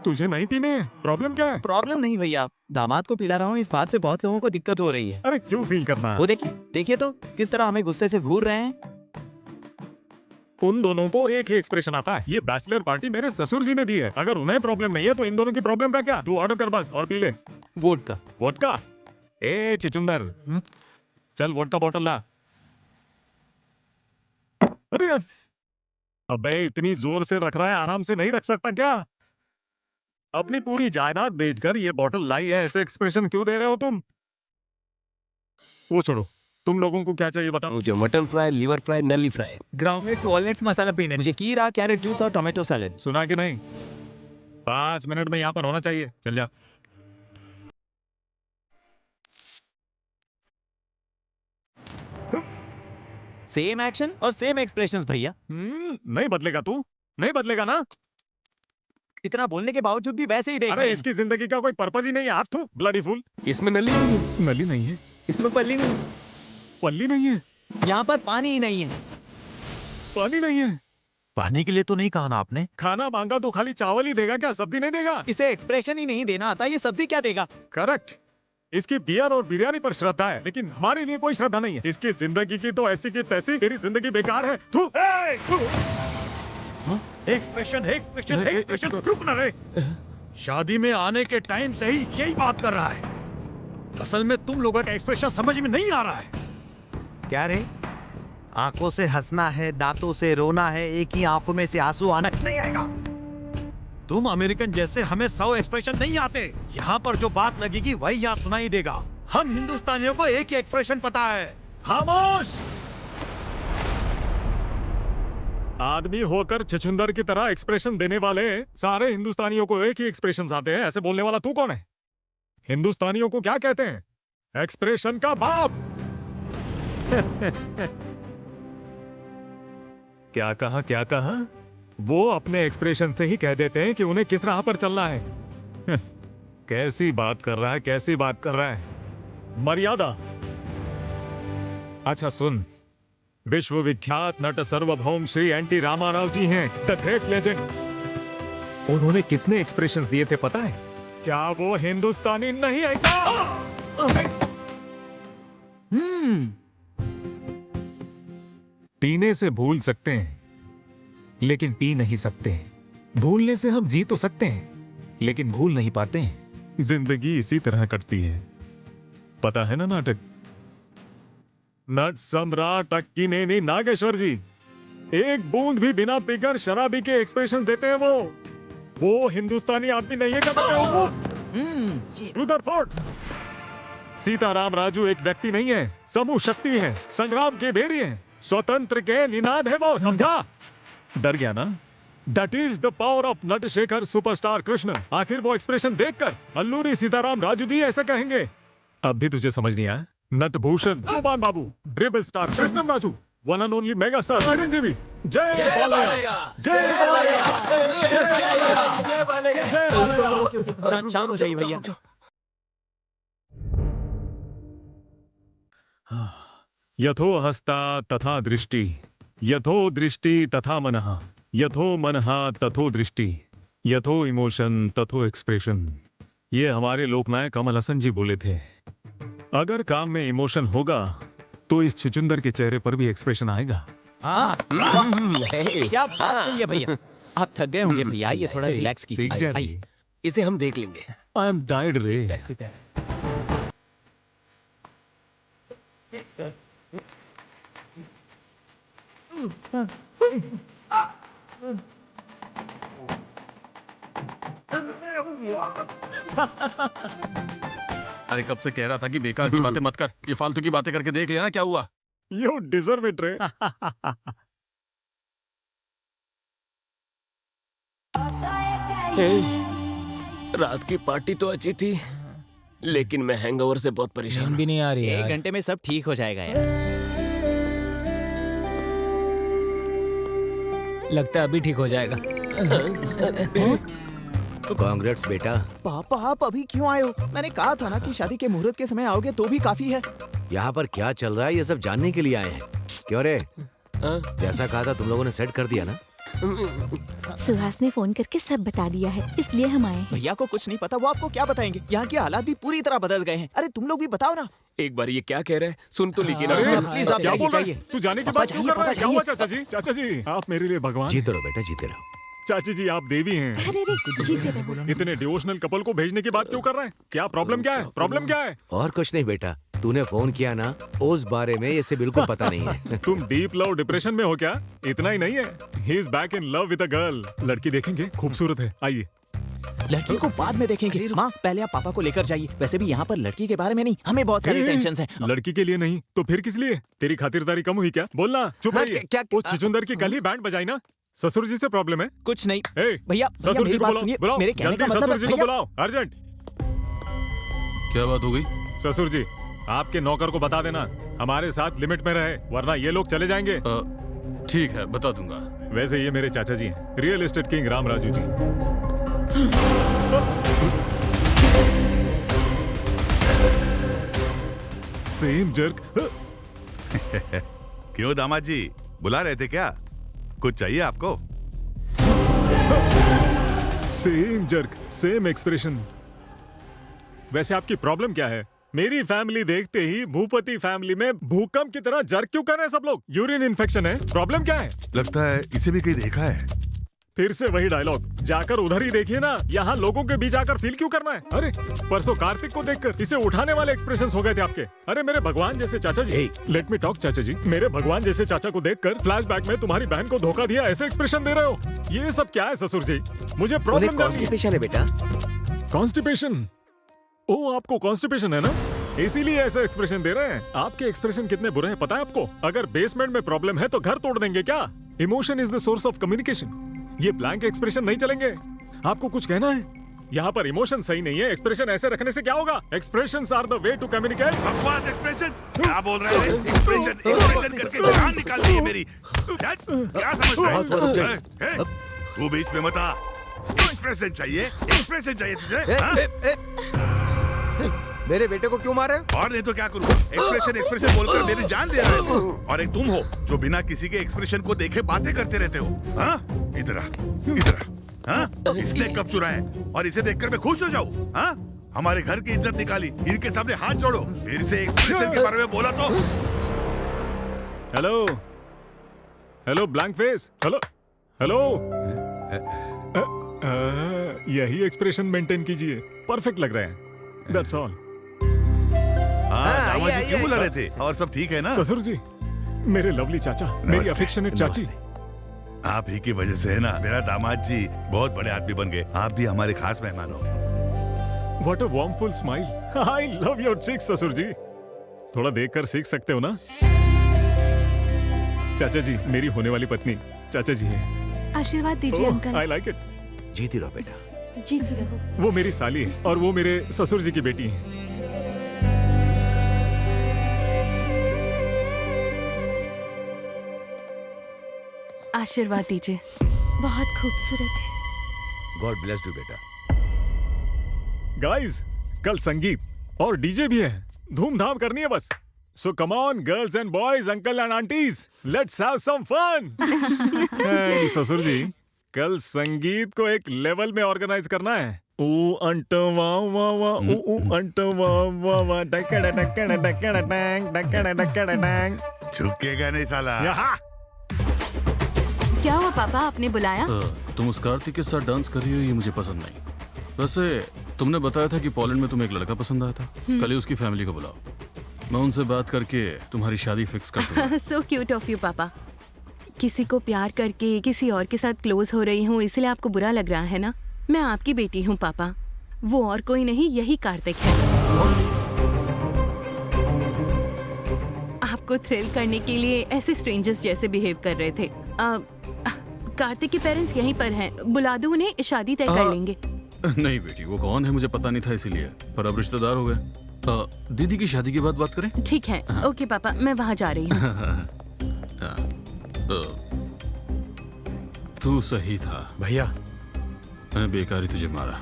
तुझे नहीं पीने हैं? प्रॉब्लम क्या है? प्रॉब्लम नहीं भैया, दामाद को पिला रहा हूँ, इस बात से बहुत लोगों को दिक्कत हो रही है। अरे क्यों फील करना? वो देखिए तो किस तरह हमें गुस्से से घूर रहे हैं। उन दोनों को एक ही एक्सप्रेशन आता है। ये बैचलर पार्टी मेरे ससुर जी ने दी है। अगर उन्हें प्रॉब्लम नहीं है तो इन दोनों की प्रॉब्लम का क्या? तू ऑर्डर कर बस और पी ले। वोडका। वोडका? ए चिचुंदर, चल वोडका बॉटल ला। अरे यार, अबे इतनी जोर से रख रहा है, आराम से नहीं रख सकता क्या? अपनी पूरी जायदाद बेचकर ये बॉटल लाई है, ऐसे एक्सप्रेशन क्यों दे रहे हो तुम? वो छोड़ो, तुम लोगों को क्या चाहिए बताओ? मुझे मटन फ्राई, लीवर फ्राई, नली फ्राई, ग्राउंड वॉलनट्स मसाला पीने। मुझे कीरा, कैरेट जूस और टोमेटो सैलेड। सुना कि नहीं? 5 मिनट में यहाँ पर होना चाहिए। चल जा। सेम एक्शन और सेम एक्सप्रेशंस भैया। नहीं बदलेगा तू? नहीं बदलेगा ना? इतना बोलने के बावजूद भी वैसे ही देख अरे रहे हैं। इसकी जिंदगी का कोई पर्पस ही नहीं है। हाथ ब्लडी फूल। इसमें नली नहीं है। नली नहीं है? इसमें पल्ली नहीं। पल्ली नहीं है? यहाँ पर पानी ही नहीं है। पानी नहीं है? पानी के लिए तो नहीं कहा ना आपने? खाना मांगा तो खाली चावल ही देगा क्या? सब्जी नहीं देगा? इसे एक्सप्रेशन ही नहीं देना आता, ये सब्जी क्या देगा? करेक्ट। इसकी बियर और बिरयानी पर श्रद्धा है, लेकिन हमारे लिए कोई श्रद्धा नहीं है। इसकी जिंदगी की तो ऐसी की तैसी, तेरी जिंदगी बेकार है। थू। एक्सप्रेशन रुक ना रे। शादी में आने के टाइम से ही यही बात कर रहा है। असल में तुम लोगों का एक्सप्रेशन समझ में नहीं आ रहा है। क्या रे? आंखों से हंसना है, दांतों से रोना है, एक ही आंखों में से आंसू आना नहीं आएगा। तुम अमेरिकन जैसे हमें 100 एक्सप्रेशन नहीं आते। यहाँ पर जो बात लगेगी वही यहाँ सुनाई देगा। हम हिंदुस्तानियों को एक ही एक्सप्रेशन पता है। खामोश! आदमी होकर छछुंदर की तरह एक्सप्रेशन देने वाले सारे हिंदुस्तानियों को एक ही एक्सप्रेशन आते हैं। ऐसे बोलने वाला तू कौन है? हिंदुस्तानियों को क्या कहते हैं? एक्सप्रेशन का बाप। क्या कहा? क्या कहा? वो अपने एक्सप्रेशन से ही कह देते हैं कि उन्हें किस राह पर चलना है। कैसी बात कर रहा है, कैसी बात कर रहा है? मर्यादा। अच्छा सुन, विश्वविख्यात नट सार्वभौम श्री एनटी रामाराव जी हैं, द ग्रेट लेजेंड। उन्होंने कितने एक्सप्रेशंस दिए थे पता है? क्या वो हिंदुस्तानी नहीं है क्या? पीने से भूल सकते हैं, लेकिन पी नहीं सकते। भूलने से हम जी तो सकते हैं, लेकिन भूल नहीं पाते हैं। जिंदगी इसी तरह कटती है, पता है ना नाटक? नट सम्राट अक्कीनेनी नागेश्वर जी एक बूंद भी बिना पीकर शराबी के एक्सप्रेशन देते हैं। वो हिंदुस्तानी आदमी नहीं है क्या? रुदरफोर्ड। सीताराम राजू एक व्यक्ति नहीं है, समूह शक्ति है, संग्राम के बेरी है, स्वतंत्र के निनाद है वो, समझा? डर गया ना? That is the power of Natashekhar superstar Krishna. आखिर वो एक्सप्रेशन देखकर अल्लूरी सीताराम राजू जी ऐसा कहेंगे। अब भी तुझे समझ नहीं आया? Natabhushan Bhagavan Babu, rebel star Krishnam Raju, one and only mega star Chiranjeevi. जय बालैया, जय बालैया, जय बालैया। शांत हो जाइए भैया। यथो हस्ता तथा दृष्टि, यथो दृष्टि तथा मनः, यथो मनः तथो दृष्टि, यथो इमोशन तथो एक्सप्रेशन। ये हमारे लोकनायक कमल हसन जी बोले थे। अगर काम में इमोशन होगा तो इस छुचुंदर के चेहरे पर भी एक्सप्रेशन आएगा। क्या बात है भैया? आप थक गए होंगे भैया, ये थोड़ा रिलैक्स कीजिए। आइए, इसे हम देख लेंगे। आई एम टायर्ड रे। अरे कब से कह रहा था कि बेकार की बातें मत कर। ये फालतू की बातें करके देख लिया ना क्या हुआ। यू डिजर्व इट रे। रात की पार्टी तो अच्छी थी, लेकिन मैं हैंगओवर से बहुत परेशान भी नहीं आ रही है। 1 घंटे में सब ठीक हो जाएगा यार। लगता है अभी ठीक हो जाएगा। कांग्रेट्स बेटा। पापा आप अभी क्यों आए हो? मैंने कहा था ना कि शादी के मुहूर्त के समय आओगे तो भी काफी है। यहाँ पर क्या चल रहा है ये सब जानने के लिए आए हैं। क्यों रे? जैसा कहा था तुम लोगों ने सेट कर दिया ना? सुहास ने फोन करके सब बता दिया है, इसलिए हम आए हैं। भैया को कुछ नहीं पता, वो आपको क्या बताएंगे। यहाँ के हालात भी पूरी तरह बदल गए हैं। अरे तुम लोग भी बताओ ना। एक बार ये क्या कह रहे हैं सुन तो लीजिए ना। अरे, प्लीज आप क्या जाइए, बोल रहे जाइए। हैं? तू जाने के पापा बाद क्यों जाइए, कर रहा है? पापा क्या हुआ जाइए। चाचा जी? चाचा जी आप मेरे लिए भगवान। जीते रहो बेटा, जीते रहो। चाची जी आप देवी हैं। अरे रे जीते रहो। इतने डिवोशनल कपल को भेजने की बात क्यों कर रहे हैं? क्या प्रॉब्लम क्या है? प्रॉब्लम क्या है? और कुछ नहीं बेटा, तूने फोन किया ना, उस बारे में इसे बिल्कुल पता नहीं है। तुम डीप लव डिप्रेशन में हो क्या? इतना ही नहीं है, he is back in love with a girl. लड़की देखेंगे, खूबसूरत है। आइए। लड़की को बाद में देखेंगे। माँ पहले आप पापा को लेकर जाइए। वैसे भी यहाँ पर लड़की के बारे में नहीं, हमें बहुत सारी टेंशन है। लड़की के लिए नहीं तो फिर किस लिए? तेरी खातिरदारी कम हुई क्या? बोलना। चुप हाँ, रहिए। क्या- उस छुचुंदर की कल ही बैंड बजाई ना। ससुर जी से प्रॉब्लम है? कुछ नहीं ए, भैया, ससुर जी मेरी को बात बुलाओ, सुनिए। बुलाओ। मेरे कहने जल्दी का मतलब ससुर है, जी को भैया- बुलाओ, अर्जेंट। क्या बात हो गई? ससुर जी आपके नौकर को बता देना हमारे साथ लिमिट में रहे, वरना ये लोग चले जाएंगे। ठीक है, बता दूंगा। वैसे ये मेरे चाचा जी हैं, real estate king Ram Raju ji. Same jerk. क्यों दामाद जी, बुला रहे थे क्या? कुछ चाहिए आपको? Same jerk, same expression. वैसे आपकी प्रॉब्लम क्या है? मेरी फैमिली देखते ही भूपति फैमिली में भूकंप की तरह जर्क क्यों कर रहे हैं सब लोग? यूरिन इन्फेक्शन है? प्रॉब्लम क्या है? लगता है इसे भी कहीं देखा है। फिर से वही डायलॉग, जाकर उधर ही देखिए ना। यहाँ लोगों के बीच आकर फील क्यों करना है? अरे परसों कार्तिक को देखकर इसे उठाने वाले एक्सप्रेशंस हो गए थे आपके। अरे मेरे भगवान जैसे चाचा जी, लेट मी टॉक चाचा जी, मेरे भगवान जैसे चाचा को देखकर फ्लैशबैक में तुम्हारी बहन को धोखा दिया ऐसे एक्सप्रेशन दे रहे हो। ये सब क्या है ससुर जी? मुझे प्रॉब्लम कॉन्स्टिपेशन है बेटा। कॉन्स्टिपेशन? ओ आपको कॉन्स्टिपेशन है ना, इसीलिए ऐसा एक्सप्रेशन दे रहे हैं। आपके एक्सप्रेशन कितने बुरे हैं पता है आपको? अगर बेसमेंट में प्रॉब्लम है तो घर तोड़ देंगे क्या? Emotion is the source of communication. ये ब्लैंक एक्सप्रेशन नहीं चलेंगे। आपको कुछ कहना है? यहाँ पर इमोशन सही नहीं है, एक्सप्रेशन ऐसे रखने से क्या होगा? Expressions are the way to communicate. बकवास एक्सप्रेशन क्या बोल रहे हैं? एक्सप्रेशन करके जान निकाल दी है मेरी। क्या समझ रहे हैं? तू बीच में मत आ। एक्सप्रेशन चाहिए तुझे? हाँ? मेरे बेटे को क्यों मारे? और नहीं तो क्या करूँ? एक्सप्रेशन बोलकर मेरी जान ले रहे हो। और एक तुम हो जो बिना किसी के एक्सप्रेशन को देखे बातें करते रहते हो। हाँ? इधर आ। हाँ? इसने कब चुराया और इसे देखकर मैं खुश हो जाऊँ? हाँ? हमारे घर की इज्जत निकाली, इनके सामने हाथ जोड़ो, फिर से एक्सप्रेशन के बारे में बोला तो। Hello hello blank face, hello hello. यही एक्सप्रेशन मेंटेन कीजिए, परफेक्ट लग रहे हैं। That's all. दामाद जी क्यों बुला रहे थे? और सब ठीक है ना? ससुर जी, मेरे लवली चाचा, मेरी अफेक्शनेट चाची। आप ही की वजह से है ना मेरा दामाद जी बहुत बड़े आदमी बन गए। आप भी हमारे खास मेहमान हो। What a warmful smile. I love your cheeks, ससुर जी। थोड़ा देखकर सीख सकते हो ना। चाचा जी, मेरी होने वाली पत्नी चाचा जी है। आशीर्वाद दीजिए अंकल। I like it। जीती रहो बेटा। जीती रहो। वो मेरी साली है और वो मेरे ससुर जी की बेटी है। आशीर्वाद दीजिए। बहुत खूबसूरत है। गॉड ब्लेस यू बेटा। गाइस, कल संगीत और डीजे भी है, धूमधाम करनी है बस। So come on girls and boys, uncle and aunties, let's have some fun. ससुर जी, कल संगीत को एक लेवल में ऑर्गेनाइज करना है। ऊ अंट वा वा वा, ऊ अंट वा वा वा, डकड़ डकड़ डकड़ डैंग, डकड़ डकड़ डैंग। झुकेगा नहीं साला। यहाँ क्या हुआ पापा, आपने बुलाया? तुम उस कार्तिक के साथ डांस कर रही हो, ये मुझे पसंद नहीं। वैसे तुमने बताया था कि पोलैंड में तुम्हें एक लड़का पसंद आया था। कल ही उसकी फैमिली को बुलाओ, मैं उनसे बात करके तुम्हारी शादी फिक्स कर दूंगा। सो क्यूट ऑफ यू पापा। किसी को प्यार करके किसी और के साथ क्लोज हो रही हूँ, इसलिए आपको बुरा लग रहा है ना? मैं आपकी बेटी हूँ पापा, वो और कोई नहीं, यही कार्तिक है। आपको थ्रिल करने के लिए ऐसे स्ट्रेंजर्स जैसे बिहेव कर रहे थे। कार्तिक के पेरेंट्स यहीं पर हैं, बुला दो उन्हें, शादी तय कर लेंगे। नहीं बेटी, वो कौन है मुझे पता नहीं था, इसीलिए, पर अब रिश्तेदार हो गए। दीदी की शादी के बाद बात करें? ठीक है, ओके पापा, मैं वहाँ जा रही हूँ। तू सही था भैया, मैंने बेकार ही तुझे मारा।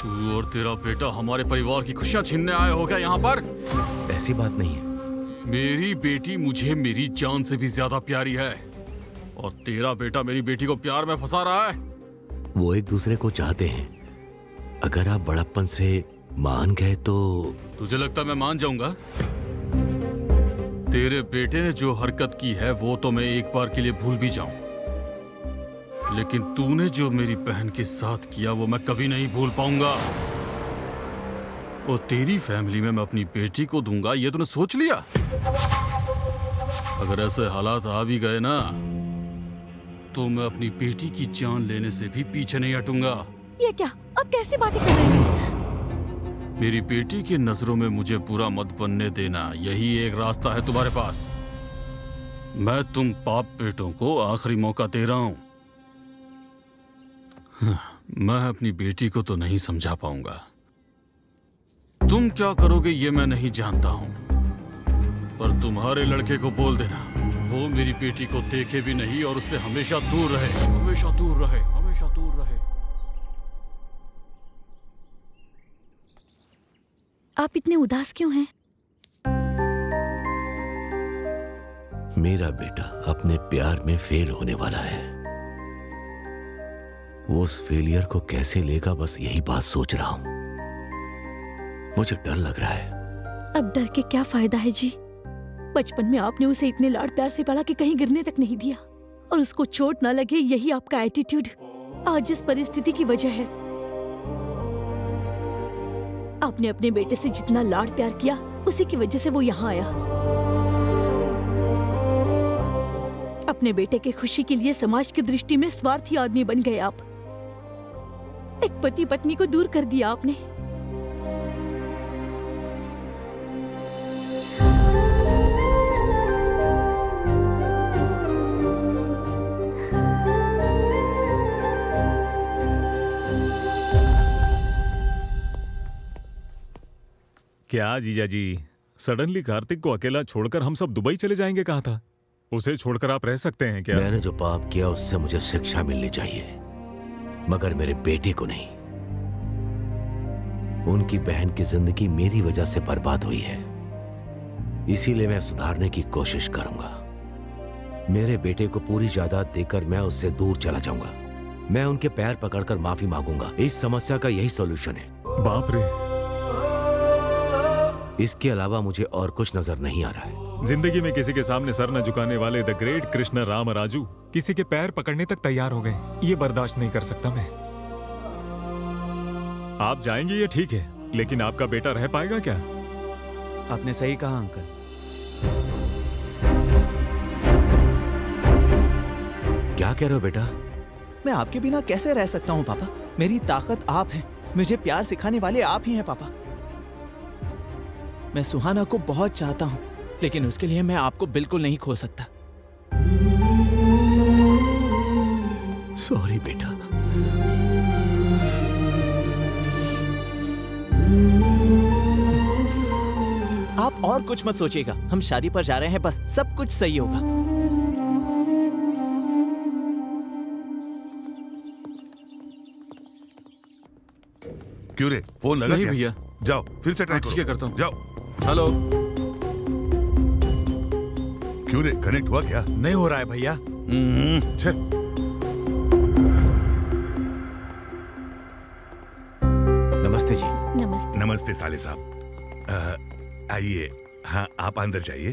तू और तेरा बेटा हमारे परिवार की खुशियां छीनने आए हो क्या यहाँ पर? ऐसी बात नहीं है। मेरी बेटी मुझे मेरी जान से भी ज्यादा प्यारी है और तेरा बेटा मेरी बेटी को प्यार में फंसा रहा है। वो एक दूसरे को चाहते हैं। अगर आप बड़प्पन से मान गए तो तुझे लगता है मैं मान जाऊंगा? तेरे बेटे ने जो हरकत की है वो तो मैं एक बार के लिए भूल भी जाऊं, लेकिन तूने जो मेरी बहन के साथ किया वो मैं कभी नहीं भूल पाऊंगा। और तेरी फैमिली में मैं अपनी बेटी को दूंगा ये तूने सोच लिया? अगर ऐसे हालात आ भी गए ना तो मैं अपनी बेटी की जान लेने से भी पीछे नहीं हटूंगा। ये क्या? अब कैसी बातें कर रहे हैं? मेरी बेटी की नजरों में मुझे बुरा मत बनने देना, यही एक रास्ता है तुम्हारे पास। मैं तुम बाप बेटों को आखिरी मौका दे रहा हूं। मैं अपनी बेटी को तो नहीं समझा पाऊंगा, तुम क्या करोगे ये मैं नहीं जानता हूं, पर तुम्हारे लड़के को बोल देना वो मेरी बेटी को देखे भी नहीं और उससे हमेशा दूर रहे, हमेशा दूर रहे, हमेशा दूर रहे। आप इतने उदास क्यों हैं? मेरा बेटा अपने प्यार में फेल होने वाला है। वो उस फेलियर को कैसे लेगा, बस यही बात सोच रहा हूं। मुझे डर लग रहा है। अब डर के क्या फायदा है जी? बचपन में आपने उसे इतने लाड प्यार से पाला कि कहीं गिरने तक नहीं दिया, और उसको चोट ना लगे यही आपका एटीट्यूड आज इस परिस्थिति की वजह है। आपने अपने बेटे से जितना लाड प्यार किया उसी की वजह से वो यहाँ आया। अपने बेटे के खुशी के लिए समाज की दृष्टि में स्वार्थी आदमी बन गए आप। एक पति पत्नी को दूर कर दिया आपने। क्या जीजा जी, सडनली कार्तिक को अकेला छोड़कर हम सब दुबई चले जाएंगे कहा था? उसे छोड़कर आप रह सकते हैं क्या? मैंने जो पाप किया उससे मुझे शिक्षा मिलनी चाहिए, मगर मेरे बेटे को नहीं। उनकी बहन की जिंदगी मेरी वजह से बर्बाद हुई है, इसीलिए मैं सुधारने की कोशिश करूंगा। मेरे बेटे को पूरी जायदाद देकर मैं उससे दूर चला जाऊंगा। मैं उनके पैर पकड़कर माफी मांगूंगा। इस समस्या का यही सॉल्यूशन है। बाप रे, इसके अलावा मुझे और कुछ नजर नहीं आ रहा है। जिंदगी में किसी के सामने सर न झुकाने वाले द ग्रेट कृष्ण राम राजू किसी के पैर पकड़ने तक तैयार हो गए। ये बर्दाश्त नहीं कर सकता मैं। आप जाएंगे ये ठीक है, लेकिन आपका बेटा रह पाएगा क्या? आपने सही कहा अंकल। क्या कह रहे हो बेटा? मैं आपके बिना कैसे रह सकता हूँ पापा? मेरी ताकत आप हैं, मुझे प्यार सिखाने वाले आप ही हैं पापा। मैं सुहाना को बहुत चाहता हूँ, लेकिन उसके लिए मैं आपको बिल्कुल नहीं खो सकता। सॉरी बेटा। आप और कुछ मत सोचिएगा, हम शादी पर जा रहे हैं, बस सब कुछ सही होगा। क्यों रे, फोन लगा नहीं क्या? भैया। जाओ फिर से ट्राई ठीक है, करता हूँ। जाओ। हेलो। क्यों रे, कनेक्ट हुआ क्या? नहीं हो रहा है भैया। छे। नमस्ते जी। नमस्ते। नमस्ते साले साहब। आइए। हाँ, आप अंदर जाइए।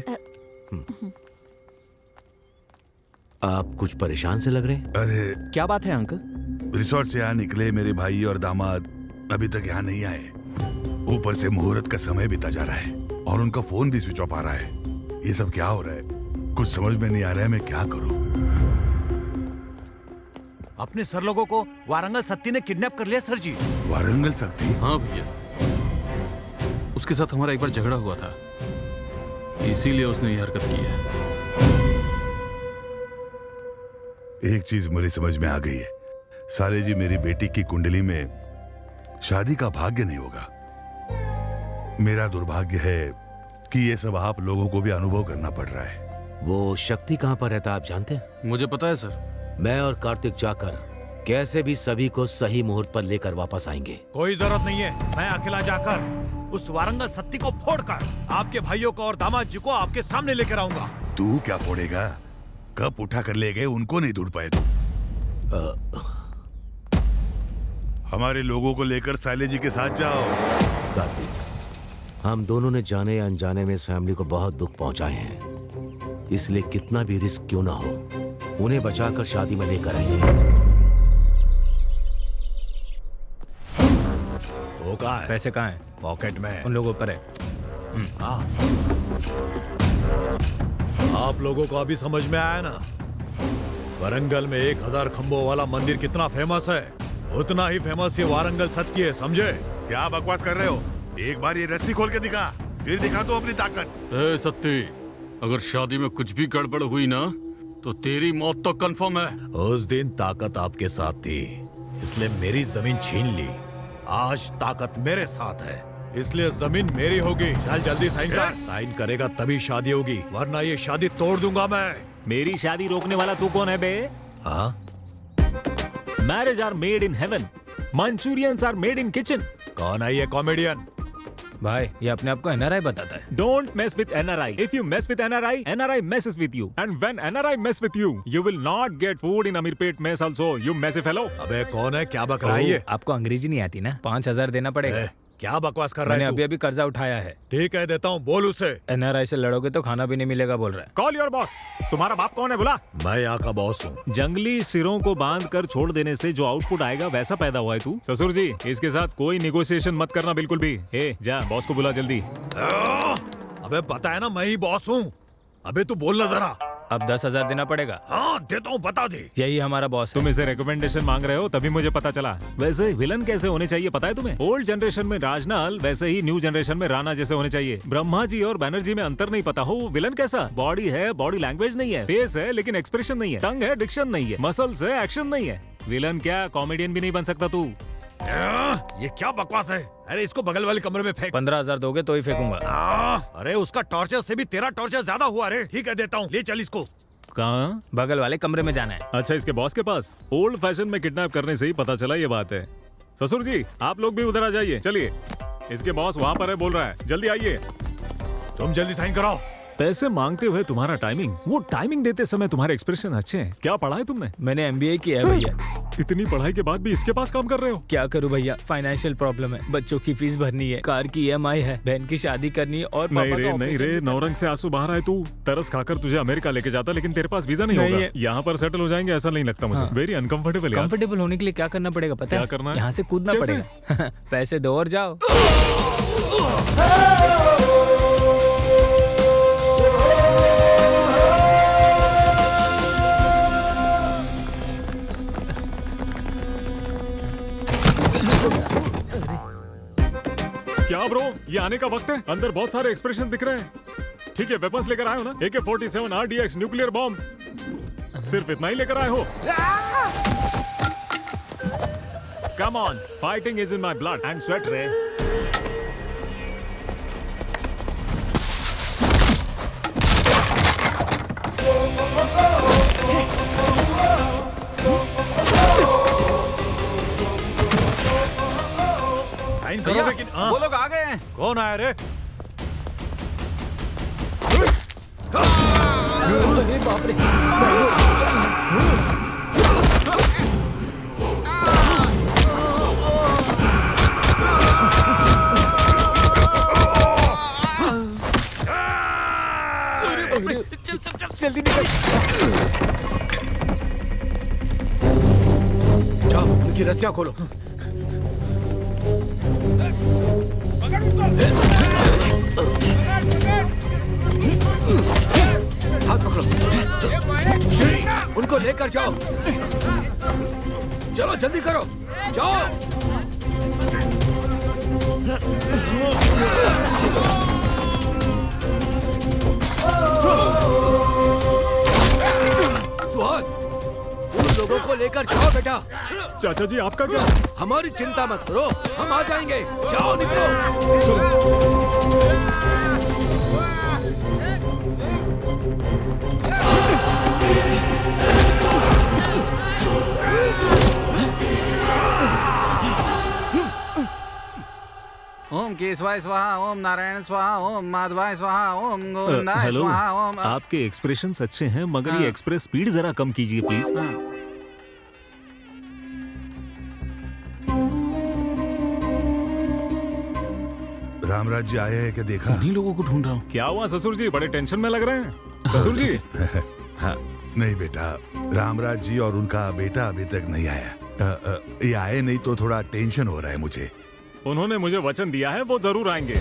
आप कुछ परेशान से लग रहे हैं। अरे क्या बात है अंकल? रिसोर्ट से यहाँ निकले मेरे भाई और दामाद अभी तक यहाँ नहीं आए। ऊपर से मुहूर्त का समय बीता जा रहा है और उनका फोन भी स्विच ऑफ आ रहा है। ये सब क्या हो रहा है? कुछ समझ में नहीं आ रहा है, मैं क्या करूं? अपने सर लोगों को वारंगल सत्ती ने किडनैप कर लिया सर जी। वारंगल सत्ती? हाँ भैया, उसके साथ हमारा एक बार झगड़ा हुआ था, इसीलिए उसने ये हरकत की है। एक चीज मेरी समझ में आ गई है, साले जी, मेरी बेटी की कुंडली में शादी का भाग्य नहीं होगा। मेरा दुर्भाग्य है कि ये सब आप लोगों को भी अनुभव करना पड़ रहा है। वो शक्ति कहाँ पर रहता आप जानते हैं? मुझे पता है सर। मैं और कार्तिक जाकर कैसे भी सभी को सही मुहूर्त पर लेकर वापस आएंगे। कोई जरूरत नहीं है, मैं अकेला जाकर उस वारंगल सत्ती को फोड़कर आपके भाइयों को और दामाद जी को आपके सामने लेकर आऊंगा। तू क्या फोड़ेगा? कब उठा कर ले गए उनको नहीं ढूंढ पाए तुम। हमारे लोगों को लेकर साले जी के साथ जाओ। कार्तिक, हम दोनों ने जाने या अनजाने में इस फैमिली को बहुत दुख पहुंचाए हैं, इसलिए कितना भी रिस्क क्यों ना हो उन्हें बचाकर शादी में लेकर आएंगे। वो कहाँ है? पैसे कहाँ हैं? पॉकेट में। उन लोगों पर है। हाँ। आप लोगों को अभी समझ में आया ना, वारंगल में 1000 खंभों वाला मंदिर कितना फेमस है, उतना ही फेमस ये वारंगल सत्ती है, समझे? क्या बकवास कर रहे हो? एक बार ये रस्सी खोल के दिखा, फिर दिखा तो अपनी ताकत। ए सत्ती, अगर शादी में कुछ भी गड़बड़ हुई ना तो तेरी मौत तो कंफर्म है। उस दिन ताकत आपके साथ थी, इसलिए मेरी जमीन छीन ली। आज ताकत मेरे साथ है, इसलिए जमीन मेरी होगी। चल जल्दी साइन कर। साइन करेगा तभी शादी होगी, वरना ये शादी तोड़ दूंगा मैं। मेरी शादी रोकने वाला तू कौन है बे? हाँ? Marriage are made in heaven, manchurians are made in kitchen. कौन है ये कॉमेडियन? भाई ये अपने आप को एनआरआई बताता है। Don't mess with NRI. If you mess with NRI, NRI messes with you. And when NRI mess with you, you will not get food in Amirpet mess also. You messy fellow. अबे कौन है? क्या बक रहा है ये? आपको अंग्रेजी नहीं आती ना? 5000 देना पड़ेगा। क्या बकवास कर रहा मैंने है अभी अभी कर्जा उठाया है। ठीक है देता हूँ, बोल उसे। एनआरआई से लड़ोगे तो खाना भी नहीं मिलेगा बोल रहा है। Call your boss. तुम्हारा बाप कौन है बोला? मैं यहाँ का बॉस हूँ। जंगली सिरों को बांध कर छोड़ देने से जो आउटपुट आएगा वैसा पैदा हुआ है तू। ससुर जी, इसके साथ कोई निगोशिएशन मत करना बिल्कुल भी। ए, जा बॉस को बुला जल्दी। अबे पता है ना मैं ही बॉस हूँ। अबे तू बोलना जरा। अब 10,000 देना पड़ेगा। हाँ देता हूँ, बता दे। यही हमारा बॉस है। तुम इसे रिकमेंडेशन मांग रहे हो तभी मुझे पता चला। वैसे विलन कैसे होने चाहिए पता है तुम्हें? ओल्ड जनरेशन में राजनाल, वैसे ही न्यू जनरेशन में राणा जैसे होने चाहिए। ब्रह्मा जी और बैनर्जी में अंतर नहीं पता हो, वो विलन कैसा? बॉडी है, बॉडी लैंग्वेज नहीं है, फेस है लेकिन एक्सप्रेशन नहीं है, टंग है, डिक्शन नहीं है, मसल्स है, एक्शन नहीं है। विलन क्या कॉमेडियन भी नहीं बन सकता तू। ये क्या बकवास है? अरे इसको बगल वाले कमरे में फेंक। 15,000 दोगे तो ही फेंकूंगा। अरे उसका टॉर्चर से भी तेरा टॉर्चर ज्यादा हुआ रे। ठीक है देता हूँ, ले चल इसको। कहाँ? बगल वाले कमरे में जाना है। अच्छा, इसके बॉस के पास? ओल्ड फैशन में किडनैप करने से ही पता चला ये बात है। ससुर जी, आप लोग भी उधर आ जाइए। चलिए, इसके बॉस वहाँ पर है, बोल रहा है, जल्दी आइए। तुम जल्दी साइन कराओ। पैसे मांगते हुए तुम्हारा टाइमिंग, वो टाइमिंग देते समय तुम्हारे एक्सप्रेशन अच्छे हैं। क्या पढ़ा है तुमने? मैंने MBA किया है भैया। इतनी पढ़ाई के बाद भी इसके पास काम कर रहे हो? क्या करूं भैया, फाइनेंशियल प्रॉब्लम है। बच्चों की फीस भरनी है, कार की EMI है, बहन की शादी करनी है और नहीं रे, नौरंग से आंसू बाहर आए तू। तरस खाकर तुझे अमेरिका लेके जाता, लेकिन तेरे पास वीजा नहीं होगा। यहाँ पर सेटल हो जाएंगे ऐसा नहीं लगता मुझे। Very uncomfortable. कंफर्टेबल होने के लिए क्या करना पड़ेगा पता है? क्या करना है? यहाँ से कूदना पड़ेगा। पैसे दो और जाओ। क्या ब्रो, ये आने का वक्त है? अंदर बहुत सारे एक्सप्रेशन दिख रहे हैं। ठीक है, वेपन्स लेकर आए हो ना? AK-47 RDX न्यूक्लियर बॉम्ब, सिर्फ इतना ही लेकर आए हो? Come on, fighting is in my blood and sweat रे। साइन करो लेकिन। वो लोग आ गए हैं। कौन आया रे? अरे बाप रे। जल्दी निकल। जाओ, उनकी रस्सियां खोलो। हाथ पकड़ो। उनको लेकर जाओ। चलो जल्दी करो, जाओ। सुहास, उन लोगों को लेकर जाओ बेटा। चाचा जी, आपका क्या? हमारी चिंता मत करो, हम आ जाएंगे। जाओ, निकलो। ओम केशवाय स्वाहा, ओम नारायण स्वाहा, ओम माधवाय स्वाहा, ओम गोविंदाय हेलो, स्वाहा, ओम आपके एक्सप्रेशंस अच्छे हैं मगर ये एक्सप्रेस स्पीड जरा कम कीजिए प्लीज। रामराज जी आए हैं क्या देखा? उन्हीं लोगों को ढूंढ रहा हूँ। क्या हुआ ससुर जी, बड़े टेंशन में लग रहे हैं ससुर जी? हाँ, नहीं बेटा, रामराज जी और उनका बेटा अभी तक नहीं आया। ये आए नहीं तो थोड़ा टेंशन हो रहा है मुझे। उन्होंने मुझे वचन दिया है वो जरूर आएंगे।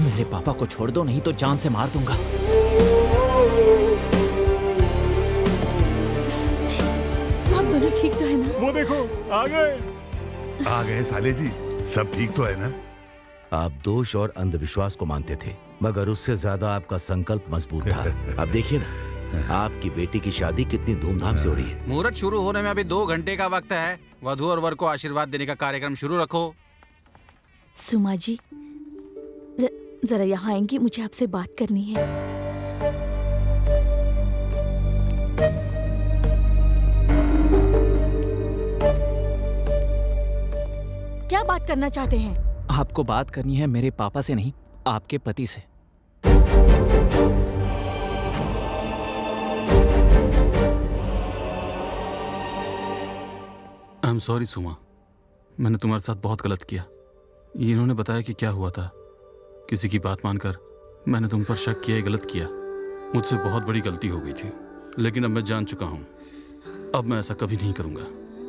मेरे पापा को छोड़ दो, नहीं तो जान से मार दूंगा। आप दोनों ठीक तो है ना? वो देखो आ गए। आ गए साले जी, सब ठीक तो है ना? आप दोष और अंधविश्वास को मानते थे मगर उससे ज्यादा आपका संकल्प मजबूत था। अब देखिए ना, आपकी बेटी की शादी कितनी धूमधाम से हो रही है। मुहूर्त शुरू होने में अभी 2 घंटे का वक्त है। वधू और वर को आशीर्वाद देने का कार्यक्रम शुरू रखो। सुमा जी, जरा यहाँ आएंगी, मुझे आपसे बात करनी है। क्या बात करना चाहते हैं? आपको बात करनी है मेरे पापा से नहीं, आपके पति से। आई एम सॉरी सुमा, मैंने तुम्हारे साथ बहुत गलत किया। ये इन्होंने बताया कि क्या हुआ था, किसी की बात मानकर मैंने तुम पर शक किया, गलत किया। मुझसे बहुत बड़ी गलती हो गई थी, लेकिन अब मैं जान चुका हूँ। अब मैं ऐसा कभी नहीं करूंगा।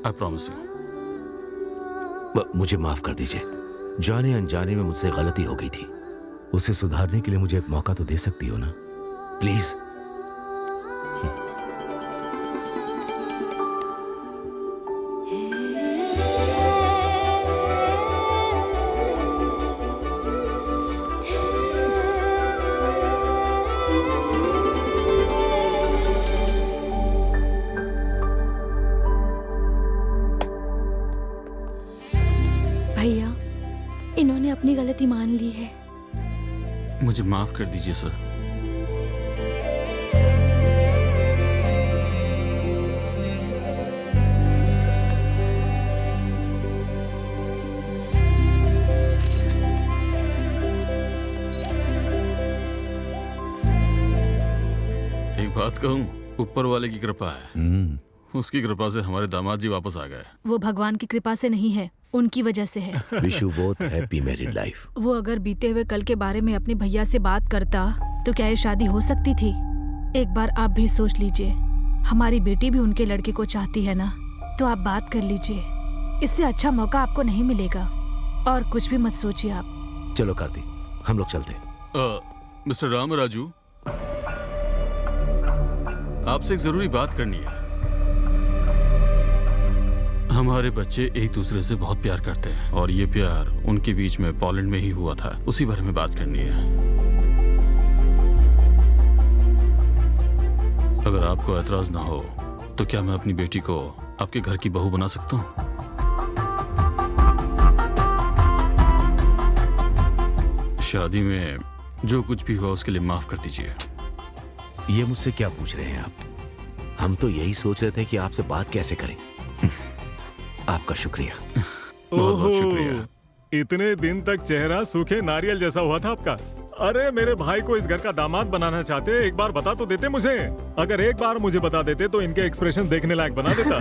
I promise you. मुझे माफ कर दीजिए, जाने अनजाने में मुझसे गलती हो गई थी। उसे सुधारने के लिए मुझे एक मौका तो दे सकती हो ना, प्लीज। भैया, इन्होंने अपनी गलती मान ली है। मुझे माफ कर दीजिए सर। एक बात कहूँ, ऊपर वाले की कृपा है। उसकी कृपा से हमारे दामाद जी वापस आ गए। वो भगवान की कृपा से नहीं है, उनकी वजह से है। Wish you both happy married life. वो अगर बीते हुए कल के बारे में अपने भैया से बात करता तो क्या ये शादी हो सकती थी? एक बार आप भी सोच लीजिए, हमारी बेटी भी उनके लड़के को चाहती है ना, तो आप बात कर लीजिए। इससे अच्छा मौका आपको नहीं मिलेगा। और कुछ भी मत सोचिए आप। चलो कार्तिक, हम लोग चलते हैं। मिस्टर रामराजू, आपसे एक जरूरी बात करनी है। हमारे बच्चे एक दूसरे से बहुत प्यार करते हैं और ये प्यार उनके बीच में पोलैंड में ही हुआ था। उसी बारे में बात करनी है। अगर आपको एतराज ना हो तो क्या मैं अपनी बेटी को आपके घर की बहू बना सकता हूँ? शादी में जो कुछ भी हुआ उसके लिए माफ कर दीजिए। ये मुझसे क्या पूछ रहे हैं आप? हम तो यही सोच रहे थे कि आपसे बात कैसे करें। आपका शुक्रिया। बहुत बहुत शुक्रिया। इतने दिन तक चेहरा सूखे नारियल जैसा हुआ था आपका। अरे मेरे भाई को इस घर का दामाद बनाना चाहते, एक बार बता तो देते मुझे। अगर एक बार मुझे बता देते तो इनके एक्सप्रेशन देखने लायक बना देता।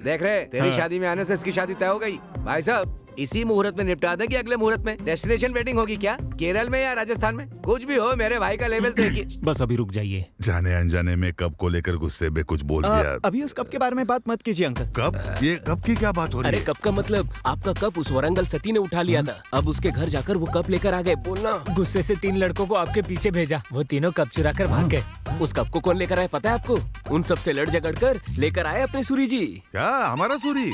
देख रहे, तेरी हाँ। शादी में आने से इसकी शादी तय हो गई। भाई साहब, इसी मुहूर्त में निपटा दे कि अगले मुहूर्त में? डेस्टिनेशन वेडिंग होगी क्या, केरल में या राजस्थान में? कुछ भी हो, मेरे भाई का लेवल देखिए। बस अभी रुक जाइए। जाने अनजाने में कप को लेकर गुस्से में कुछ बोल दिया। अभी उस कप के बारे में बात मत कीजिए अंकल। कप? ये कप की क्या बात हो रही अरे है? कप का मतलब आपका कप उस वरंगल सती ने उठा लिया था। अब उसके घर जाकर वो कप लेकर आ गए। बोलना। गुस्से से 3 लड़कों को आपके पीछे भेजा, वो तीनों कप चुरा कर भाग गए। उस कप को कौन लेकर आया पता है आपको? उन सब से लड़ झगड़ कर लेकर आए अपने सूरी जी। क्या हमारा सूरी?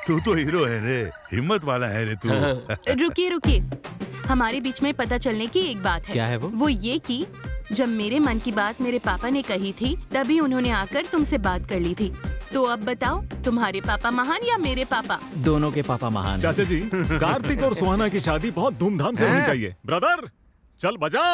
तू तो हीरो है रे, हिम्मत वाला है रे तू। रुकिए रुकिए, हमारे बीच में पता चलने की एक बात है। क्या है वो? ये कि जब मेरे मन की बात मेरे पापा ने कही थी, तभी उन्होंने आकर तुमसे बात कर ली थी। तो अब बताओ, तुम्हारे पापा महान या मेरे पापा? दोनों के पापा महान। चाचा जी, कार्तिक और सुहाना की शादी बहुत धूमधाम से होनी चाहिए। ब्रदर, चल बजा।